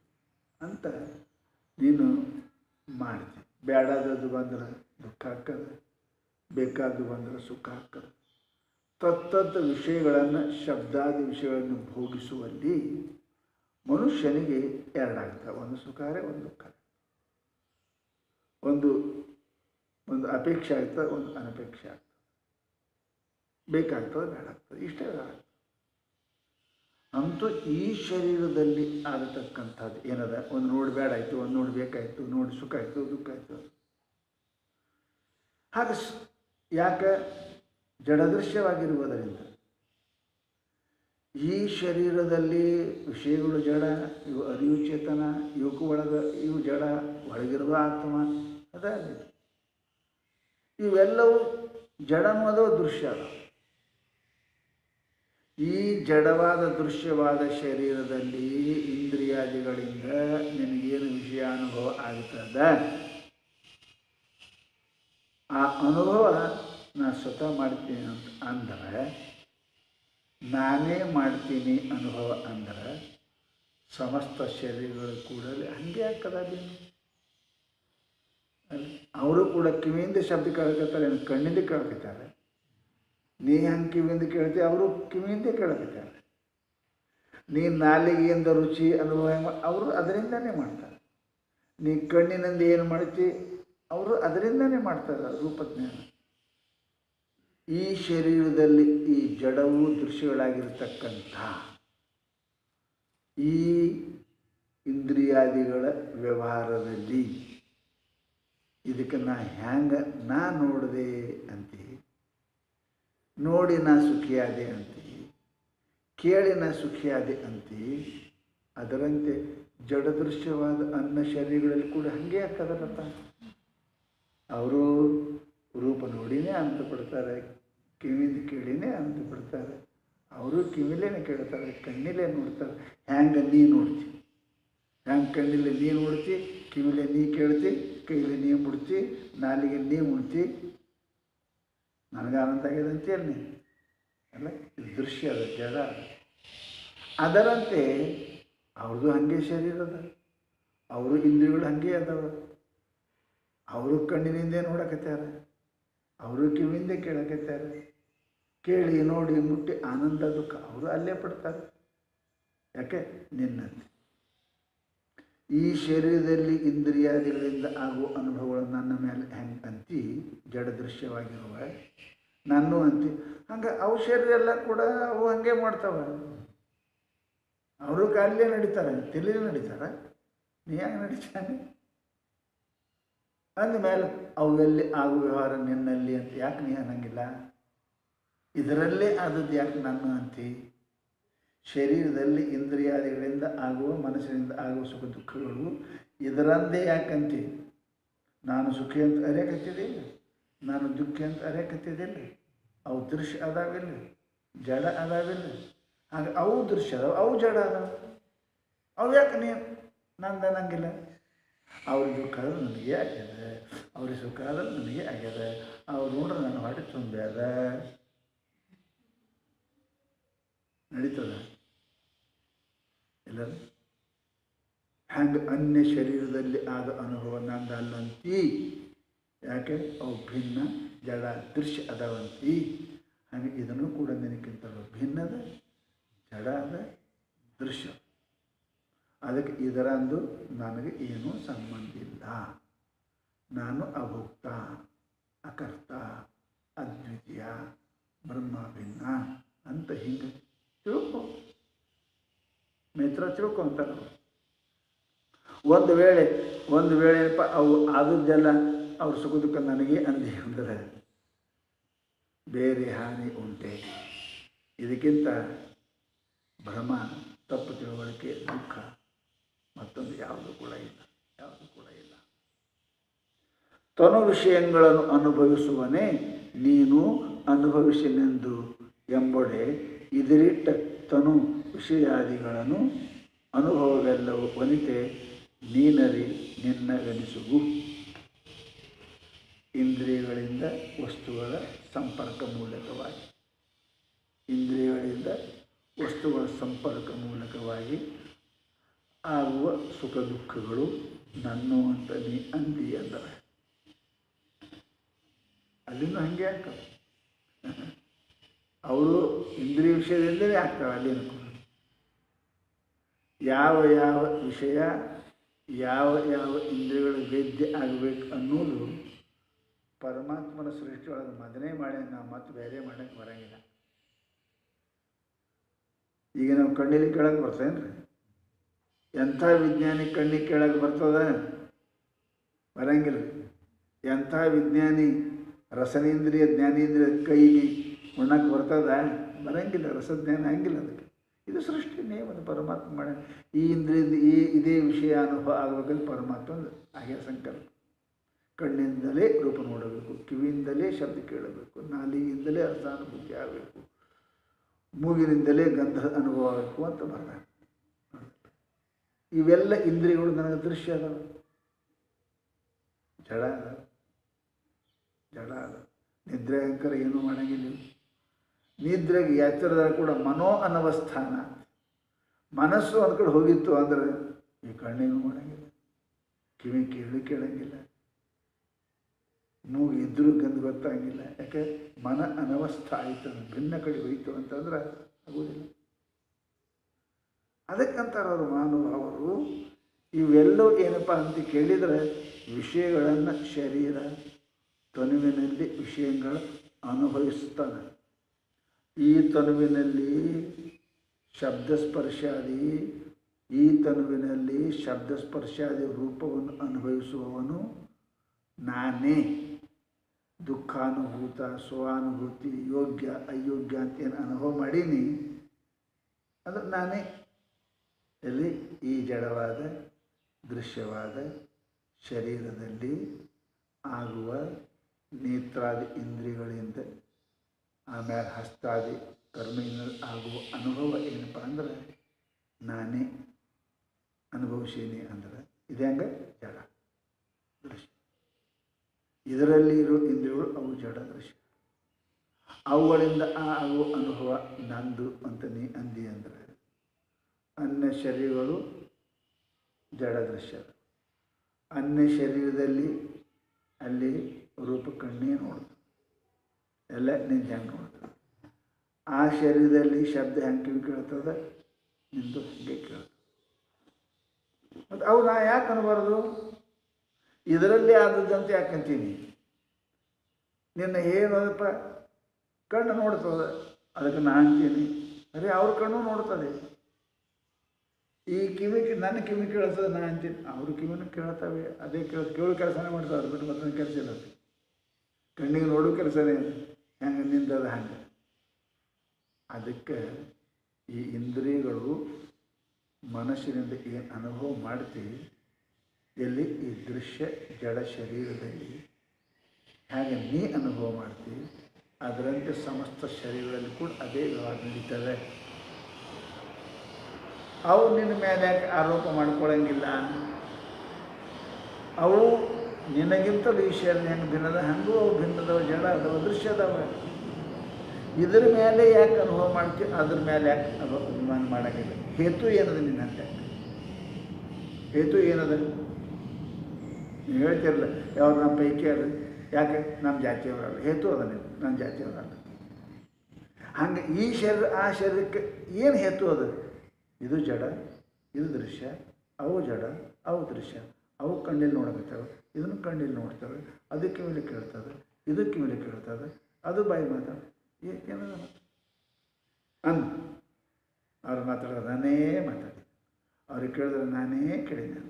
ಅಂತ ನೀನು ಮಾಡ್ತಿ. ಬೇಡಾದದ್ದು ಬಂದ್ರೆ ದುಃಖ ಆಗ್ತದೆ, ಬೇಕಾದ್ದು ಬಂದರೆ ಸುಖ ಆಗ್ತದೆ. ತತ್ತದ ವಿಷಯಗಳನ್ನು, ಶಬ್ದಾದಿ ವಿಷಯಗಳನ್ನು ಭೋಗಿಸುವಲ್ಲಿ ಮನುಷ್ಯನಿಗೆ ಎರಡಾಗ್ತವೆ, ಒಂದು ಸುಖಾರೆ ಒಂದು ದುಃಖ. ಒಂದು ಅಪೇಕ್ಷೆ ಆಗ್ತದೆ, ಒಂದು ಅನಪೇಕ್ಷೆ ಆಗ್ತದೆ, ಬೇಕಾಗ್ತದೆ ಬೇಡ ಆಗ್ತದೆ, ಇಷ್ಟೇ ಆಗ್ತದೆ. ಅಂತೂ ಈ ಶರೀರದಲ್ಲಿ ಆಗತಕ್ಕಂಥದ್ದು ಏನದ, ಒಂದು ನೋಡಿ ಬೇಡ ಆಯಿತು, ಒಂದು ನೋಡಿ ಬೇಕಾಯಿತು, ನೋಡಿ ಸುಖ ಆಯಿತು, ದುಃಖ ಆಯಿತು. ಹಾಗೆ ಯಾಕೆ? ಜಡದೃಶ್ಯವಾಗಿರುವುದರಿಂದ. ಈ ಶರೀರದಲ್ಲಿ ವಿಷಯಗಳು ಜಡ, ಇವು ಅರಿವು ಚೇತನ, ಇವಕ್ಕೂ ಇವು ಜಡ, ಒಳಗಿರುವ ಆತ್ಮ ಅದ. ಇವೆಲ್ಲವೂ ಜಡ ಅನ್ನೋದು ದೃಶ್ಯ ಅದ. ಈ ಜಡವಾದ ದೃಶ್ಯವಾದ ಶರೀರದಲ್ಲಿ ಇಂದ್ರಿಯಾದಿಗಳಿಂದ ನಿನಗೇನು ವಿಷಯ ಅನುಭವ ಆಗ್ತದೆ, ಆ ಅನುಭವ ನಾನು ಸ್ವತಃ ಮಾಡ್ತೀನಿ ಅಂತ ಅಂದರೆ, ನಾನೇ ಮಾಡ್ತೀನಿ ಅನುಭವ ಅಂದ್ರೆ ಸಮಸ್ತ ಶರೀರಗಳು ಕೂಡ ಹಾಗೆ ಆಗ್ತದ. ಅವರು ಕೂಡ ಕಿವಿಯಿಂದ ಶಬ್ದ ಕೇಳಕತ್ತಾರೆ, ಕಣ್ಣಿಂದ ಕೇಳಕತ್ತಾರೆ. ನೀ ಹಂಗೆ ಕಿವಿಯಿಂದ ಕೇಳ್ತೀವಿ, ಅವರು ಕಿವಿಯಿಂದ ಕೇಳಕತ್ತಾರೆ. ನೀ ನಾಲಿಗೆಯಿಂದ ರುಚಿ ಅನುಭವ ಅವರು ಅದರಿಂದನೇ ಮಾಡ್ತಾರೆ. ನೀ ಕಣ್ಣಿನಿಂದ ಏನು ಮಾಡ್ತಿ, ಅವರು ಅದರಿಂದನೇ ಮಾಡ್ತಾರೆ ರೂಪಜ್ಞಾನ. ಈ ಶರೀರದಲ್ಲಿ ಈ ಜಡವು ದೃಶ್ಯಗಳಾಗಿರ್ತಕ್ಕಂಥ ಈ ಇಂದ್ರಿಯಾದಿಗಳ ವ್ಯವಹಾರದಲ್ಲಿ ಇದಕ್ಕೆ ನಾ ನೋಡಿದೆ ಅಂತೀವಿ, ನೋಡಿ ನಾ ಸುಖಿಯಾದೆ ಅಂತೀವಿ, ಕೇಳಿ ನಾ ಸುಖಿಯಾದೆ ಅಂತೀವಿ. ಅದರಂತೆ ಜಡದೃಶ್ಯವಾದ ಅನ್ನ ಶರೀರಗಳಲ್ಲಿ ಕೂಡ ಹಾಗೆ ಆಗ್ತದಲ್ಲಪ್ಪ. ಅವರು ರೂಪ ನೋಡಿನೇ ಅಂತ ಪಡ್ತಾರೆ, ಕಿವಿಯಿಂದ ಕೇಳಿನೇ ಅಂತ ಪಡ್ತಾರೆ. ಅವರು ಕಿವಿಲೇನೆ ಕೇಳ್ತಾರೆ, ಕಣ್ಣಿಲೇ ನೋಡ್ತಾರೆ. ಹ್ಯಾಂಗೆ ನೀ ನೋಡ್ತಿ, ಹ್ಯಾಂಗೆ ಕಣ್ಣಿಲೆ ನೀ ನೋಡ್ತಿ, ಕಿವಿಲೆ ನೀ ಕೇಳ್ತಿ, ಕೈಲಿ ನೀ ಮುಡ್ತಿ, ನಾಲಿಗೆ ನೀ ಮುಡ್ತಿ. ನನಗೆ ಆನಂದ ಆಗಿದೆ ಅಂತೇಳಿ ನೀ ಅಲ್ಲ, ಇದು ದೃಶ್ಯ ಅದ, ಜಡ ಅದ. ಅದರಂತೆ ಅವ್ರದ್ದು ಹಾಗೆ ಶರೀರ ಅದ, ಅವರು ಇಂದ್ರಿಯಗಳು ಹಾಗೆ ಅದಾವ. ಅವರು ಕಣ್ಣಿನಿಂದ ನೋಡಕತ್ತಾರೆ, ಅವರು ಕಿವಿಯಿಂದ ಕೇಳಕತ್ತಾರೆ. ಕೇಳಿ ನೋಡಿ ಮುಟ್ಟಿ ಆನಂದ ದುಃಖ ಅವರು ಅಲ್ಲೇ ಪಡ್ತಾರೆ. ಯಾಕೆ? ನಿನ್ನಂತೆ ಈ ಶರೀರದಲ್ಲಿ ಇಂದ್ರಿಯಾದಿಗಳಿಂದ ಆಗುವ ಅನುಭವಗಳು ನನ್ನ ಮೇಲೆ ಹೆಂಗೆ ಅಂತಿ, ಜಡದೃಶ್ಯವಾಗಿರುವ ನಾನು ಅಂತಿ. ಹಂಗೆ ಅವು ಶರೀರ ಎಲ್ಲ ಕೂಡ ಅವು ಹಾಗೆ ಮಾಡ್ತಾವೆ. ಅವರು ಕಾಲೇ ನಡೀತಾರೆ, ತಲೆಯೇ ನಡೀತಾರೆ. ನೀ ಯಾಕೆ ನಡೀತಾನೆ ಅಂದಮೇಲೆ ಅವೆಲ್ಲಿ ಆಗುವ ವ್ಯವಹಾರ ನಿನ್ನಲ್ಲಿ ಅಂತ ಯಾಕೆ ನೀ ಅನ್ನಂಗಿಲ್ಲ? ಇದರಲ್ಲೇ ಆದದ್ದು ಯಾಕೆ ನಾನು ಅಂತಿ? ಶರೀರದಲ್ಲಿ ಇಂದ್ರಿಯಾದಿಗಳಿಂದ ಆಗುವ ಮನಸ್ಸಿನಿಂದ ಆಗುವ ಸುಖ ದುಃಖಗಳು ಇದರಂದೇ ಯಾಕಂತಿ? ನಾನು ಸುಖಿ ಅಂತ ಅರಿಯಕತ್ತಿದ್ದಿಲ್ಲ, ನಾನು ದುಃಖಿ ಅಂತ ಅರಿಯಕತ್ತಿದ್ದಿಲ್ಲ. ಅವು ದೃಶ್ಯ ಅದಾವಿಲ್ಲ, ಜಡ ಅದಾವಿಲ್ಲ. ಹಾಗೆ ಅವು ದೃಶ್ಯ ಅದಾವ, ಅವು ಜಡ ಅದಾವ. ಅವು ಯಾಕೆ ನೀ ನಂದು ಅನ್ನಂಗಿಲ್ಲ? ಅವ್ರಿಗೆ ದುಃಖ ಆದ್ರೆ ನನಗೆ ಆಗ್ಯದ, ಅವ್ರಿಗೆ ಸುಖ ಆದ್ರೆ ನನಗೆ ಆಗ್ಯದ, ಅವ್ರು ನೋಡ್ರೆ ನನ್ನ ಹೊಟ್ಟೆ ತುಂಬ್ಯಾದ. ನಡೀತದ ಇಲ್ಲ? ಹಂಗೆ ಅನ್ಯ ಶರೀರದಲ್ಲಿ ಆದ ಅನುಭವ ನಂದಲ್ಲಂತಿ. ಯಾಕೆ? ಅವು ಭಿನ್ನ, ಜಡ, ದೃಶ್ಯ ಅದಾವಂತಿ. ಹಾಗೆ ಇದನ್ನು ಕೂಡ ನಿನಕ್ಕಿಂತಲೂ ಭಿನ್ನದ, ಜಡ ಅದ, ದೃಶ್ಯ. ಅದಕ್ಕೆ ಇದರಂದು ನನಗೆ ಏನೂ ಸಂಬಂಧ ಇಲ್ಲ. ನಾನು ಅಭೋಕ್ತ, ಅಕರ್ತ, ಅದ್ವಿತೀಯ, ಬ್ರಹ್ಮ ಭಿನ್ನ ಅಂತ ಹಿಂಗೆ ತಿಳ್ಕೊ. ಮಿತ್ರ ತಿಳ್ಕೊ ಅಂತಾರೆ. ಒಂದು ವೇಳೆ ಅವು ಆದದ್ದೆಲ್ಲ ಅವ್ರ ಸುಖ ದುಃಖ ನನಗೆ ಅಂದಿ ಅಂದರೆ ಬೇರೆ ಹಾನಿ ಉಂಟೆ? ಇದಕ್ಕಿಂತ ಭ್ರಮ, ತಪ್ಪು ತಿಳುವಳಿಕೆ, ದುಃಖ ಮತ್ತೊಂದು ಯಾವುದು ಕೂಡ ಇಲ್ಲ. ತನು ವಿಷಯಗಳನ್ನು ಅನುಭವಿಸುವನೇ ನೀನು ಅನುಭವಿಸಿನೆಂದು ಎಂಬೊಡೆ ಇದರಿಟ್ಟ ತನು ವಿಷಯಾದಿಗಳನ್ನು ಅನುಭವವೆಲ್ಲವೂ ವನಿತೆ ನೀನರಿ ನಿನ್ನಗನಿಸುವು. ಇಂದ್ರಿಯಗಳಿಂದ ವಸ್ತುಗಳ ಸಂಪರ್ಕ ಮೂಲಕವಾಗಿ ಆಗುವ ಸುಖ ದುಃಖಗಳು ನನ್ನು ಅಂತ ನೀ ಅಂದಿ ಅಂದರೆ ಅಲ್ಲಿನೂ ಹಾಗೆ ಆಗ್ತವೆ. ಅವರು ಇಂದ್ರಿಯ ವಿಷಯದಿಂದಲೇ ಆಗ್ತವೆ. ಅಲ್ಲಿನ ಯಾವ ವಿಷಯ ಯಾವ ಇಂದ್ರಿಯಗಳ ವೇದ್ಯ ಆಗಬೇಕು ಅನ್ನೋದು ಪರಮಾತ್ಮನ ಸೃಷ್ಟಿಯೊಳಗೆ ಮೊದಲೇ ಮಾಡಿ ನಾವು ಮತ್ತೆ ಬೇರೆ ಮಾಡೋಕ್ಕೆ ಬರೋಂಗಿಲ್ಲ. ಈಗ ನಾವು ಕಣ್ಣಿಲಿ ಕೇಳಕ್ಕೆ ಬರ್ತೇನ್ರಿ? ಎಂಥ ವಿಜ್ಞಾನಿ ಕಣ್ಣಿಗೆ ಕೇಳಕ್ಕೆ ಬರ್ತದ? ಬರಂಗಿಲ್ಲ. ಎಂಥ ವಿಜ್ಞಾನಿ ರಸನೇಂದ್ರಿಯ ಜ್ಞಾನೇಂದ್ರಿಯ ಕೈಗೆ ಉಣ್ಣಕ್ಕೆ ಬರ್ತದ? ಬರಂಗಿಲ್ಲ. ರಸಜ್ಞಾನ ಹಂಗಿಲ್ಲ. ಅದಕ್ಕೆ ಇದು ಸೃಷ್ಟಿ ನೇಮದ ಪರಮಾತ್ಮ ಮಾಡ. ಈ ಇಂದ್ರಿಯದ ಇದೇ ವಿಷಯ ಅನುಭವ ಆಗಬೇಕಂದ್ರೆ ಪರಮಾತ್ಮ ಹಾಗೆ ಸಂಕಲ್ಪ. ಕಣ್ಣಿಂದಲೇ ರೂಪ ನೋಡಬೇಕು, ಕಿವಿಯಿಂದಲೇ ಶಬ್ದ ಕೇಳಬೇಕು, ನಾಲಿಗೆಯಿಂದಲೇ ಅರ್ಥಾನುಭೂತಿ ಆಗಬೇಕು, ಮೂಗಿನಿಂದಲೇ ಗಂಧ ಅನುಭವ ಆಗಬೇಕು ಅಂತ ಬರ್ತಾರೆ. ಇವೆಲ್ಲ ಇಂದ್ರಿಯಗಳು ನನಗೆ ದೃಶ್ಯ ಅದಾವ, ಜಡ ಅದ. ನಿದ್ರೆ ಅಂಕರ ಏನೂ ಮಾಡೋಂಗಿಲ್ಲ. ನಿದ್ರೆಗೆ ಎಚ್ಚರದಾಗ ಕೂಡ ಮನೋ ಅನವಸ್ಥಾನ, ಮನಸ್ಸು ಒಂದು ಕಡೆ ಹೋಗಿತ್ತು ಅಂದರೆ ಈ ಕಣ್ಣೇನು ಮಾಡೋಂಗಿಲ್ಲ, ಕಿವಿ ಕೇಳಂಗಿಲ್ಲ, ಮೂಗು ಇದ್ರೂ ಗಂಧ ಗೊತ್ತಾಗಿಲ್ಲ. ಯಾಕೆ? ಮನ ಅನವಸ್ಥ ಆಯಿತು, ಭಿನ್ನ ಕಡೆ ಹೋಯಿತು ಅಂತಂದ್ರೆ ಆಗೋದಿಲ್ಲ. ಅದಕ್ಕಂತಾರೆ ಅವರು ಮಹಾನುಭಾವರು. ಇವೆಲ್ಲವೂ ಏನಪ್ಪ ಅಂತ ಕೇಳಿದರೆ ವಿಷಯಗಳನ್ನು ಶರೀರ ತನುವಿನಲ್ಲಿ ವಿಷಯಗಳು ಅನುಭವಿಸ್ತಾನೆ. ಈ ತನುವಿನಲ್ಲಿ ಶಬ್ದಸ್ಪರ್ಶಾದಿ ರೂಪವನ್ನು ಅನುಭವಿಸುವವನು ನಾನೇ. ದುಃಖಾನುಭೂತ, ಸ್ವಾನುಭೂತಿ, ಯೋಗ್ಯ ಅಯೋಗ್ಯ ಅಂತ ಏನು ಅನುಭವ ಮಾಡೀನಿ ಅಂದರೆ ನಾನೇ. ಎಲ್ಲಿ? ಈ ಜಡವಾದ ದೃಶ್ಯವಾದ ಶರೀರದಲ್ಲಿ ಆಗುವ ನೇತ್ರಾದಿ ಇಂದ್ರಿಯಗಳಿಂದ ಆಮೇಲೆ ಹಸ್ತಾದಿ ಕರ್ಮೆಯಿಂದ ಆಗುವ ಅನುಭವ ಏನಪ್ಪ ಅಂದ್ರೆ ನಾನೇ ಅನುಭವಿಸೀನಿ ಅಂದ್ರೆ ಇದೆ. ಹಂಗೆ ಜಡ ದೃಶ್ಯ. ಇದರಲ್ಲಿ ಇರೋ ಇಂದ್ರಿಯಗಳು ಅವು ಜಡ ದೃಶ್ಯ. ಅವುಗಳಿಂದ ಆಗುವ ಅನುಭವ ನಂದು ಅಂತ ನೀ ಅಂದಿ ಅಂದರೆ ಅನ್ಯ ಶರೀರಗಳು ಜಡ ದೃಶ್ಯ. ಅನ್ಯ ಶರೀರದಲ್ಲಿ ಅಲ್ಲಿ ರೂಪ ಕಣ್ಣೇ ನೋಡ್ತದೆ, ಎಲ್ಲ ನಿಂದು ಹೆಂಗೆ ನೋಡ್ತದೆ. ಆ ಶರೀರದಲ್ಲಿ ಶಬ್ದ ಹೆಂಗೆ ಕಿವಿ ಕೇಳ್ತದೆ, ನಿಂದು ಹಂಗೆ ಕೇಳ್ತದೆ. ಮತ್ತು ಅವು ನಾ ಯಾಕೆ ಅನ್ಬಾರ್ದು? ಇದರಲ್ಲೇ ಆದದ್ದಂತ ಯಾಕಂತೀನಿ? ನಿನ್ನ ಏನದಪ್ಪ ಕಣ್ಣು ನೋಡ್ತದೆ, ಅದಕ್ಕೆ ನಾ ಅಂತೀನಿ. ಅರೆ ಅವ್ರ ಕಣ್ಣು ನೋಡ್ತದೆ. ಈ ಕಿವಿ ನನ್ನ ಕಿವಿ ಕೇಳಿಸ್ತದೆ ನಾ ಅಂತೀನಿ, ಅವ್ರ ಕಿವಿನೂ ಕೇಳ್ತವೆ, ಅದೇ ಕೇಳೋ ಕೆಲಸನೇ ಮಾಡ್ತಾವೆ, ಅದು ಬಿಟ್ಟು ಮತ್ತೊಂದು ಕೆಲಸ ಇಲ್ಲ. ಕಣ್ಣಿಗೆ ನೋಡೋ ಕೆಲಸನೇ ಹೆಂಗೆ ನಿಂತದ ಹಂಗೆ. ಅದಕ್ಕೆ ಈ ಇಂದ್ರಿಯಗಳು ಮನಸ್ಸಿನಿಂದ ಏನು ಅನುಭವ ಮಾಡ್ತೀವಿ, ಎಲ್ಲಿ ಈ ದೃಶ್ಯ ಜಡ ಶರೀರದಲ್ಲಿ ಹಾಗೆ ನೀ ಅನುಭವ ಮಾಡ್ತೀವಿ, ಅದರಂತೆ ಸಮಸ್ತ ಶರೀರದಲ್ಲಿ ಕೂಡ ಅದೇ ವ್ಯವಹಾರ ನಡೀತದೆ. ಅವು ನಿನ್ನ ಮೇಲೆ ಯಾಕೆ ಆರೋಪ ಮಾಡ್ಕೊಳ್ಳಂಗಿಲ್ಲ? ಅವು ನಿನಗಿಂತಲೂ ಈ ಶರೀರ ಹೆಂಗೆ ಭಿನ್ನದ, ಹಂಗೂ ಅವು ಭಿನ್ನದವ, ಜಡ ಅದಾವ, ದೃಶ್ಯ ಅದಾವ. ಇದ್ರ ಮೇಲೆ ಯಾಕೆ ಅನುಭವ ಮಾಡ್ತೀವಿ, ಅದ್ರ ಮೇಲೆ ಯಾಕೆ ಅಭಿಮಾನ ಮಾಡೋಂಗಿಲ್ಲ? ಹೇತು ಏನದ ನಿನ್ನಂತೆ? ಹೇತು ಏನದ? ನೀವು ಹೇಳ್ತಿರಲ್ಲ, ಯಾವ್ದು ನಮ್ಮ ಪೈಕಿ ಅದ, ಯಾಕೆ ನಮ್ಮ ಜಾತಿಯವರಲ್ಲ, ಹೇತು ಅದ ನೀವು ನನ್ನ ಜಾತಿಯವರಲ್ಲ. ಹಂಗೆ ಈ ಶರೀರ ಆ ಶರೀರಕ್ಕೆ ಏನು ಹೇತು ಅದ? ಇದು ಜಡ, ಇದು ದೃಶ್ಯ, ಅವು ಜಡ, ಅವು ದೃಶ್ಯ, ಅವು ಕಣ್ಣಲ್ಲಿ ನೋಡಕತ್ತವೆ, ಇದನ್ನು ಕಣ್ಣಲ್ಲಿ ನೋಡ್ತವೆ, ಅದು ಕಿವಿಲಿ ಕೇಳ್ತದೆ, ಇದು ಕಿವಿಲಿ ಕೇಳ್ತದೆ, ಅದು ಬಾಯಿ ಮಾತಾಡ ಏನದ ಅವ್ರು ಮಾತಾಡೋದು ನಾನೇ ಮಾತಾಡಿ, ಅವ್ರಿಗೆ ಕೇಳಿದ್ರೆ ನಾನೇ ಕೇಳಿದೆ,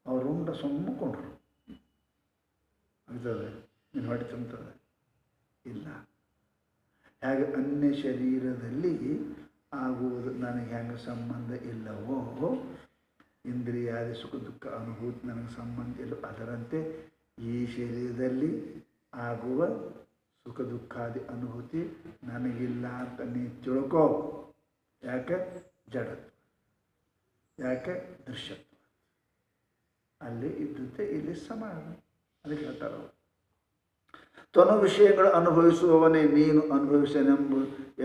ಅವ್ರು ಉಂಡ ಸುಮ್ಮಕೊಂಡ್ರು. ಆಗ್ತದೆ ನೀನು ಹೊಟ್ಟೆ ತುಂಬುತ್ತದೆ ಇಲ್ಲ. ಹೇಗೆ ಅನ್ಯ ಶರೀರದಲ್ಲಿ ಆಗುವುದು ನನಗೆ ಹೆಂಗೆ ಸಂಬಂಧ ಇಲ್ಲವೋ, ಇಂದ್ರಿಯಾದಿ ಸುಖ ದುಃಖ ಅನುಭೂತಿ ನನಗೆ ಸಂಬಂಧ ಇಲ್ಲ, ಅದರಂತೆ ಈ ಶರೀರದಲ್ಲಿ ಆಗುವ ಸುಖ ದುಃಖಾದಿ ಅನುಭೂತಿ ನನಗಿಲ್ಲ ಅಂತ ನೀ ತಿಳ್ಕೋ. ಯಾಕೆ? ಜಡತ್ವ, ಯಾಕೆ? ದೃಶ್ಯತ್ವ. ಅಲ್ಲಿ ಇದ್ದಂತೆ ಇಲ್ಲಿ ಸಮಾನ. ಅದಕ್ಕೆ ಹೇಳ್ತಾರೆ ತನು ವಿಷಯಗಳು ಅನುಭವಿಸುವವನೇ ನೀನು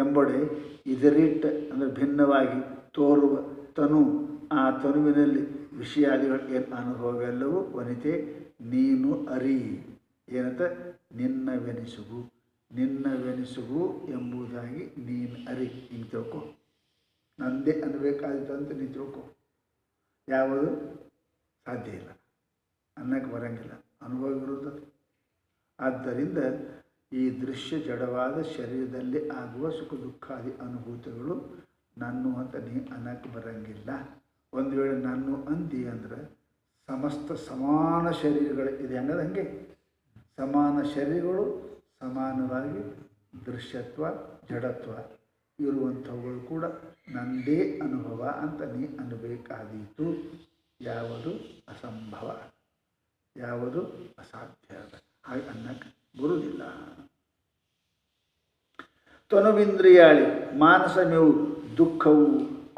ಎಂಬುಡೆ ಇದರಿಟ್ಟ ಅಂದರೆ ಭಿನ್ನವಾಗಿ ತೋರುವ ತನು, ಆ ತನುವಿನಲ್ಲಿ ವಿಷಯಾದಿಗಳು ಏನು ಅನುಭವವೆಲ್ಲವೂ ವನಿತೆ ನೀನು ಅರಿ. ಏನಂತ? ನಿನ್ನವೆನಿಸುವು ಎಂಬುದಾಗಿ ನೀನು ಅರಿ. ಹಿಂಗೆ ತಿಳ್ಕೊ, ನಂದೇ ಅನ್ನಬೇಕಾದಿತ್ತು ಅಂತ ನೀನು ತಿಳ್ಕೊ. ಯಾವುದು ಸಾಧ್ಯ ಇಲ್ಲ, ಅನ್ನಕ್ಕೆ ಬರೋಂಗಿಲ್ಲ, ಅನುಭವ ಇರುತ್ತದೆ. ಆದ್ದರಿಂದ ಈ ದೃಶ್ಯ ಜಡವಾದ ಶರೀರದಲ್ಲಿ ಆಗುವ ಸುಖ ದುಃಖಾದಿ ಅನುಭೂತಿಗಳು ನಾನು ಅಂತ ನೀ ಅನ್ನಕ್ಕೆ ಬರೋಂಗಿಲ್ಲ. ಒಂದು ವೇಳೆ ನಾನು ಅಂದಿ ಅಂದರೆ ಸಮಸ್ತ ಸಮಾನ ಶರೀರಗಳು ಇದೆ ಹಂಗದ, ಹಂಗೆ ಸಮಾನ ಶರೀರಗಳು ಸಮಾನವಾಗಿ ದೃಶ್ಯತ್ವ ಜಡತ್ವ ಇರುವಂಥವುಗಳು ಕೂಡ ನನ್ನದೇ ಅನುಭವ ಅಂತ ನೀ ಅನ್ನಬೇಕಾದೀತು. ಯಾವುದು ಅಸಂಭವ, ಯಾವುದು ಅಸಾಧ್ಯ, ಹಾಗೆ ಅನ್ನಕ್ಕೆ ಬರುವುದಿಲ್ಲ. ತನುವಿಂದ್ರಿಯಾಳಿ ಮಾನಸಮೇವು ದುಃಖವು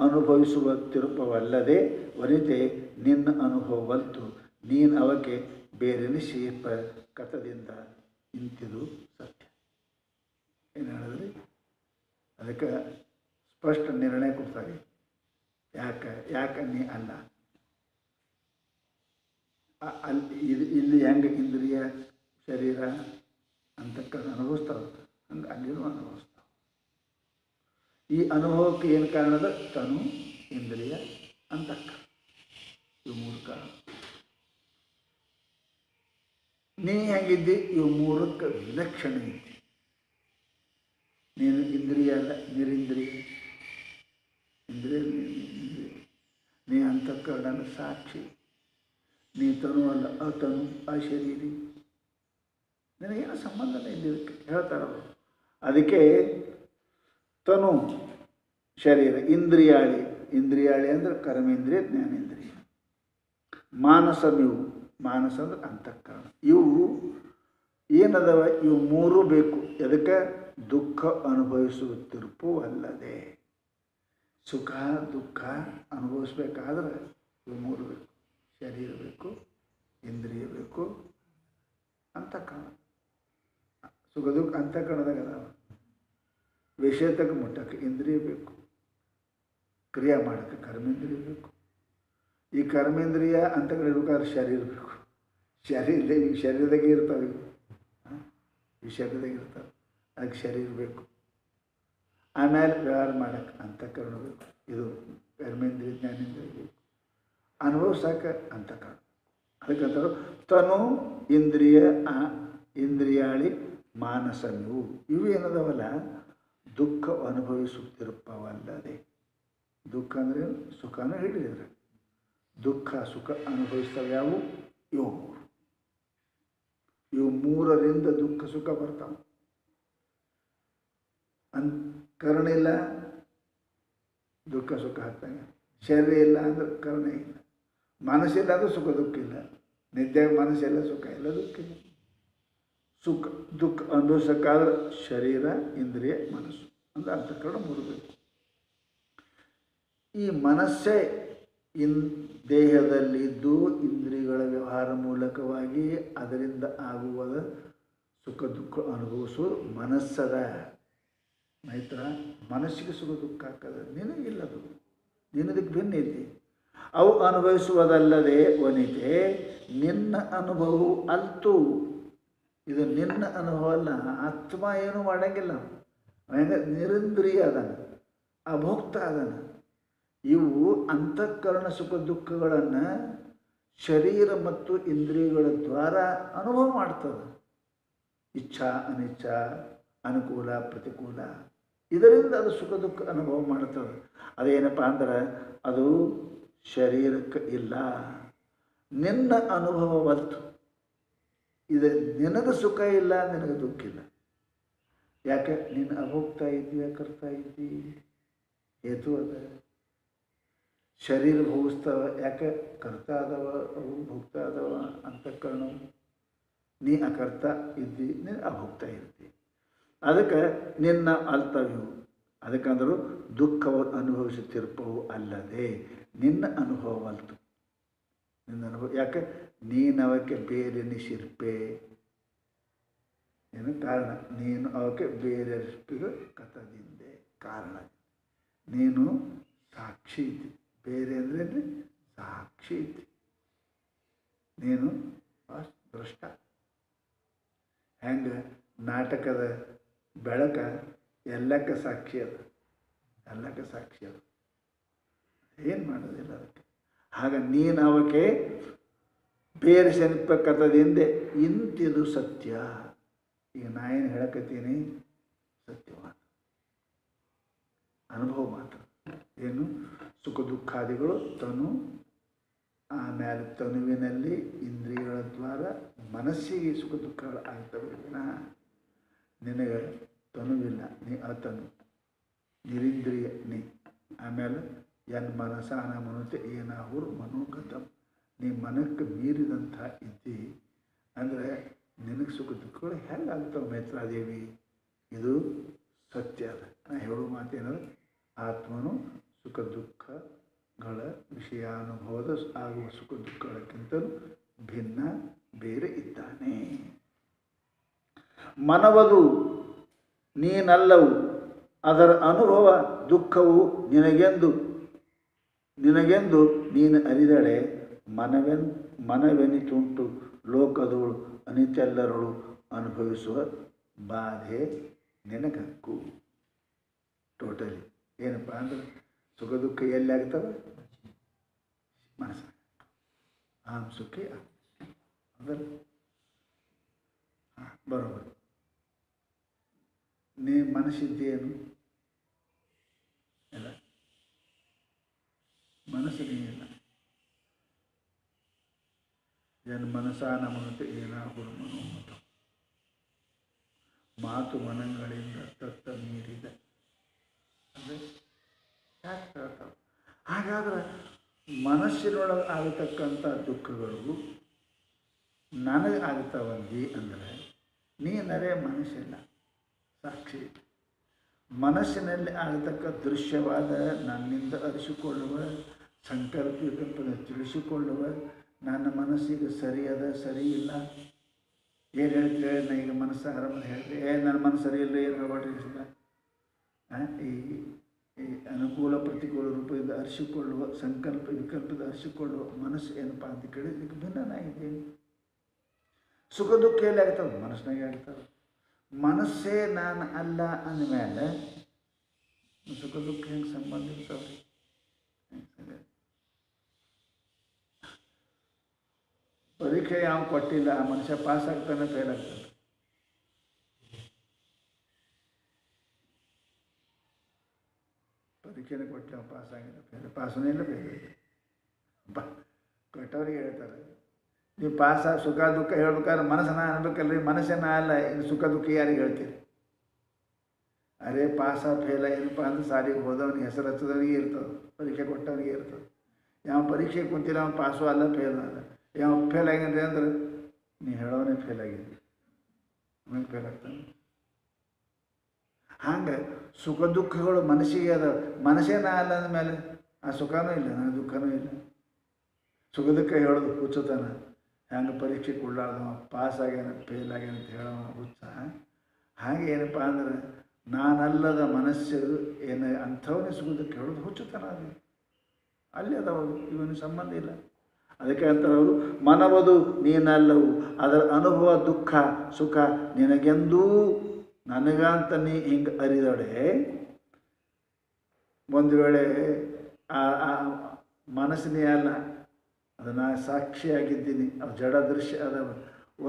ಅನುಭವಿಸುವ ತಿರುಪವಲ್ಲದೆ ವನಿತೆ ನಿನ್ನ ಅನುಭವವಲ್ತು, ನೀನು ಅವಕ್ಕೆ ಬೇರೆನಿಸಿ ಕಥದಿಂದ ಇಂತಿದು ಸತ್ಯ. ಏನು ಹೇಳಿದ್ರಿ? ಅದಕ್ಕೆ ಸ್ಪಷ್ಟ ನಿರ್ಣಯ ಕೊಡ್ತಾರೆ. ಯಾಕೆ ನೀ ಅಲ್ಲ ಅಲ್ಲಿ ಇಲ್ಲಿ ಹೆಂಗೆ ಇಂದ್ರಿಯ ಶರೀರ ಅಂತಕ್ಕಂಥ ಅನುಭವಿಸ್ತಾವೆ ಹಂಗೆ ಅಲ್ಲಿನೂ ಅನುಭವಿಸ್ತಾವೆ. ಈ ಅನುಭವಕ್ಕೆ ಏನು ಕಾರಣದ? ತನು, ಇಂದ್ರಿಯ, ಅಂತಃಕರಣ, ಇವು ಮೂರು ಕಾರಣ. ನೀ ಹೆಂಗಿದ್ದಿ? ಇವು ಮೂರಕ್ಕೆ ವಿಲಕ್ಷಣ ಇದ್ದಿ. ನೀನು ಇಂದ್ರಿಯ ಅಲ್ಲ, ನಿರಿಂದ್ರಿಯ. ಇಂದ್ರಿಯ ನೀ ಅಂತಃಕರಣ ಸಾಕ್ಷಿ. ನೀ ತನು ಅಲ್ಲ, ಅತನು, ಅಶರೀರಿ. ನಿನಗೇನು ಸಂಬಂಧನೇ ಇಲ್ಲಿ ಹೇಳ್ತಾರವರು. ಅದಕ್ಕೆ ತನು ಶರೀರ, ಇಂದ್ರಿಯಾಳಿ ಅಂದರೆ ಕರ್ಮೇಂದ್ರಿಯ, ಜ್ಞಾನೇಂದ್ರಿಯ. ಮಾನಸಮಿವು, ಮಾನಸ ಅಂದ್ರೆ ಅಂತಃಕರಣ. ಇವು ಏನದವ? ಇವು ಮೂರೂ ಬೇಕು. ಎದಕ್ಕೆ? ದುಃಖ ಅನುಭವಿಸುತ್ತಿರುಪು ಅಲ್ಲದೆ. ಸುಖ ದುಃಖ ಅನುಭವಿಸ್ಬೇಕಾದ್ರೆ ಇವು ಮೂರು ಬೇಕು. ಶರೀರ ಬೇಕು, ಇಂದ್ರಿಯ ಬೇಕು, ಅಂತಃಕರಣ. ಸುಖ ದುಃಖ ಅಂತಃಕರಣದಾಗ ಅದಾವ. ವಿಷಯತಕ್ಕೆ ಮುಟ್ಟಕ್ಕೆ ಇಂದ್ರಿಯ ಬೇಕು, ಕ್ರಿಯೆ ಮಾಡೋಕ್ಕೆ ಕರ್ಮೇಂದ್ರಿಯ ಬೇಕು. ಈ ಕರ್ಮೇಂದ್ರಿಯ ಅಂತಃಕರಣ ಇರ್ಬೇಕಾದ್ರೆ ಶರೀರ ಬೇಕು. ಶರೀರದಾಗೆ ಇರ್ತಾವೆ, ಈ ಶರೀರದಾಗೆ ಇರ್ತಾವೆ, ಅದಕ್ಕೆ ಶರೀರ ಬೇಕು. ಆಮೇಲೆ ವ್ಯವಹಾರ ಮಾಡೋಕ್ಕೆ ಅಂತಃಕರಣ ಬೇಕು. ಇದು ಕರ್ಮೇಂದ್ರಿಯ, ಜ್ಞಾನೇಂದ್ರಿಯ ಬೇಕು. ಅನುಭವಿಸೋಕೆ ಅಂತಃಕರಣ. ಅದಕ್ಕಂತಾರೆ ತನು ಇಂದ್ರಿಯಾಳಿ ಮಾನಸಮಿವು. ಇವು ಏನದವಲ್ಲ ದುಃಖ ಅನುಭವಿಸುತ್ತಿರುಪ್ಪವಲ್ಲದೆ. ದುಃಖ ಅಂದರೆ ಸುಖನೂ ಹೇಳಿದ್ರೆ ದುಃಖ ಸುಖ ಅನುಭವಿಸ್ತವೆ ಯಾವುವು ಇವು ಇವು ಮೂರರಿಂದ ದುಃಖ ಸುಖ ಬರ್ತಾವೆ. ಕರುಣೆ ಇಲ್ಲ ದುಃಖ ಸುಖ ಆಗ್ತಾನೆ, ಶರೀರ ಇಲ್ಲ ಅಂದ್ರೆ ಕರುಣೆ ಇಲ್ಲ, ಮನಸ್ಸಿಲ್ಲ ಅಂದ್ರೆ ಸುಖ ದುಃಖ ಇಲ್ಲ, ನಿದ್ದೆ ಮನಸ್ಸಿಲ್ಲ ಸುಖ ಇಲ್ಲ ದುಃಖ ಇಲ್ಲ. ಸುಖ ದುಃಖ ಅನುಭವಿಸೋಕ್ಕಾದ್ರೆ ಶರೀರ ಇಂದ್ರಿಯ ಮನಸ್ಸು ಅಂದ್ರೆ ಅಂತಃಕರಣ ಮೂರಬೇಕು. ಈ ಮನಸ್ಸೇ ದೇಹದಲ್ಲಿದ್ದು ಇಂದ್ರಿಯಗಳ ವ್ಯವಹಾರ ಮೂಲಕವಾಗಿ ಅದರಿಂದ ಆಗುವುದ ಸುಖ ದುಃಖ ಅನುಭವಿಸೋದು ಮನಸ್ಸದ ಮೈತ್ರ. ಮನಸ್ಸಿಗೆ ಸುಖ ದುಃಖ ಆಗ್ತದೆ, ನಿನಗಿಲ್ಲದು, ನಿನ್ನದಕ್ಕೆ ಭಿನ್ನ ಐತಿ. ಅವು ಅನುಭವಿಸುವುದಲ್ಲದೆ ವನಿತೆ ನಿನ್ನ ಅನುಭವವು ಅಲ್ತು. ಇದು ನಿನ್ನ ಅನುಭವ ಅಲ್ಲ. ಆತ್ಮ ಏನು ಮಾಡೋಂಗಿಲ್ಲ, ಹೆಂಗೆ ನಿರಂದ್ರಿಯ ಅದಾನ, ಅಭೋಕ್ತ ಅದಾನ. ಇವು ಅಂತಃಕರಣ ಸುಖ ದುಃಖಗಳನ್ನು ಶರೀರ ಮತ್ತು ಇಂದ್ರಿಯಗಳ ದ್ವಾರ ಅನುಭವ ಮಾಡ್ತದೆ. ಇಚ್ಛಾ ಅನಿಚ್ಛಾ, ಅನುಕೂಲ ಪ್ರತಿಕೂಲ, ಇದರಿಂದ ಅದು ಸುಖ ದುಃಖ ಅನುಭವ ಮಾಡ್ತದೆ. ಅದೇನಪ್ಪ ಅಂದ್ರೆ ಅದು ಶರೀರಕ್ಕೆ ಇಲ್ಲ, ನಿನ್ನ ಅನುಭವವತ್ತು. ಇದು ನಿನಗೆ ಸುಖ ಇಲ್ಲ, ನಿನಗೆ ದುಃಖ ಇಲ್ಲ. ಯಾಕೆ ನೀನು ಅಭೋಗ್ತಾ ಇದ್ದೀಯ, ಕರ್ತಾ ಇದ್ದಿ, ಹೇತು ಅದ. ಶರೀರ ಭೋಗಿಸ್ತಾವ, ಯಾಕೆ ಕರ್ತಾ ಅದಾವ, ಅವು ಭೋಗ್ತಾ ಅದಾವ ಅಂತಃಕರಣವು. ನೀ ಅಕರ್ತ ಇದ್ದಿ, ನೀನು ಅಭೋಗ್ತಾ ಇರ್ತಿ. ಅದಕ್ಕೆ ನಿನ್ನ ಅಲ್ತವ್ಯವು. ಅದಕ್ಕಂದರೂ ದುಃಖವನ್ನು ಅನುಭವಿಸುತ್ತಿರ್ಪವು ಅಲ್ಲದೆ ನಿನ್ನ ಅನುಭವವಲ್ತು. ನಿನ್ನ ಅನುಭವ ಯಾಕೆ ನೀನು ಅವಕ್ಕೆ ಬೇರೆ ಶಿರ್ಪೆ ಏನು ಕಾರಣ, ನೀನು ಅವಕ್ಕೆ ಬೇರೆ ಶಿರ್ಪಿಗೆ ಕಥದಿಂದೆ ಕಾರಣ. ನೀನು ಸಾಕ್ಷಿ ಇದ್ದಿ, ಬೇರೆ ಅಂದರೆ ಸಾಕ್ಷಿ ಇದ್ದಿ, ನೀನು ದೃಷ್ಟ. ಹೆಂಗೆ ನಾಟಕದ ಬೆಳಕ ಎಲ್ಲಕ್ಕೆ ಸಾಕ್ಷಿ ಅದ, ಎಲ್ಲಕ್ಕೆ ಸಾಕ್ಷಿ ಅದ, ಏನು ಮಾಡೋದಿಲ್ಲ ಅದಕ್ಕೆ. ಆಗ ನೀನು ಅವಕ್ಕೆ ಬೇರೆ ಶನಿಪಕತದಿಂದ ಇಂತಿದು ಸತ್ಯ. ಈಗ ನಾ ಏನು ಹೇಳಕತ್ತೀನಿ ಸತ್ಯ ಮಾತು, ಅನುಭವ ಮಾತು. ಏನು ಸುಖ ದುಃಖಾದಿಗಳು ತನು, ಆಮೇಲೆ ತನುವಿನಲ್ಲಿ ಇಂದ್ರಿಯಗಳ ದ್ವಾರ ಮನಸ್ಸಿಗೆ ಸುಖ ದುಃಖಗಳು ಆಗ್ತವೆ. ನಿನಗೆ ತನುವಿಲ್ಲ, ನೀ ಅತನು, ನಿರಿಂದ್ರಿಯ ನೀ. ಆಮೇಲೆ ಎನ್ ಮನಸಾನ ಮನುತೆ ಏನಾಹುರು ಮನೋಗತಂ, ನೀ ಮನಕ್ಕೆ ಮೀರಿದಂಥ ಇದ್ದಿ ಅಂದರೆ ನಿನಗೆ ಸುಖ ದುಃಖಗಳು ಹೆಂಗೆ ಆಗ್ತವೆ ಮೈತ್ರಾದೇವಿ. ಇದು ಸತ್ಯ ಅದ. ನಾ ಹೇಳೋ ಮಾತೇನಂದ್ರೆ ಆತ್ಮನು ಸುಖ ದುಃಖಗಳ ವಿಷಯಾನುಭವದ ಆಗುವ ಸುಖ ದುಃಖಗಳಕ್ಕಿಂತಲೂ ಭಿನ್ನ ಬೇರೆ ಇದ್ದಾನೆ. ಮನವದು ನೀನಲ್ಲವು, ಅದರ ಅನುಭವ ದುಃಖವು ನಿನಗೆಂದು ನೀನು ಅರಿದಳೆ ಮನವೆನಿತುಂಟು ಲೋಕದವಳು ಅನಿತೆಲ್ಲರಳು ಅನುಭವಿಸುವ ಬಾಧೆ ನಿನಗಕ್ಕು. ಟೋಟಲಿ ಏನಪ್ಪ ಅಂದ್ರೆ ಸುಖ ದುಃಖ ಎಲ್ಲಿ ಆಗ್ತವೆ, ಮನಸ್ಸು. ಆಂ ಸುಖಿ ಅಂದ್ರೆ ಬರೋಬರು. ನೀ ಮನಸ್ಸಿದ್ದೇನು ಇಲ್ಲ, ಮನಸ್ಸು ನೀನಿಲ್ಲ. ಜನ ಮನಸ್ಸಾನ ಮನತೆ ಏನಾಗುವ ಮನೋಮತ, ಮಾತು ಮನಗಳಿಂದ ತತ್ತ ಮೀರಿದ ಅಂದರೆ ಯಾಕೆ ಹೇಳ್ತಾವೆ. ಹಾಗಾದ್ರೆ ಮನಸ್ಸಿನೊಳಗೆ ಆಗತಕ್ಕಂಥ ದುಃಖಗಳು ನನಗೆ ಆಗ್ತಾವಂದಿ ಅಂದರೆ ನೀನರೇ ಮನಸ್ಸಿಲ್ಲ, ಸಾಕ್ಷಿ. ಮನಸ್ಸಿನಲ್ಲಿ ಆಗತಕ್ಕ ದೃಶ್ಯವಾದ ನನ್ನಿಂದ ಅರಿಸಿಕೊಳ್ಳುವ ಸಂಕಲ್ಪ ವಿಕಲ್ಪದ ತಿಳಿಸಿಕೊಳ್ಳುವ ನನ್ನ ಮನಸ್ಸಿಗೆ ಸರಿಯದ ಸರಿ ಇಲ್ಲ. ಏನು ಹೇಳ್ತೀವಿ, ನಾ ಈಗ ಮನಸ್ಸು ಆರಾಮಲ್ಲಿ ಹೇಳ್ತೀವಿ, ನನ್ನ ಮನಸ್ಸು ಸರಿ ಇಲ್ಲ, ಏನು ಹೇಳ್ಬಾರ್ದಿಲ್ಲ. ಈ ಅನುಕೂಲ ಪ್ರತಿಕೂಲ ರೂಪದಿಂದ ಅರಿಸಿಕೊಳ್ಳುವ ಸಂಕಲ್ಪ ವಿಕಲ್ಪದ ಅರಿಸಿಕೊಳ್ಳುವ ಮನಸ್ಸು ಏನಪ್ಪ ಅಂತ ಕೇಳಿದ್ದಕ್ಕೆ ಭಿನ್ನನಾಗಿದೆ. ಸುಖ ದುಃಖ ಎಲ್ಲಿ ಆಗ್ತವೆ, ಮನಸ್ಸಿನಾಗೆ ಆಗ್ತವೆ. ಮನಸ್ಸೇ ನಾನು ಅಲ್ಲ ಅಂದಮೇಲೆ ಸುಖ ದುಃಖ ಹೆಂಗೆ ಸಂಬಂಧ ಇರ್ತಾವೆ. ಪರೀಕ್ಷೆ ಯಾವ ಕೊಟ್ಟಿಲ್ಲ, ಆ ಮನುಷ್ಯ ಪಾಸ್ ಆಗ್ತಾನೆ ಫೇಲ್ ಆಗ್ತಾನೆ. ಪರೀಕ್ಷೆನೇ ಕೊಟ್ಟು ಪಾಸ್ ಆಗಿಲ್ಲ, ಫೇಲ್ ಪಾಸನೇ ಇಲ್ಲ, ಫೇಲ್ ಇಲ್ಲ. ಕೊಟ್ಟವ್ರಿಗೆ ಹೇಳ್ತಾರೆ, ನೀವು ಪಾಸ ಸುಖ ದುಃಖ ಹೇಳ್ಬೇಕಾದ್ರೆ ಮನಸ್ಸನ್ನ ಅನ್ಬೇಕಲ್ರಿ, ಮನಸ್ಸನ್ನ ಅಲ್ಲ. ಇನ್ನು ಸುಖ ದುಃಖ ಯಾರಿಗೆ ಹೇಳ್ತೀರಿ? ಅರೇ ಪಾಸ ಫೇಲ ಏನಪ್ಪ ಅಂದ್ರೆ ಸಾಲಿಗೆ ಹೋದವನಿಗೆ, ಹೆಸರು ಹಚ್ಚದವನಿಗೆ ಇರ್ತದೆ, ಪರೀಕ್ಷೆ ಕೊಟ್ಟವನಿಗೆ ಇರ್ತದೆ. ಯಾವ ಪರೀಕ್ಷೆ ಕುಂತಿಲ್ಲ ಅವ್ನು ಪಾಸು ಅಲ್ಲ, ಫೇಲ್ ಅಲ್ಲ. ಯಾವ ಫೇಲ್ ಆಗಿದ್ರಿ ಅಂದ್ರೆ ನೀವು ಹೇಳೋವನೇ ಫೇಲ್ ಆಗಿದ್ರಿ, ಆಮೇಲೆ ಫೇಲ್ ಆಗ್ತಾನೆ. ಹಂಗೆ ಸುಖ ದುಃಖಗಳು ಮನಸ್ಸಿಗೆ ಅದ, ಮನಸ್ಸೇನ ಅಲ್ಲ ಅಂದಮೇಲೆ ಆ ಸುಖನೂ ಇಲ್ಲ, ನನಗೆ ದುಃಖನೂ ಇಲ್ಲ. ಸುಖ ದುಃಖ ಹೇಳೋದು ಹುಚ್ಚುತ್ತಾನ. ಹೆಂಗೆ ಪರೀಕ್ಷೆ ಕೊಡ್ಲಾರ್ದವ ಪಾಸ್ ಆಗ್ಯಾನ ಫೇಲ್ ಆಗ್ಯಾನ ಅಂತ ಹೇಳೋ ಹುಚ್ಚ. ಹಾಗೆ ಏನಪ್ಪ ಅಂದ್ರೆ ನಾನಲ್ಲದ ಮನಸ್ಸು ಏನು ಅಂಥವನ್ನೇ ಸುಖ ದುಃಖ ಹೇಳೋದು ಹುಚ್ಚುತ್ತಾನ. ಅದು ಅಲ್ಲಿ ಅದಾವರು, ಇವನು ಸಂಬಂಧ ಇಲ್ಲ. ಅದಕ್ಕೆ ಅಂತಾರೆ ಅವರು, ಮನವದು ನೀನಲ್ಲವು, ಅದರ ಅನುಭವ ದುಃಖ ಸುಖ ನಿನಗೆಂದೂ ನನಗಂತ ನೀ ಹಿಂಗೆ ಅರಿದೊಡೆ. ಒಂದು ವೇಳೆ ಆ ಮನಸ್ಸಿನೇ ಅಲ್ಲ, ಅದನ್ನು ಸಾಕ್ಷಿಯಾಗಿದ್ದೀನಿ, ಅದು ಜಡ ದೃಶ್ಯ ಅದಾವ.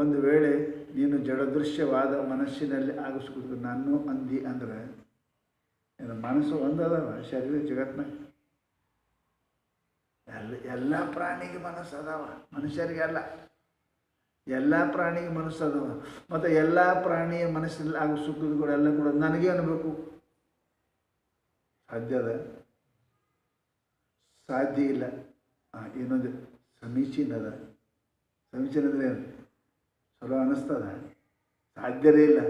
ಒಂದು ವೇಳೆ ನೀನು ಜಡದೃಶ್ಯವಾದ ಮನಸ್ಸಿನಲ್ಲಿ ಆಗಿಸ್ಕೊಡ್ತು ನಾನು ಅಂದಿ ಅಂದ್ರೆ ಮನಸ್ಸು ಒಂದದವ ಶರೀರ ಜಗತ್ನಾಗ. ಎಲ್ಲ ಪ್ರಾಣಿಗೆ ಮನಸ್ಸು ಅದಾವ, ಮನುಷ್ಯರಿಗೆ ಅಲ್ಲ. ಎಲ್ಲ ಪ್ರಾಣಿಗೆ ಮನಸ್ಸು ಅದಾವ. ಮತ್ತು ಎಲ್ಲ ಪ್ರಾಣಿಯ ಮನಸ್ಸಲ್ಲಿ ಆಗೋ ಸುಖಗಳೆಲ್ಲ ಕೂಡ ನನಗೆ ಅನ್ಬೇಕು, ಸಾಧ್ಯದ? ಸಾಧ್ಯ ಇಲ್ಲ. ಇನ್ನೊಂದು ಸಮೀಚೀನ ಅದ. ಸಮೀಚೀನ ಅಂದರೆ ಏನು? ಚಲೋ ಅನ್ನಿಸ್ತದ? ಸಾಧ್ಯವೇ ಇಲ್ಲ.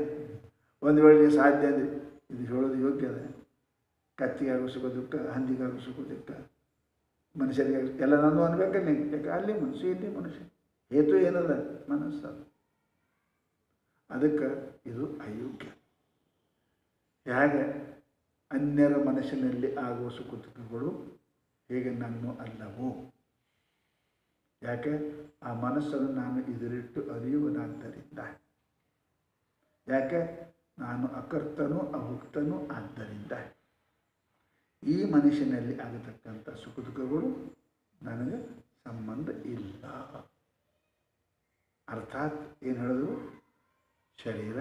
ಒಂದು ವೇಳೆ ಸಾಧ್ಯ ಅಂದರೆ ಇದು ಹೇಳೋದು ಯೋಗ್ಯ ಅದ. ಕತ್ತಿಗಾಗೋ ಸುಖ ದುಃಖ, ಹಂದಿಗಾಗೋ ಸುಖ ದುಃಖ, ಮನುಷ್ಯರಿಗೆ ಎಲ್ಲ ನಾನು ಅನ್ಬೇಕಲ್ಲ. ಯಾಕೆ ಅಲ್ಲಿ ಮನುಷ್ಯ, ಇಲ್ಲಿ ಮನುಷ್ಯ, ಹೇತು ಏನದ? ಮನಸ್ಸು. ಅದಕ್ಕೆ ಇದು ಅಯೋಗ್ಯ. ಹೇಗೆ ಅನ್ಯರ ಮನಸ್ಸಿನಲ್ಲಿ ಆಗುವ ಸುಖ ದುಃಖಗಳು ಹೇಗೆ ನನ್ನೂ ಅಲ್ಲವೋ? ಯಾಕೆ? ಆ ಮನಸ್ಸನ್ನು ನಾನು ಇದರಿಟ್ಟು ಅರಿಯುವನಾದ್ದರಿಂದ. ಯಾಕೆ? ನಾನು ಅಕರ್ತನೂ ಅಭುಕ್ತನೂ ಆದ್ದರಿಂದ. ಈ ಮನುಷ್ಯನಲ್ಲಿ ಆಗತಕ್ಕಂಥ ಸುಖ ದುಃಖಗಳು ನನಗೆ ಸಂಬಂಧ ಇಲ್ಲ. ಅರ್ಥಾತ್ ಏನು ಹೇಳಿದ್ರು? ಶರೀರ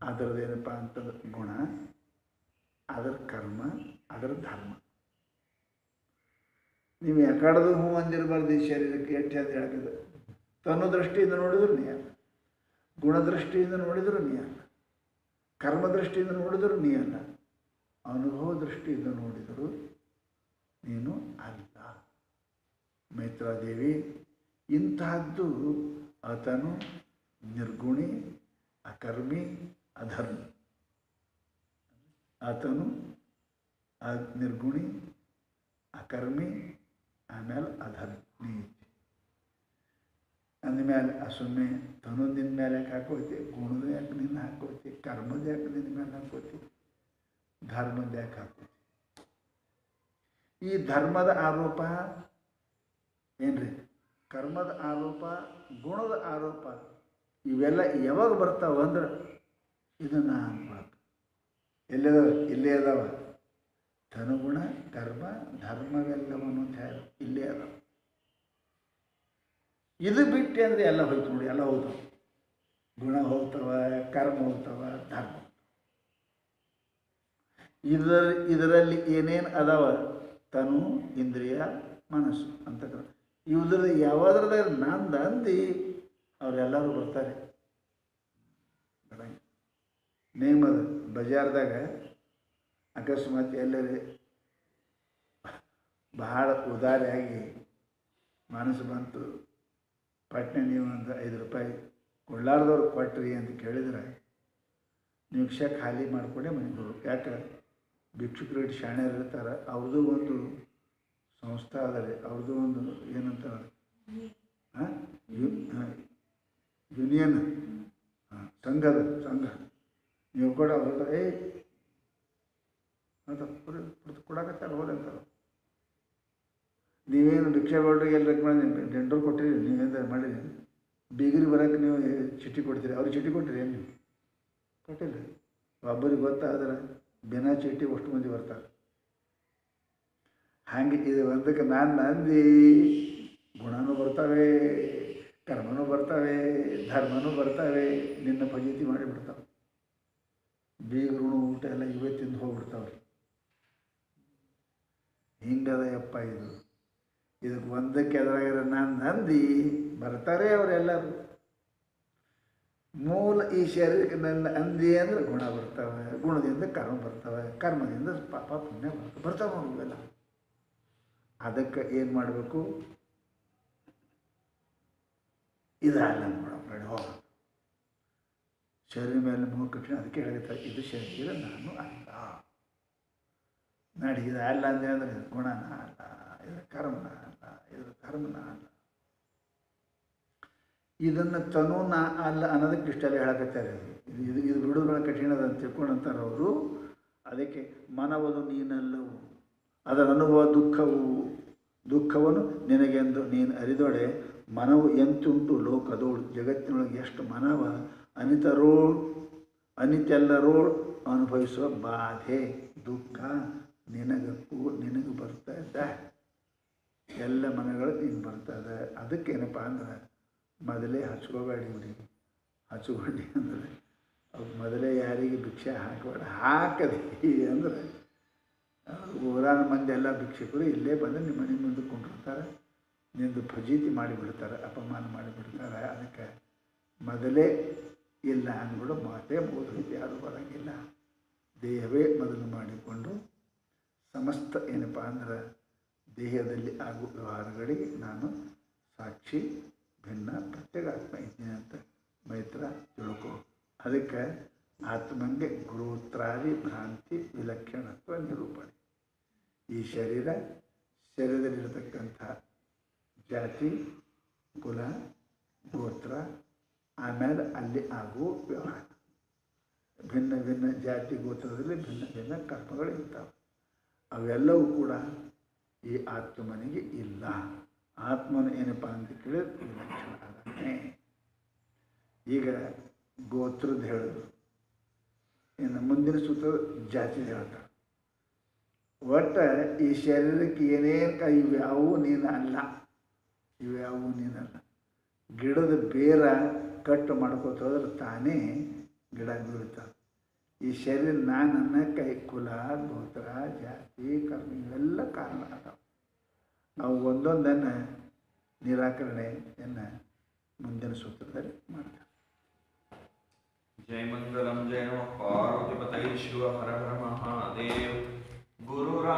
ಅದರದ್ದೇನಪ್ಪ ಅಂತಂದ್ರೆ ಗುಣ, ಅದರ ಕರ್ಮ, ಅದರ ಧರ್ಮ. ನೀವು ಯಾಕಾಡೋದು ಹೂ ಅಂದಿರಬಾರ್ದು. ಈ ಶರೀರಕ್ಕೆ ಎಷ್ಟು ಅಂತ ಹೇಳ್ತಿದ್ದೆ. ತನ್ನ ದೃಷ್ಟಿಯಿಂದ ನೋಡಿದ್ರು ನೀ ಅಲ್ಲ, ಗುಣದೃಷ್ಟಿಯಿಂದ ನೋಡಿದ್ರು ನೀ ಅಲ್ಲ, ಕರ್ಮ ದೃಷ್ಟಿಯಿಂದ ನೋಡಿದ್ರು ನೀ ಅಲ್ಲ, ಅನುಭವ ದೃಷ್ಟಿಯಿಂದ ನೋಡಿದರು ನೀನು ಅಲ್ಲ. ಮೈತ್ರಾದೇವಿ, ಇಂತಹದ್ದು ಆತನು ನಿರ್ಗುಣಿ, ಅಕರ್ಮಿ, ಅಧರ್ಮಿ. ಆತನು ನಿರ್ಗುಣಿ, ಅಕರ್ಮಿ, ಆಮೇಲೆ ಅಧರ್ಮಿ. ಅಂದಮೇಲೆ ಸುಮ್ಮನೆ ತನ್ನೊಂದು ನಿನ್ನ ಮೇಲೆ ಯಾಕೆ ಹಾಕೋತಿ? ಗುಣದ ಯಾಕೆ ನಿನ್ನ ಹಾಕೋತಿ? ಕರ್ಮದ ಯಾಕೆ ನಿನ್ನ ಮೇಲೆ ಹಾಕೋತಿ? ಧರ್ಮದ ಯಾಕೆ ಹಾಕೋತಿ? ಈ ಧರ್ಮದ ಆರೋಪ ಏನ್ರಿ? ಕರ್ಮದ ಆರೋಪ, ಗುಣದ ಆರೋಪ, ಇವೆಲ್ಲ ಯಾವಾಗ ಬರ್ತಾವ ಅಂದ್ರೆ ಇದನ್ನು ಅನ್ಕೊಳಕ್ಕೆ ಎಲ್ಲಿದಾವ? ಇಲ್ಲೇ ಅದಾವ. ಧನುಗುಣ, ಕರ್ಮ, ಧರ್ಮವೆಲ್ಲವನ್ನು ಅಂತ ಹೇಳಿ ಇಲ್ಲೇ ಅದಾವ. ಇದು ಬಿಟ್ಟು ಅಂದರೆ ಎಲ್ಲ ಹೋಯ್ತು ನೋಡಿ, ಎಲ್ಲ ಹೋಗ್ತಾವ. ಗುಣ ಹೋಗ್ತವ, ಕರ್ಮ ಹೋಗ್ತವ, ಧರ್ಮ. ಇದರಲ್ಲಿ ಏನೇನು ಅದಾವ? ತನು, ಇಂದ್ರಿಯ, ಮನಸ್ಸು ಅಂತ ಇವುದ್ರ ಯಾವುದ್ರದಾಗ ನಂದು ಅಂದು ಅವರೆಲ್ಲರೂ ಬರ್ತಾರೆ. ನೇಮದ ಬಜಾರ್ದಾಗ ಅಕಸ್ಮಾತ್ ಎಲ್ಲರೂ ಬಹಳ ಉದಾರಿಯಾಗಿ ಮನಸ್ಸು ಬಂತು, ಪಟ್ನೆ ನೀವು ಒಂದು 5 ರೂಪಾಯಿ ಕೊಡ್ಲಾರ್ದವ್ರು ಕೊಟ್ರಿ ಅಂತ ಕೇಳಿದ್ರೆ ನೀವು ಕ್ಷ ಖಾಲಿ ಮಾಡಿಕೊಂಡೆ ಮನೆಗೆ ಹೋಗ್ಬೇಕು. ಯಾಕೆ? ಭಿಕ್ಷುಕರು ಶಾಣ್ಯರು ಇರ್ತಾರೆ, ಅವ್ರದ್ದು ಒಂದು ಸಂಸ್ಥೆ ಅದಾರೆ, ಅವ್ರದ್ದು ಒಂದು ಏನಂತಾರೆ ಯೂನಿಯನ್, ಸಂಘ. ನೀವು ಕೂಡ ಅವ್ರ ಅಂತ ಕೊಡಕತ್ತಾರ ಹೋದ್ರೆ ಅಂತಾರೆ. ನೀವೇನು ಭಿಕ್ಷೆ ಕೊಡ್ರಿಗೆ ಎಲ್ಲ ಡೆಂಡರ್ ಕೊಟ್ಟಿರಿ, ನೀವೇನು ಮಾಡಿರಿ? ಬೀಗರಿ ಬರೋಕ್ಕೆ ನೀವು ಚಿಟ್ಟಿ ಕೊಡ್ತೀರಿ, ಅವ್ರಿಗೆ ಚಿಟ್ಟಿ ಕೊಟ್ಟಿರಿ ಏನು? ನೀವು ಕೊಟ್ಟಿಲ್ಲ. ಒಬ್ಬರಿಗೆ ಗೊತ್ತಾದ್ರೆ ಬಿನಾ ಚೀಟಿ ಅಷ್ಟು ಮಂದಿ ಬರ್ತಾರೆ. ಹಾಗೆ ಇದು ಒಂದಕ್ಕೆ ನಾನು ನಂದಿ ಗುಣನೂ ಬರ್ತವೆ, ಕರ್ಮನೂ ಬರ್ತವೆ, ಧರ್ಮನೂ ಬರ್ತವೆ, ನಿನ್ನ ಫಜೀತಿ ಮಾಡಿಬಿಡ್ತಾವೆ. ಬೀಗರು ಊಟ ಎಲ್ಲ ಇವತ್ತಿಂದ ಹೋಗ್ಬಿಡ್ತಾವ್ರಿ. ಹಿಂಗದಯಪ್ಪ ಇದು. ಇದಕ್ಕೆ ಒಂದಕ್ಕೆ ಎದುರಾಗಿರೋ ನಾನು ನಂದಿ ಬರ್ತಾರೆ ಅವರೆಲ್ಲರೂ. ಮೂಲ ಈ ಶರೀರಕ್ಕೆ ನನ್ನ ಅಂದಿ ಅಂದರೆ ಗುಣ ಬರ್ತವೆ, ಗುಣದಿಂದ ಕರ್ಮ ಬರ್ತವೆ, ಕರ್ಮದಿಂದ ಪಾಪ ಪುಣ್ಯ ಬರ್ತಾವೆ ನೋಡುವೆಲ್ಲ. ಅದಕ್ಕೆ ಏನು ಮಾಡಬೇಕು? ಇದಲ್ಲ ನೋಡಬೇಡ, ಹೋಗ ಶರೀರ ಮೇಲೆ ಮೂಗು ಕಠಿಣ. ಅದಕ್ಕೆ ಹೇಳ್ತಾರೆ ಇದು ಶರೀರ ನಾನು ಅಲ್ಲ. ನಡಿ ಇದು ಅಲ್ಲ ಅಂದರೆ ಗುಣನ ಅಲ್ಲ, ಇದು ಕರ್ಮನ ಅಲ್ಲ, ಇದು ಕರ್ಮನ ಅಲ್ಲ. ಇದನ್ನು ತನುನ ಅಲ್ಲ ಅನ್ನೋದಕ್ಕೆ ಇಷ್ಟೆಲ್ಲ ಹೇಳಕತ್ತಾರೆ. ಇದು ಇದು ಬಿಡುಗಡೆ ಕಠಿಣದ ಅಂತ ತಿಳ್ಕೊಂಡಂತಾರೆ ಅವರು. ಅದಕ್ಕೆ ಮನವದು ನೀನಲ್ಲವು, ಅದರ ಅನುಭವ ದುಃಖವನ್ನು ನಿನಗೆಂದು ನೀನು ಅರಿದೊಡೆ. ಮನವು ಎಂತುಂಟು ಲೋಕದೋಳು, ಜಗತ್ತಿನೊಳಗೆ ಎಷ್ಟು ಮನವ ಅನಿತೆಲ್ಲರೋಳು ಅನುಭವಿಸುವ ಬಾಧೆ ದುಃಖ ನಿನಗೂ ಬರ್ತಾ ಇದ್ದ. ಎಲ್ಲ ಮನಗಳು ನೀನು ಬರ್ತಾ ಇದೆ. ಅದಕ್ಕೇನಪ್ಪ ಅಂದ್ರೆ ಮೊದಲೇ ಹಚ್ಕೋಬೇಡಿ ಇವರಿಗೆ. ಹಚ್ಕೊಂಡಿ ಅಂದರೆ ಅವ್ರು ಮೊದಲೇ ಯಾರಿಗೆ ಭಿಕ್ಷೆ ಹಾಕಬೇಡ. ಹಾಕದೆ ಅಂದರೆ ಊರಾನ ಮಂದಿ ಎಲ್ಲ ಭಿಕ್ಷಕರು ಇಲ್ಲೇ ಬಂದು ನಿಮ್ಮ ಮನೆ ಮುಂದೆ ಕೊಂಡಿರ್ತಾರೆ, ನಿಂದು ಫಜೀತಿ ಮಾಡಿಬಿಡ್ತಾರೆ, ಅಪಮಾನ ಮಾಡಿಬಿಡ್ತಾರೆ. ಅದಕ್ಕೆ ಮೊದಲೇ ಇಲ್ಲ ಅಂದ್ಬಿಡು, ಮಾತೇ ಮುಗಿದೈತೆ, ಯಾರು ಬರೋಂಗಿಲ್ಲ. ದೇಹವೇ ಮೊದಲು ಮಾಡಿಕೊಂಡು ಸಮಸ್ತ ಏನಪ್ಪ ಅಂದ್ರೆ ದೇಹದಲ್ಲಿ ಆಗುವ ವ್ಯವಹಾರಗಳಿಗೆ ನಾನು ಸಾಕ್ಷಿ ಭಿನ್ನ ಪ್ರತ್ಯೇಗಾತ್ಮ ಇದ್ದೀನಿ ಅಂತ ಮೈತ್ರ ತಿಳ್ಕೊ. ಅದಕ್ಕೆ ಆತ್ಮಂಗೆ ಗುರುತ್ರಾದಿ ಭ್ರಾಂತಿ ವಿಲಕ್ಷಣತ್ವ ನಿರೂಪಣೆ. ಈ ಶರೀರದಲ್ಲಿರತಕ್ಕಂಥ ಜಾತಿ ಕುಲ ಗೋತ್ರ, ಆಮೇಲೆ ಅಲ್ಲಿ ಆಗುವ ವ್ಯವಹಾರ, ಭಿನ್ನ ಭಿನ್ನ ಜಾತಿ ಗೋತ್ರದಲ್ಲಿ ಭಿನ್ನ ಭಿನ್ನ ಕರ್ಮಗಳು ಇರ್ತಾವೆ. ಅವೆಲ್ಲವೂ ಕೂಡ ಈ ಆತ್ಮನಿಗೆ ಇಲ್ಲ. ಆತ್ಮನ ಏನಪ್ಪ ಅಂತ ಕೇಳಿದ್ರೆ ವಿಲಕ್ಷಣ ಆಗತ್ತೆ. ಈಗ ಗೋತ್ರದ ಹೇಳಿದ್ರು, ಇನ್ನು ಮುಂದಿನ ಸೂತ್ರ ಜಾತಿದ ಹೇಳ್ತಾರೆ. ಒಟ್ಟು ಈ ಶರೀರಕ್ಕೆ ಏನೇನು ಇವ್ಯಾವೂ ನೀನಲ್ಲ, ಇವ್ಯಾವೂ ನೀನಲ್ಲ. ಗಿಡದ ಬೇರ ಕಟ್ಟು ಮಾಡ್ಕೋತ ಹೋದ್ರೆ ತಾನೇ ಗಿಡ ಬೀಳ್ತದೆ. ಈ ಶರೀರ ನಾನನ್ನ ಕೈ ಕುಲ ಗೋತ್ರ ಜಾತಿ ಕರ್ಮ ಇವೆಲ್ಲ ಕಾರಣ ಅದಾವೆ. ನಾವು ಒಂದೊಂದನ್ನು ನಿರಾಕರಣೆಯನ್ನು ಮುಂದಿನ ಸೂತ್ರದಲ್ಲಿ ಮಾಡ್ತೇವೆ. जय मंगलम जय नमः पार्वती पतये शिव हर हर महादेव गुरुरा